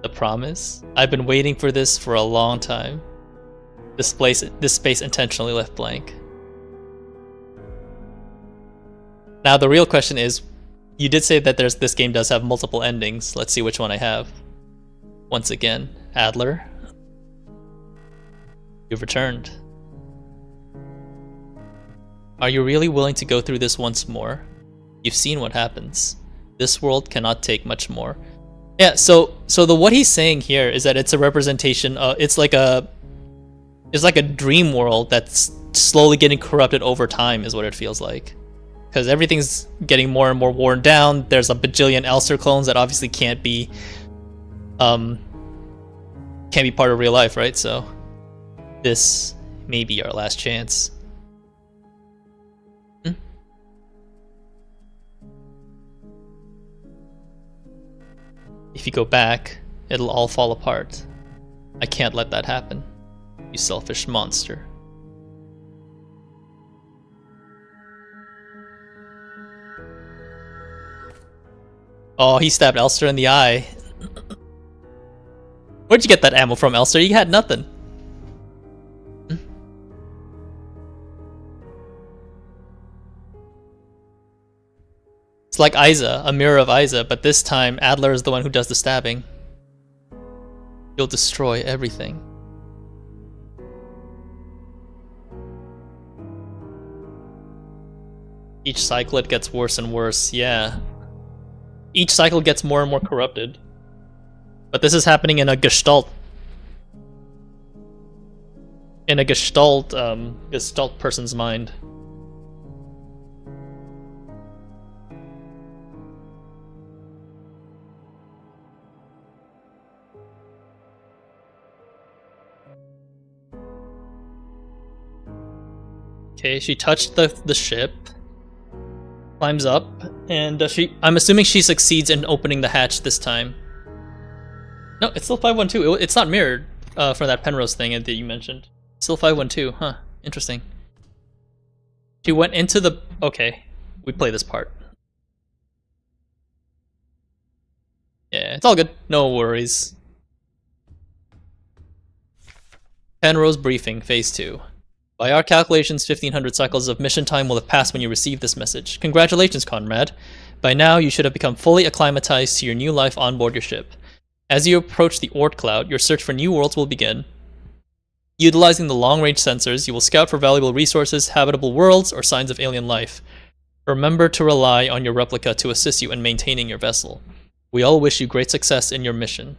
The promise? I've been waiting for this for a long time. This space intentionally left blank. Now the real question is, You did say that this game does have multiple endings. Let's see which one I have. Once again, Adler, you've returned. Are you really willing to go through this once more? You've seen what happens. This world cannot take much more. Yeah, so what he's saying here is that it's a representation of, it's like a dream world that's slowly getting corrupted over time is what it feels like. Because everything's getting more and more worn down. There's a bajillion Elster clones that obviously can't be part of real life, right? So this may be our last chance. If you go back, it'll all fall apart. I can't let that happen. You selfish monster. Oh, he stabbed Elster in the eye. Where'd you get that ammo from, Elster? You had nothing. It's like Isa, a mirror of Isa, but this time Adler is the one who does the stabbing. You'll destroy everything. Each cycle it gets worse and worse, yeah. Each cycle gets more and more corrupted. But this is happening in a gestalt. In a gestalt person's mind. Okay, she touched the ship, climbs up, and I'm assuming she succeeds in opening the hatch this time. No, it's still 512. It's not mirrored for that Penrose thing that you mentioned. Still 512, huh? Interesting. She went into the... Okay, we play this part. Yeah, it's all good. No worries. Penrose briefing, phase 2. By our calculations, 1500 cycles of mission time will have passed when you receive this message. Congratulations, Conrad. By now, you should have become fully acclimatized to your new life on board your ship. As you approach the Oort Cloud, your search for new worlds will begin. Utilizing the long-range sensors, you will scout for valuable resources, habitable worlds, or signs of alien life. Remember to rely on your replica to assist you in maintaining your vessel. We all wish you great success in your mission.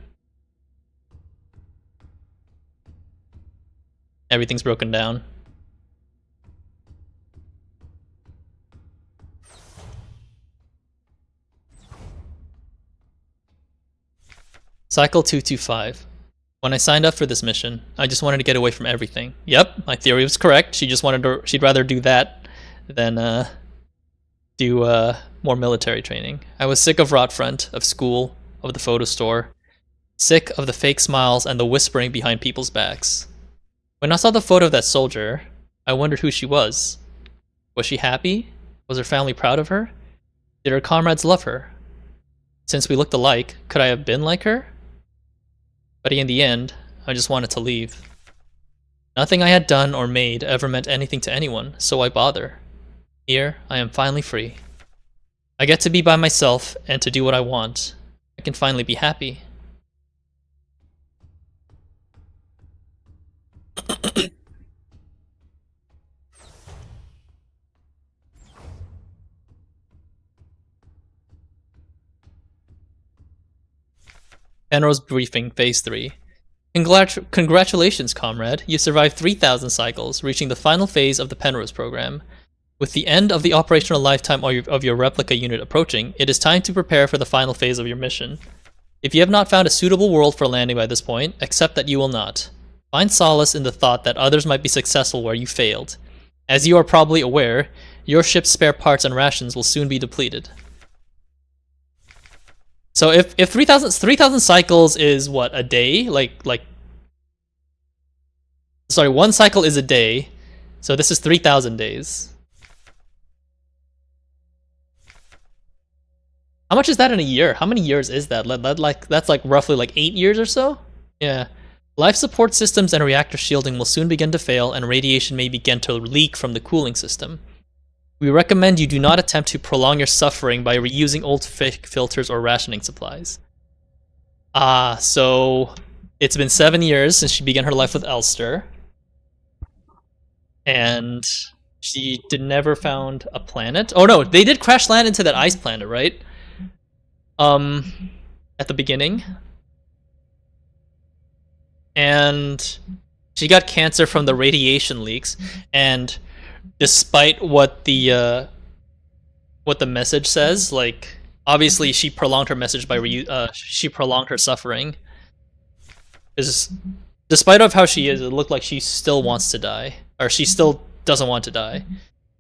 Everything's broken down. Cycle 225. When I signed up for this mission, I just wanted to get away from everything. Yep, my theory was correct. She'd rather do that than do more military training. I was sick of Rotfront, of school, of the photo store. Sick of the fake smiles and the whispering behind people's backs. When I saw the photo of that soldier, I wondered who she was. Was she happy? Was her family proud of her? Did her comrades love her? Since we looked alike, could I have been like her? But in the end, I just wanted to leave. Nothing I had done or made ever meant anything to anyone, so why bother? Here, I am finally free. I get to be by myself and to do what I want. I can finally be happy. Penrose briefing, phase 3. Congratulations, comrade. You survived 3,000 cycles, reaching the final phase of the Penrose program. With the end of the operational lifetime of your replica unit approaching, it is time to prepare for the final phase of your mission. If you have not found a suitable world for landing by this point, accept that you will not. Find solace in the thought that others might be successful where you failed. As you are probably aware, your ship's spare parts and rations will soon be depleted. So if 3,000 cycles is what, a day? Sorry, one cycle is a day. So this is 3,000 days. How much is that in a year? How many years is that? That's like roughly like 8 years or so? Yeah. Life support systems and reactor shielding will soon begin to fail, and radiation may begin to leak from the cooling system. We recommend you do not attempt to prolong your suffering by reusing old fake filters or rationing supplies. So it's been 7 years since she began her life with Elster. And she never found a planet. Oh no, they did crash land into that ice planet, right? At the beginning. And she got cancer from the radiation leaks, and despite what the message says, like obviously she prolonged her message by she prolonged her suffering. Because despite of how she is, it looked like she still wants to die, or she still doesn't want to die.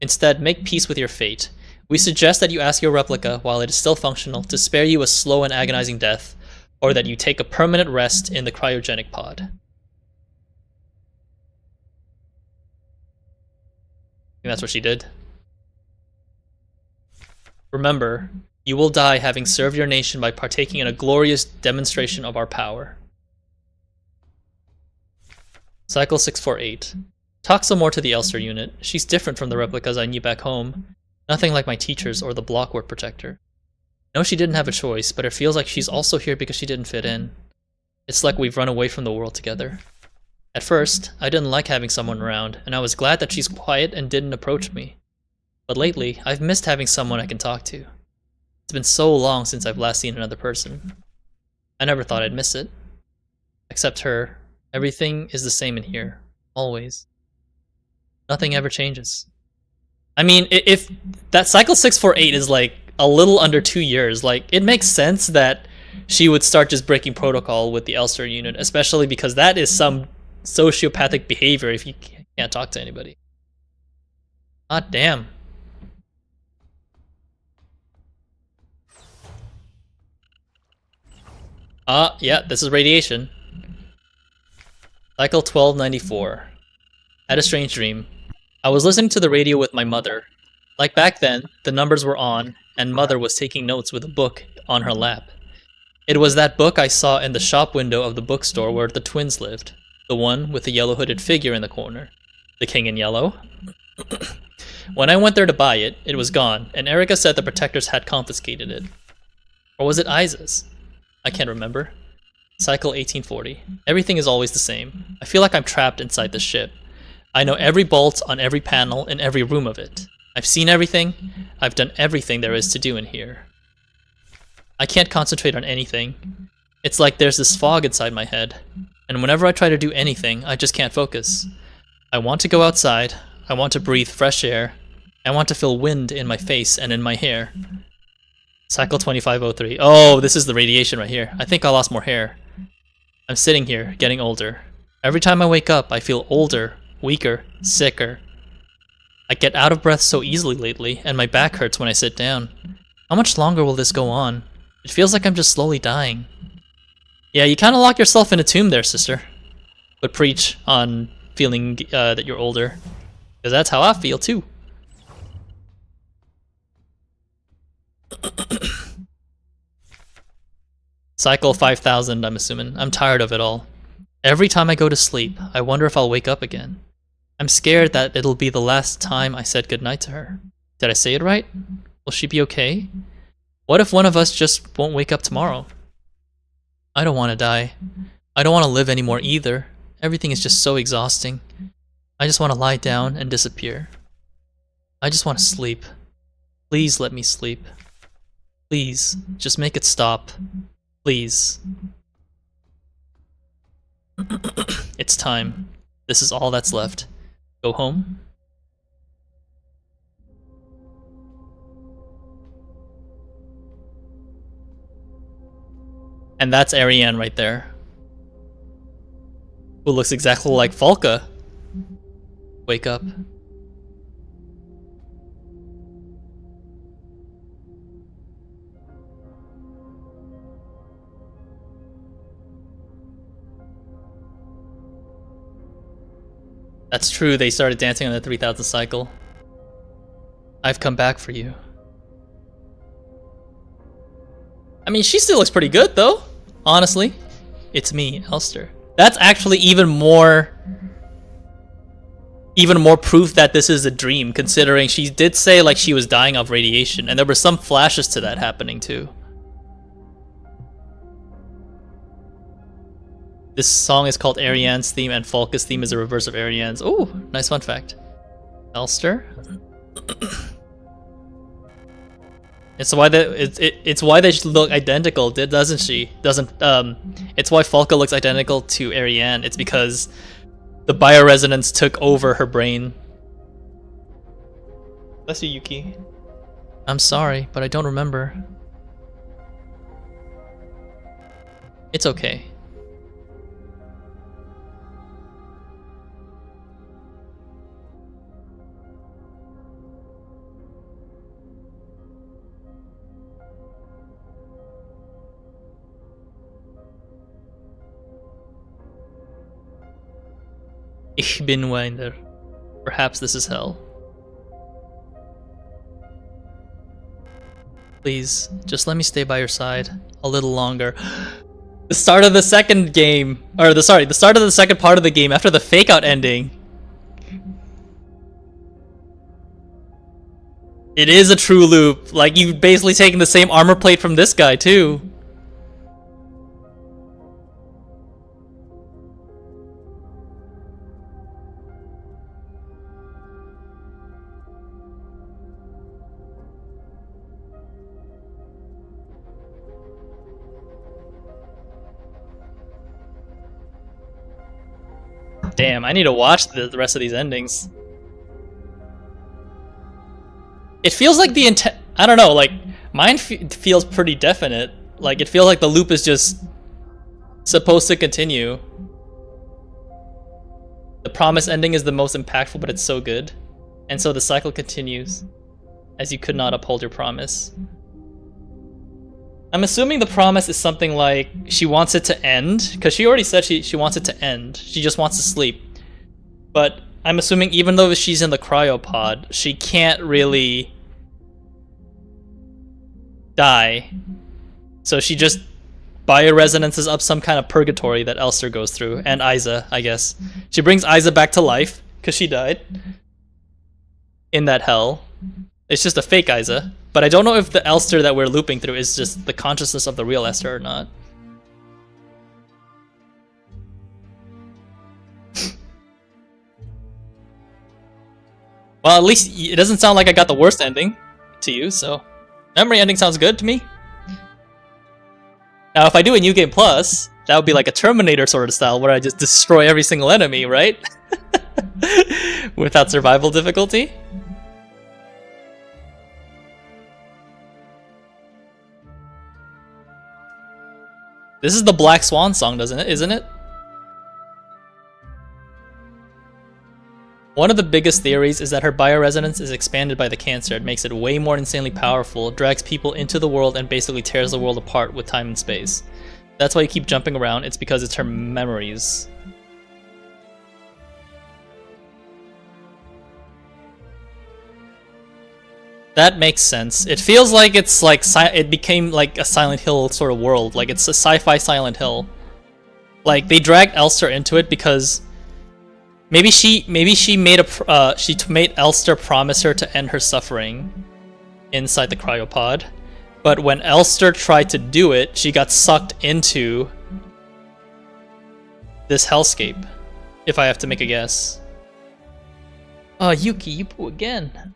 Instead, make peace with your fate. We suggest that you ask your replica, while it is still functional, to spare you a slow and agonizing death, or that you take a permanent rest in the cryogenic pod. I think that's what she did. Remember, you will die having served your nation by partaking in a glorious demonstration of our power. Cycle 648. Talk some more to the Elster unit. She's different from the replicas I knew back home. Nothing like my teachers or the blockwork protector. No, she didn't have a choice, but it feels like she's also here because she didn't fit in. It's like we've run away from the world together. At first, I didn't like having someone around, and I was glad that she's quiet and didn't approach me. But lately, I've missed having someone I can talk to. It's been so long since I've last seen another person. I never thought I'd miss it. Except her, everything is the same in here. Always. Nothing ever changes. I mean, if that cycle 648 is like a little under 2 years, like it makes sense that she would start just breaking protocol with the Elster unit, especially because that is some sociopathic behavior if you can't talk to anybody. Ah, damn. Yeah, this is radiation. Cycle 1294. Had a strange dream. I was listening to the radio with my mother. Like back then, the numbers were on, and mother was taking notes with a book on her lap. It was that book I saw in the shop window of the bookstore where the twins lived. The one with the yellow-hooded figure in the corner. The king in yellow. When I went there to buy it, it was gone, and Erica said the protectors had confiscated it. Or was it Isa's? I can't remember. Cycle 1840. Everything is always the same. I feel like I'm trapped inside this ship. I know every bolt on every panel in every room of it. I've seen everything. I've done everything there is to do in here. I can't concentrate on anything. It's like there's this fog inside my head, and whenever I try to do anything, I just can't focus. I want to go outside. I want to breathe fresh air. I want to feel wind in my face and in my hair. Cycle 2503. Oh, this is the radiation right here. I think I lost more hair. I'm sitting here, getting older. Every time I wake up, I feel older, weaker, sicker. I get out of breath so easily lately, and my back hurts when I sit down. How much longer will this go on? It feels like I'm just slowly dying. Yeah, you kind of lock yourself in a tomb there, sister. But preach on feeling that you're older. Because that's how I feel, too. Cycle 5000, I'm assuming. I'm tired of it all. Every time I go to sleep, I wonder if I'll wake up again. I'm scared that it'll be the last time I said goodnight to her. Did I say it right? Will she be okay? What if one of us just won't wake up tomorrow? I don't want to die. I don't want to live anymore either. Everything is just so exhausting. I just want to lie down and disappear. I just want to sleep. Please let me sleep. Please, just make it stop. Please. It's time. This is all that's left. Go home? And that's Ariane right there. Who looks exactly like Falca. Wake up. That's true, they started dancing on the 3000 cycle. I've come back for you. I mean, she still looks pretty good, though. Honestly. It's me, Elster. That's actually even more even more proof that this is a dream, considering she did say like she was dying of radiation, and there were some flashes to that happening too. This song is called Ariane's theme, and Falca's theme is a reverse of Ariane's. Oh, nice fun fact. Elster. It's why it's why they look identical, doesn't she? It's why Falca looks identical to Ariane. It's because the bioresonance took over her brain. Bless you, Yuki. I'm sorry, but I don't remember. It's okay. Ich bin Winder. Perhaps this is hell. Please, just let me stay by your side a little longer. The start of the second game, or the start of the second part of the game after the fake out ending. It is a true loop. Like, you've basically taken the same armor plate from this guy too. Damn, I need to watch the rest of these endings. It feels like the intent. I don't know, like, mine feels pretty definite. Like, it feels like the loop is just supposed to continue. The promise ending is the most impactful, but it's so good. And so the cycle continues, as you could not uphold your promise. I'm assuming the promise is something like she wants it to end, because she already said she wants it to end. She just wants to sleep. But I'm assuming even though she's in the cryopod, she can't really die. So she just bioresonances up some kind of purgatory that Elster goes through, and Isa, I guess. She brings Isa back to life, because she died in that hell. It's just a fake Isa. But I don't know if the Elster that we're looping through is just the consciousness of the real Esther or not. Well, at least it doesn't sound like I got the worst ending to you, so... Memory ending sounds good to me. Now, if I do a New Game Plus, that would be like a Terminator sort of style, where I just destroy every single enemy, right? Without survival difficulty. This is the Black Swan song, isn't it? One of the biggest theories is that her bioresonance is expanded by the cancer. It makes it way more insanely powerful, drags people into the world, and basically tears the world apart with time and space. That's why you keep jumping around. It's because it's her memories. That makes sense. It feels like it's like it became like a Silent Hill sort of world. Like it's a sci-fi Silent Hill. Like they dragged Elster into it because maybe she made made Elster promise her to end her suffering inside the cryopod. But when Elster tried to do it, she got sucked into this hellscape. If I have to make a guess. Oh, Yuki, Yupu again.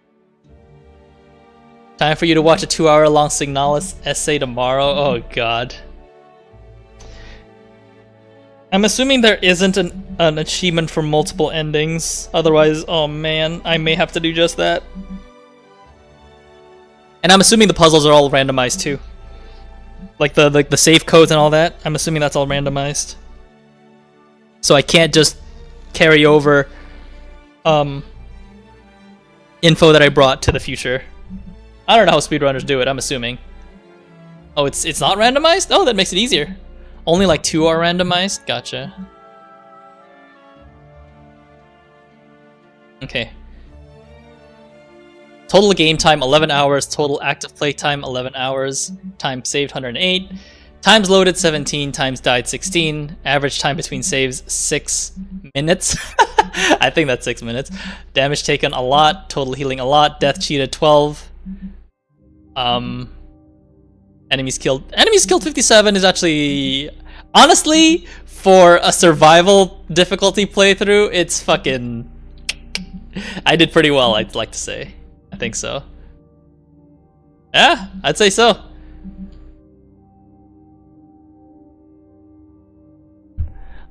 Time for you to watch a 2-hour-long Signalis essay tomorrow. Oh god. I'm assuming there isn't an achievement for multiple endings. Otherwise, oh man, I may have to do just that. And I'm assuming the puzzles are all randomized too. Like the save codes and all that. I'm assuming that's all randomized. So I can't just carry over info that I brought to the future. I don't know how speedrunners do it, I'm assuming. Oh, it's not randomized? Oh, that makes it easier. Only like 2 are randomized? Gotcha. Okay. Total game time 11 hours, total active play time 11 hours, time saved 108, times loaded 17, times died 16, average time between saves 6 minutes. I think that's 6 minutes. Damage taken a lot, total healing a lot, death cheated 12. Enemies killed 57 is actually, honestly, for a survival difficulty playthrough, it's fucking, I did pretty well, I'd like to say. I think so. Yeah, I'd say so.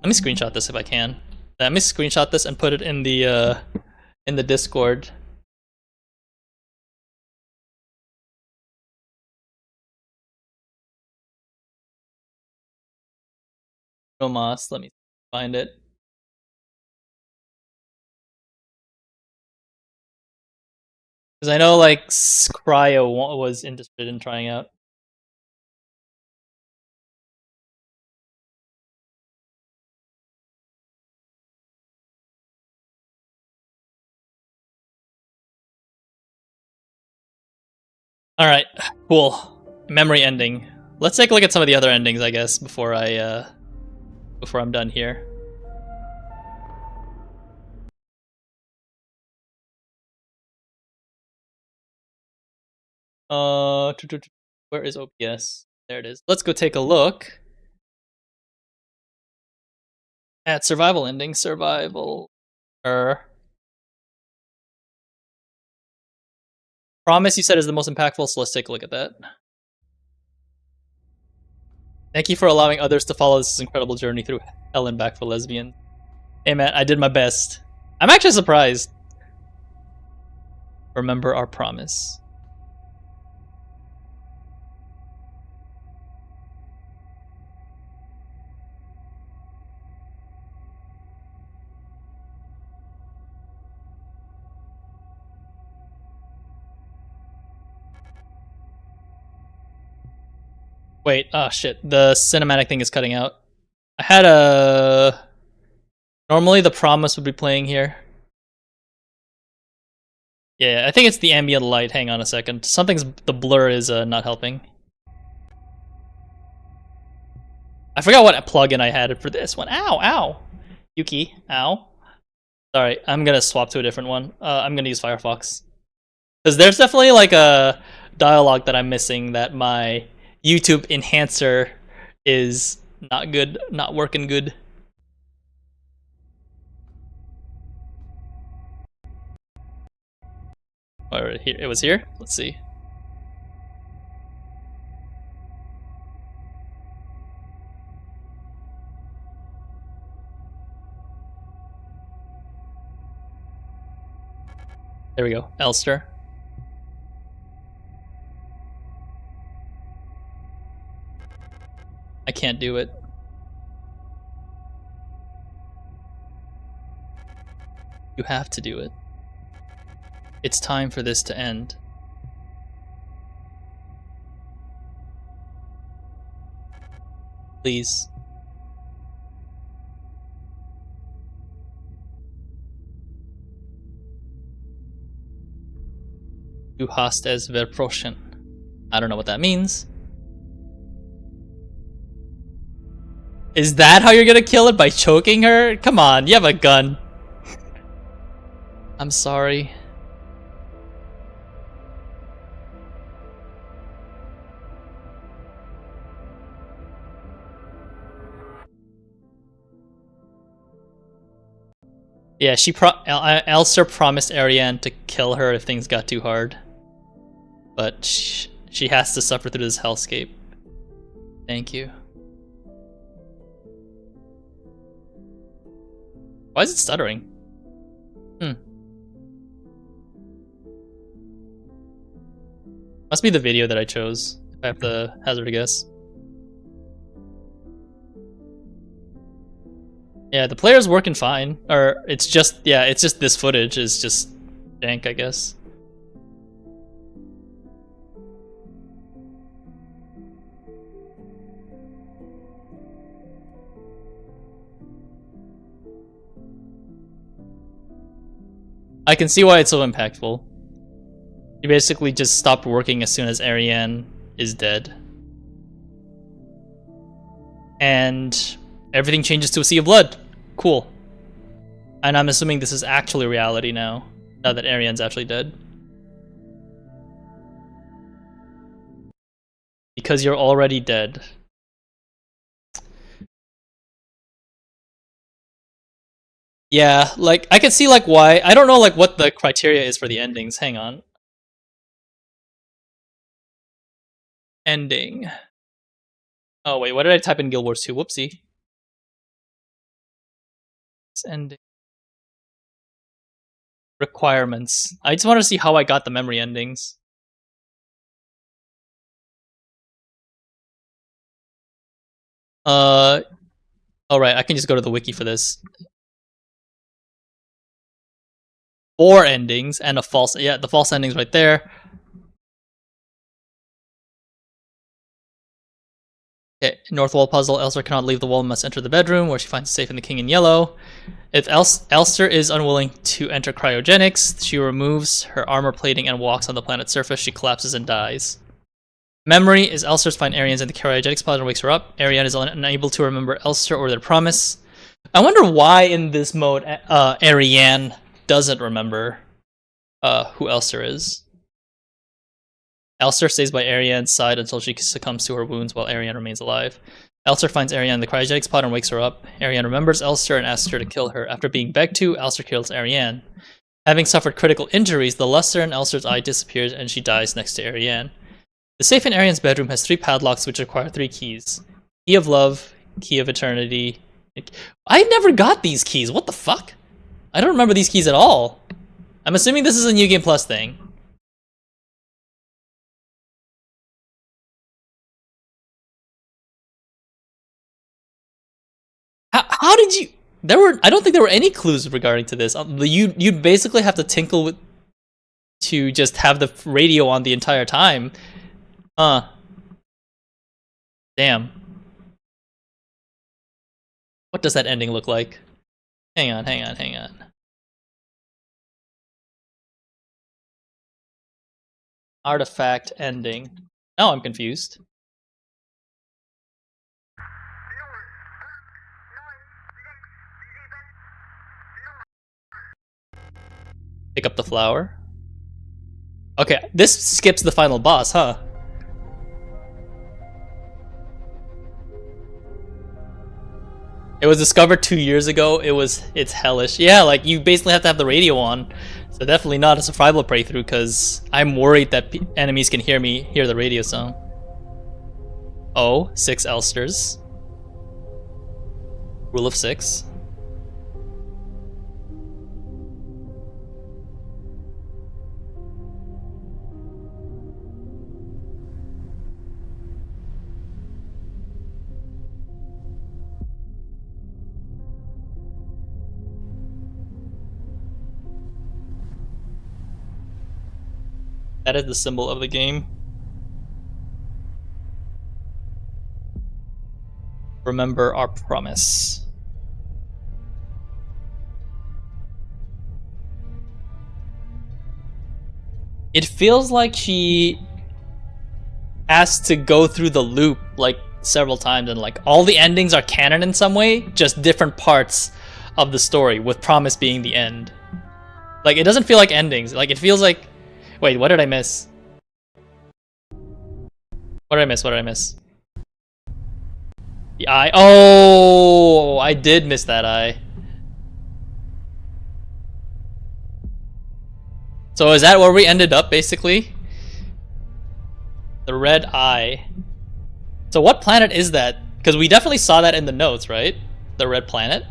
Let me screenshot this if I can. Let me screenshot this and put it in the Discord. Moss, let me find it. Because I know like Cryo was interested in trying out. Alright, cool. Memory ending. Let's take a look at some of the other endings, I guess, before I'm done here. Where is OPS? There it is. Let's go take a look at survival ending. Survival. Promise, you said, is the most impactful, so let's take a look at that. Thank you for allowing others to follow this incredible journey through hell and back for lesbians. Hey man, I did my best. I'm actually surprised. Remember our promise. Wait, oh shit, the cinematic thing is cutting out. I had a... Normally the promise would be playing here. Yeah, I think it's the ambient light. Hang on a second. The blur is not helping. I forgot what plugin I had for this one. Ow, ow. Yuki, ow. Sorry, I'm gonna swap to a different one. I'm gonna use Firefox. Because there's definitely like a dialogue that I'm missing that my YouTube enhancer is not good, not working good. Or here, it was here? Let's see. There we go, Elster. I can't do it. You have to do it. It's time for this to end. Please. Du hast es versprochen. I don't know what that means. Is that how you're gonna kill it? By choking her? Come on, you have a gun. I'm sorry. Yeah, Elster promised Ariane to kill her if things got too hard. But she has to suffer through this hellscape. Thank you. Why is it stuttering? Must be the video that I chose, if I have to hazard a guess. Yeah, the player's working fine. Or it's just, yeah, it's just this footage is just jank, I guess. I can see why it's so impactful. You basically just stopped working as soon as Ariane is dead. And everything changes to a sea of blood. Cool. And I'm assuming this is actually reality now, now that Ariane's actually dead. Because you're already dead. Yeah, like, I can see, like, why. I don't know, like, what the criteria is for the endings. Hang on. Ending. Oh, wait, what did I type in Guild Wars 2? Whoopsie. It's ending. Requirements. I just want to see how I got the memory endings. Alright, I can just go to the wiki for this. 4 endings and a false. Yeah, the false ending's right there. Okay, North Wall puzzle. Elster cannot leave the wall and must enter the bedroom, where she finds safe in the king in yellow. If Elster is unwilling to enter cryogenics, she removes her armor plating and walks on the planet's surface. She collapses and dies. Memory is Elster's find Ariane's in the cryogenics pod and wakes her up. Ariane is unable to remember Elster or their promise. I wonder why in this mode Ariane doesn't remember who Elster is. Elster stays by Ariane's side until she succumbs to her wounds while Ariane remains alive. Elster finds Ariane in the cryogenics pod and wakes her up. Ariane remembers Elster and asks her to kill her. After being begged to, Elster kills Ariane. Having suffered critical injuries, the luster in Elster's eye disappears and she dies next to Ariane. The safe in Ariane's bedroom has 3 padlocks which require 3 keys. Key of Love, Key of Eternity. I never got these keys, what the fuck? I don't remember these keys at all. I'm assuming this is a New Game Plus thing. How did you... I don't think there were any clues regarding to this. You'd basically have to tinkle with... to just have the radio on the entire time. Damn. What does that ending look like? Hang on. Artifact ending. Now I'm confused. Pick up the flower. Okay, this skips the final boss, huh? It was discovered 2 years ago. It's hellish. Yeah, like you basically have to have the radio on. So definitely not a survival playthrough because I'm worried that enemies can hear the radio song. Oh, 6 Elsters. Rule of 6. That is the symbol of the game. Remember our promise. It feels like she has to go through the loop like several times, and like all the endings are canon in some way, just different parts of the story, with promise being the end. Like it doesn't feel like endings. Like it feels like... Wait, what did I miss? What did I miss? The eye. Oh, I did miss that eye. So is that where we ended up, basically? The red eye. So what planet is that? Because we definitely saw that in the notes, right? The red planet?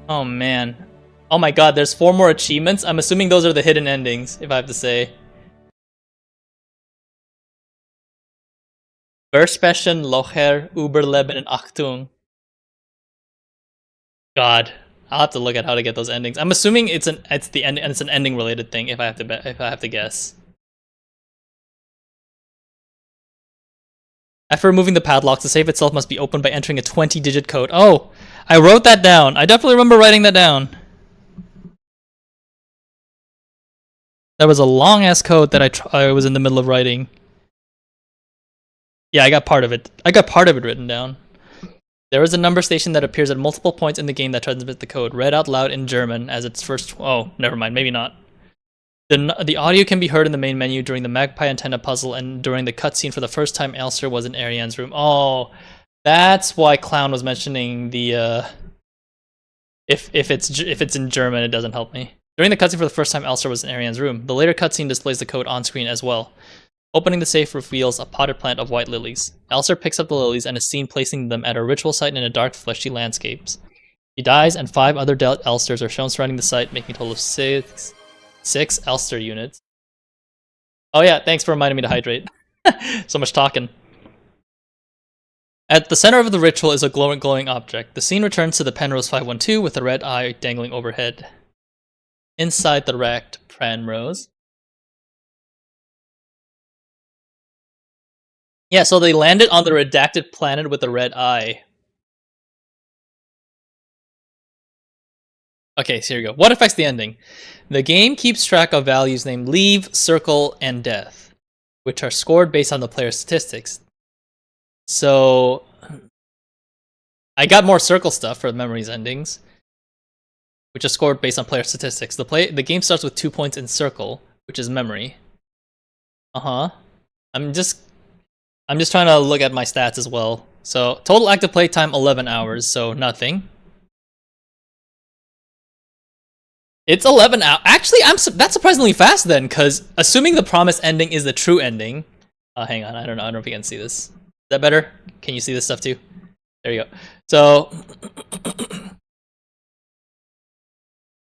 Oh man. Oh my god, there's 4 more achievements? I'm assuming those are the hidden endings, if I have to say. Versprechen, Locher, Überleben, and Achtung. God. I'll have to look at how to get those endings. I'm assuming it's an ending related thing if I have to guess. After removing the padlocks, the safe itself must be opened by entering a 20-digit code. Oh, I wrote that down. I definitely remember writing that down. That was a long-ass code that I was in the middle of writing. Yeah, I got part of it. I got part of it written down. There is a number station that appears at multiple points in the game that transmits the code, read out loud in German as its first... Oh, never mind, maybe not. The audio can be heard in the main menu during the Magpie Antenna puzzle and during the cutscene for the first time Elster was in Ariane's room. Oh, that's why Clown was mentioning the... If it's in German, it doesn't help me. During the cutscene for the first time Elster was in Ariane's room, the later cutscene displays the code on screen as well. Opening the safe reveals a potted plant of white lilies. Elster picks up the lilies and is seen placing them at a ritual site in a dark, fleshy landscapes. He dies, and 5 other dead Elsters are shown surrounding the site, making a total of 6 Elster units. Oh yeah, thanks for reminding me to hydrate. So much talking. At the center of the ritual is a glowing object. The scene returns to the Penrose 512 with a red eye dangling overhead. Inside the wrecked Penrose. Yeah, so they landed on the redacted planet with a red eye. Okay, so here we go. What affects the ending? The game keeps track of values named leave, circle, and death, which are scored based on the player's statistics. So, I got more circle stuff for the memories endings, which is scored based on player statistics. The game starts with 2 points in circle, which is memory. I'm just trying to look at my stats as well. So total active play time 11 hours, so nothing. It's 11 hours. Actually, that's surprisingly fast then, because assuming the promised ending is the true ending. Hang on, I don't know if you can see this. Is that better? Can you see this stuff too? There you go. So,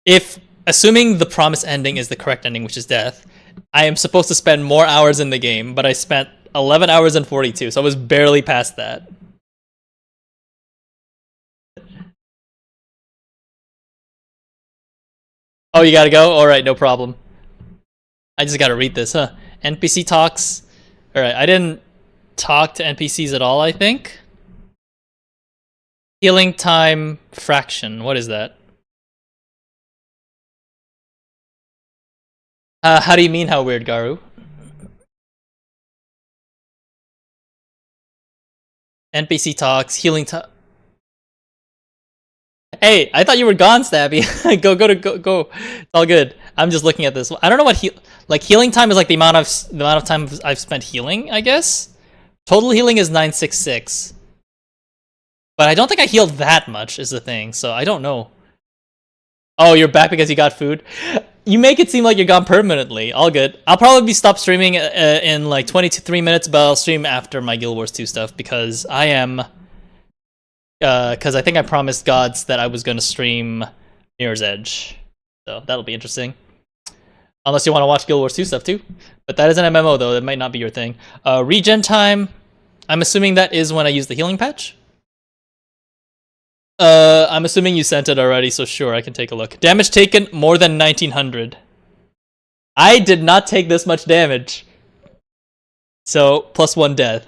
if assuming the promised ending is the correct ending, which is death, I am supposed to spend more hours in the game, but I spent 11 hours and 42, so I was barely past that. Oh, you gotta go? Alright, no problem. I just gotta read this, huh? NPC talks. Alright, I didn't talk to NPCs at all, I think. Healing time fraction. What is that? How do you mean how weird, Garu? NPC talks, healing time. Hey, I thought you were gone, Stabby. go. It's all good. I'm just looking at this. I don't know what healing time is, like the amount of time I've spent healing, I guess. Total healing is 966. But I don't think I healed that much is the thing, so I don't know. Oh, you're back because you got food? You make it seem like you're gone permanently. All good. I'll probably stop streaming in like 23 minutes, but I'll stream after my Guild Wars 2 stuff because I am... because I think I promised gods that I was going to stream Mirror's Edge. So that'll be interesting. Unless you want to watch Guild Wars 2 stuff too. But that is an MMO though, that might not be your thing. Regen time, I'm assuming that is when I use the healing patch. I'm assuming you sent it already, so sure, I can take a look. Damage taken, more than 1900. I did not take this much damage. So, +1 death.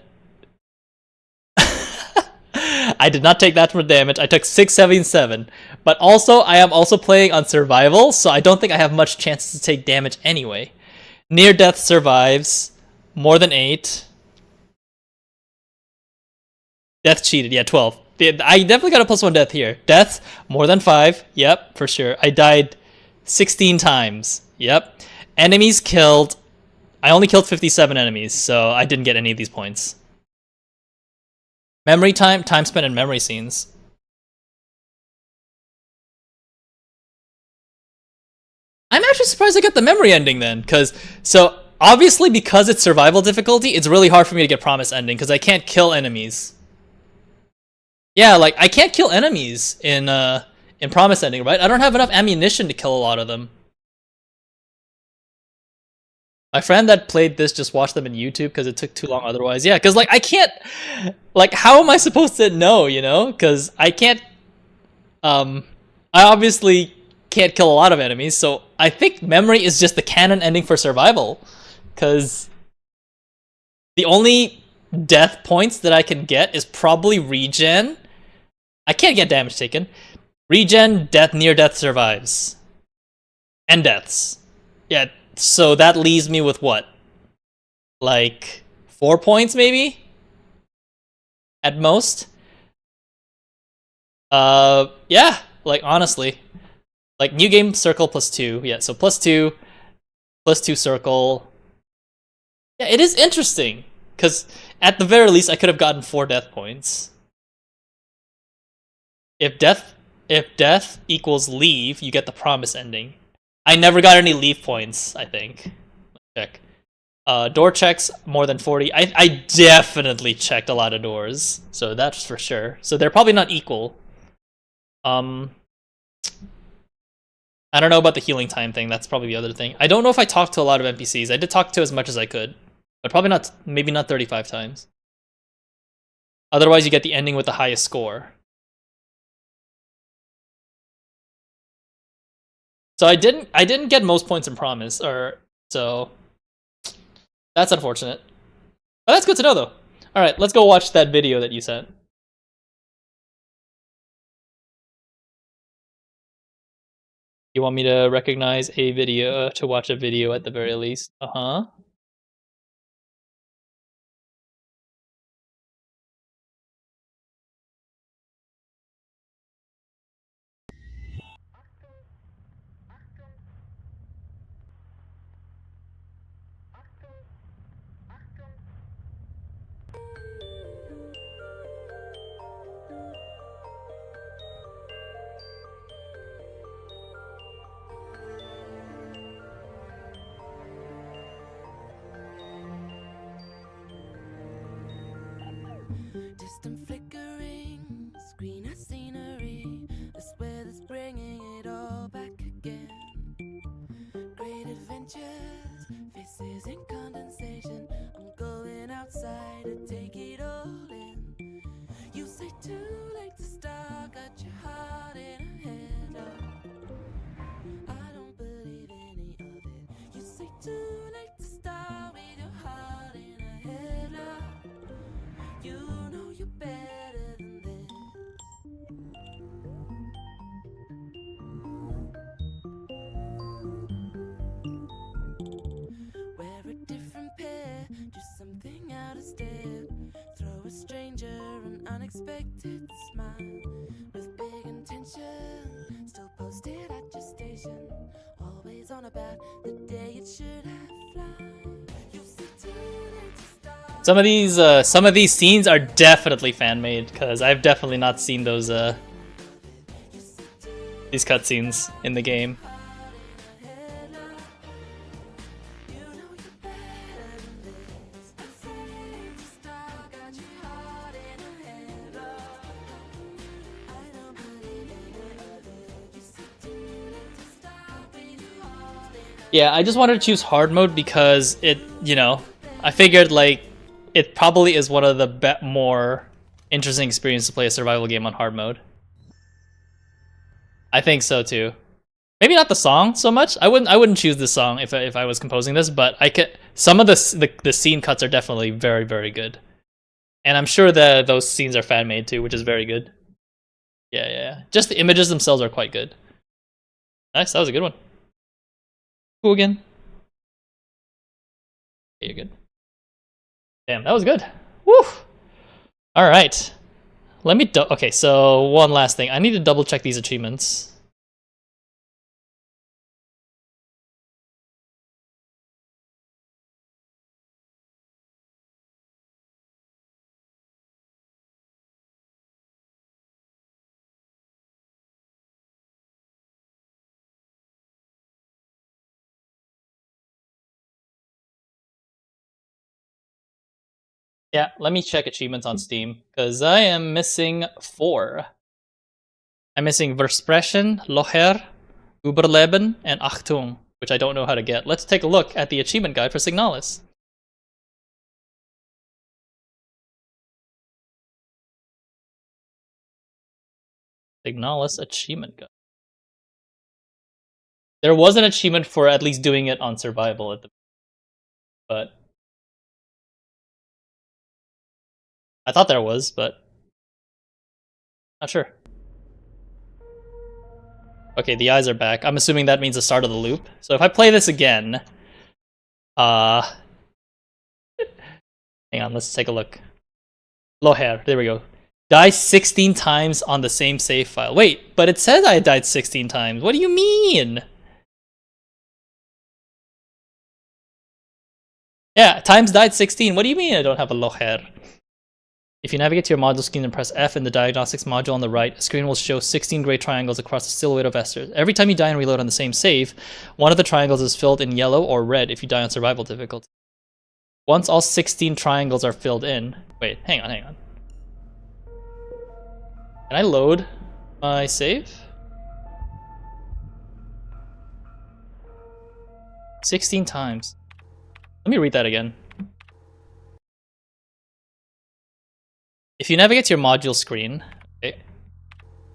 I did not take that much damage. I took 677. But also, I am also playing on survival, so I don't think I have much chance to take damage anyway. Near death survives. More than 8. Death cheated, yeah, 12. I definitely got a +1 death here. Death, more than 5. Yep, for sure. I died 16 times. Yep. Enemies killed. I only killed 57 enemies, so I didn't get any of these points. Memory time, time spent in memory scenes. I'm actually surprised I got the memory ending then, so obviously because it's survival difficulty, it's really hard for me to get promised ending, because I can't kill enemies. Yeah, like, I can't kill enemies in Promise Ending, right? I don't have enough ammunition to kill a lot of them. My friend that played this just watched them in YouTube because it took too long otherwise. Yeah, because, like, I can't... Like, how am I supposed to know, you know? Because I can't... I obviously can't kill a lot of enemies, so I think memory is just the canon ending for survival. Because the only death points that I can get is probably regen. I can't get damage taken. Regen, death, near death survives. And deaths. Yeah, so that leaves me with what? Like 4 points maybe? At most? Yeah, like honestly. Like new game circle +2. Yeah, so +2 circle. Yeah, it is interesting. Cause at the very least I could have gotten 4 death points. If death equals leave, you get the promise ending. I never got any leave points, I think. Check. Door checks more than 40. I definitely checked a lot of doors, so that's for sure. So they're probably not equal. I don't know about the healing time thing. That's probably the other thing. I don't know if I talked to a lot of NPCs. I did talk to as much as I could, but probably not. Maybe not 35 times. Otherwise, you get the ending with the highest score. So I didn't get most points in promise, or so that's unfortunate. But that's good to know, though. All right, let's go watch that video that you sent. You want me to recognize a video to watch a video at the very least? Uh-huh. Distant flickering, screen of scenery, a swear that's bringing it all back again. Great adventures, faces in condensation. I'm going outside to take it all in. You say too late to start, got your heart in a headlock. I don't believe any of it. You say too late to start with your heart in a headlock. You know you're better than this. Wear a different pair, do something out of step. Throw a stranger an unexpected smile. With big intention, still posted at your station. Always on about the day it should have fly. You sit too late to start. Some of these scenes are definitely fan made because I've definitely not seen those these cutscenes in the game. Yeah, I just wanted to choose hard mode because it, you know, I figured like it probably is one of the more interesting experiences to play a survival game on hard mode. I think so too. Maybe not the song so much. I wouldn't choose this song if I was composing this, but I could. Some of the scene cuts are definitely very good, and I'm sure that those scenes are fan made too, which is very good. Yeah. Just the images themselves are quite good. Nice, that was a good one. Cool again. Okay, you're good. Damn, that was good. Woo! Alright. Let me okay, so one last thing. I need to double check these achievements. Yeah, let me check achievements on Steam, because I am missing 4. I'm missing Versprechen, Locher, Überleben, and Achtung, which I don't know how to get. Let's take a look at the achievement guide for Signalis. Signalis achievement guide. There was an achievement for at least doing it on survival at the, but I thought there was, but not sure. Okay, the eyes are back. I'm assuming that means the start of the loop. So if I play this again, Uh, hang on, let's take a look. Loher, there we go. Die 16 times on the same save file. Wait, but it says I died 16 times. What do you mean? Yeah, times died 16. What do you mean I don't have a Loher? If you navigate to your module screen and press F in the diagnostics module on the right, a screen will show 16 gray triangles across the silhouette of Esther. Every time you die and reload on the same save, one of the triangles is filled in yellow or red if you die on survival difficulty. Once all 16 triangles are filled in... Wait, hang on. Can I load my save? 16 times. Let me read that again. If you navigate to your module screen, okay,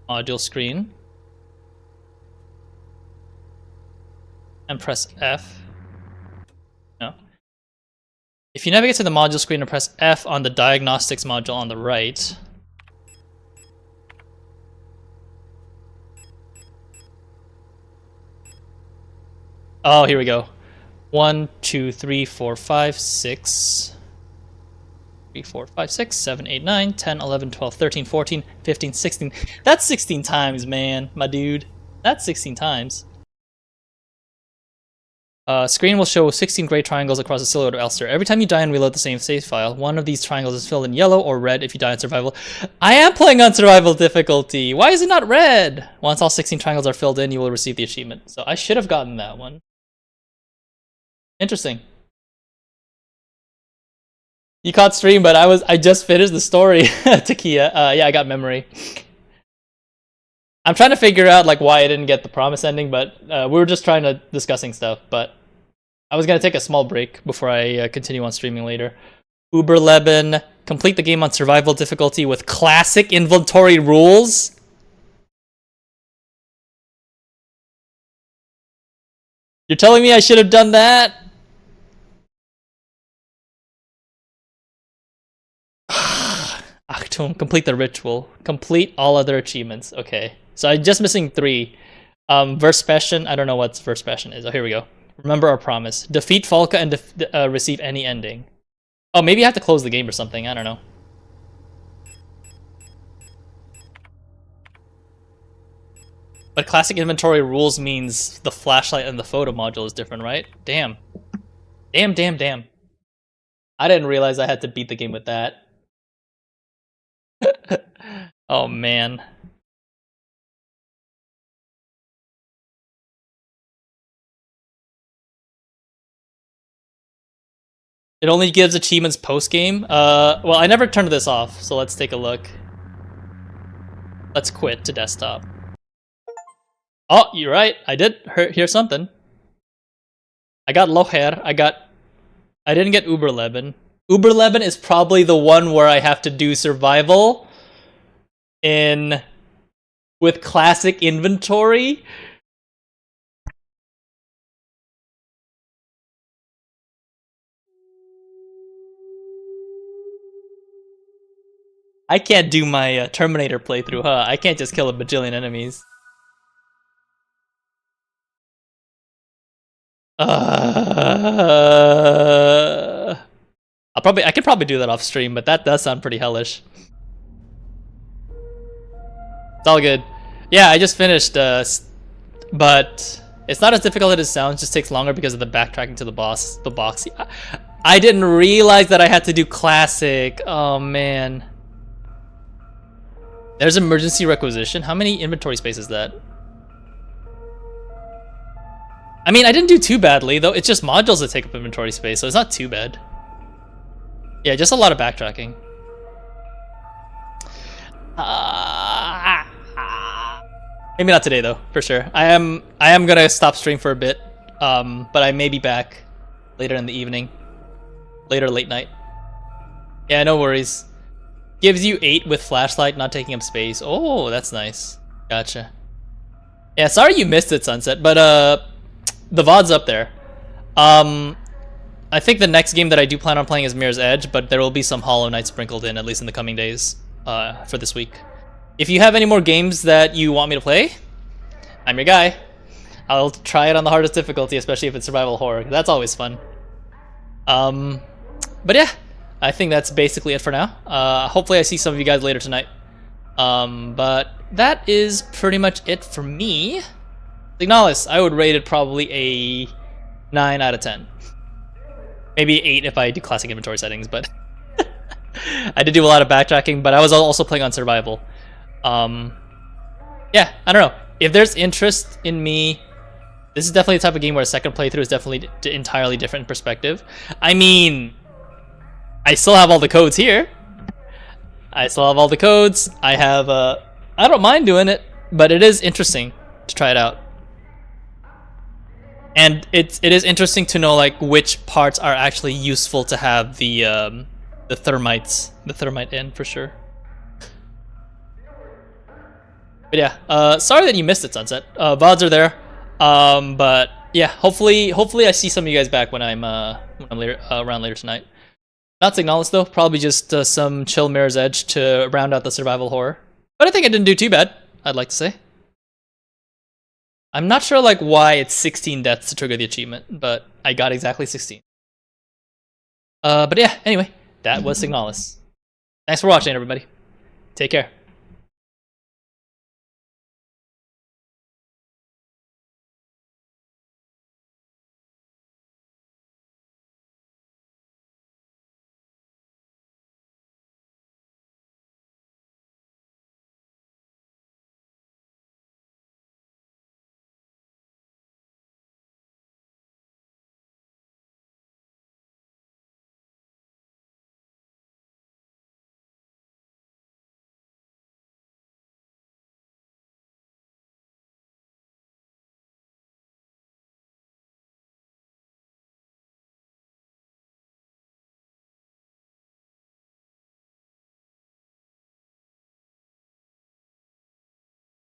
module screen, and press F. No. If you navigate to the module screen and press F on the diagnostics module on the right, oh, here we go. 1, 2, 3, 4, 5, 6. 3, 4, 5, 6, 7, 8, 9, 10, 11, 12, 13, 14, 15, 16. That's 16 times, man, my dude. That's 16 times. Screen will show 16 gray triangles across the silhouette of Elster. Every time you die and reload the same save file, one of these triangles is filled in yellow or red if you die on survival. I am playing on survival difficulty. Why is it not red? Once all 16 triangles are filled in, you will receive the achievement. So I should have gotten that one. Interesting. You caught stream, but I just finished the story, Takia. Yeah, I got memory. I'm trying to figure out like why I didn't get the promise ending, but we were just trying to discussing stuff. But I was gonna take a small break before I continue on streaming later. Uberleben, complete the game on survival difficulty with classic inventory rules. You're telling me I should have done that? Achtung, complete the ritual. Complete all other achievements. Okay. So I'm just missing 3. Verspassion, I don't know what Verspassion is. Oh, here we go. Remember our promise. Defeat Falca and receive any ending. Oh, maybe I have to close the game or something. I don't know. But classic inventory rules means the flashlight and the photo module is different, right? Damn. Damn. I didn't realize I had to beat the game with that. Oh, man. It only gives achievements post-game? Well, I never turned this off, so let's take a look. Let's quit to desktop. Oh, you're right. I did hear something. I got Loher. I didn't get Uberleben. Uberleben is probably the one where I have to do survival with classic inventory. I can't do my Terminator playthrough, huh? I can't just kill a bajillion enemies. I could probably do that off stream, but that does sound pretty hellish. It's all good. Yeah, I just finished, but it's not as difficult as it sounds. It just takes longer because of the backtracking to the boss. I didn't realize that I had to do classic. Oh man. There's emergency requisition. How many inventory space is that? I mean, I didn't do too badly, though. It's just modules that take up inventory space, so it's not too bad. Yeah, just a lot of backtracking. Maybe not today, though, for sure. I am gonna stop stream for a bit, but I may be back later in the evening. Later, late night. Yeah, no worries. Gives you 8 with flashlight, not taking up space. Oh, that's nice. Gotcha. Yeah, sorry you missed it, Sunset, but the VOD's up there. I think the next game that I do plan on playing is Mirror's Edge, but there will be some Hollow Knight sprinkled in, at least in the coming days, for this week. If you have any more games that you want me to play, I'm your guy. I'll try it on the hardest difficulty, especially if it's survival horror. That's always fun. But yeah, I think that's basically it for now. Hopefully I see some of you guys later tonight. But that is pretty much it for me. Signalis, I would rate it probably a 9 out of 10. Maybe 8 if I do classic inventory settings, but I did do a lot of backtracking, but I was also playing on survival. Yeah, I don't know. If there's interest in me, this is definitely the type of game where a second playthrough is definitely entirely different perspective. I mean, I still have all the codes here. I still have all the codes. I have, I don't mind doing it, but it is interesting to try it out. And it is interesting to know like which parts are actually useful to have the thermite in for sure. But yeah, sorry that you missed it, Sunset. VODs are there, but yeah, hopefully I see some of you guys back when I'm later, around later tonight. Not Signalis though, probably just some chill Mirror's Edge to round out the survival horror. But I think I didn't do too bad, I'd like to say. I'm not sure like why it's 16 deaths to trigger the achievement, but I got exactly 16. But yeah, anyway, that was Signalis. Thanks for watching, everybody. Take care.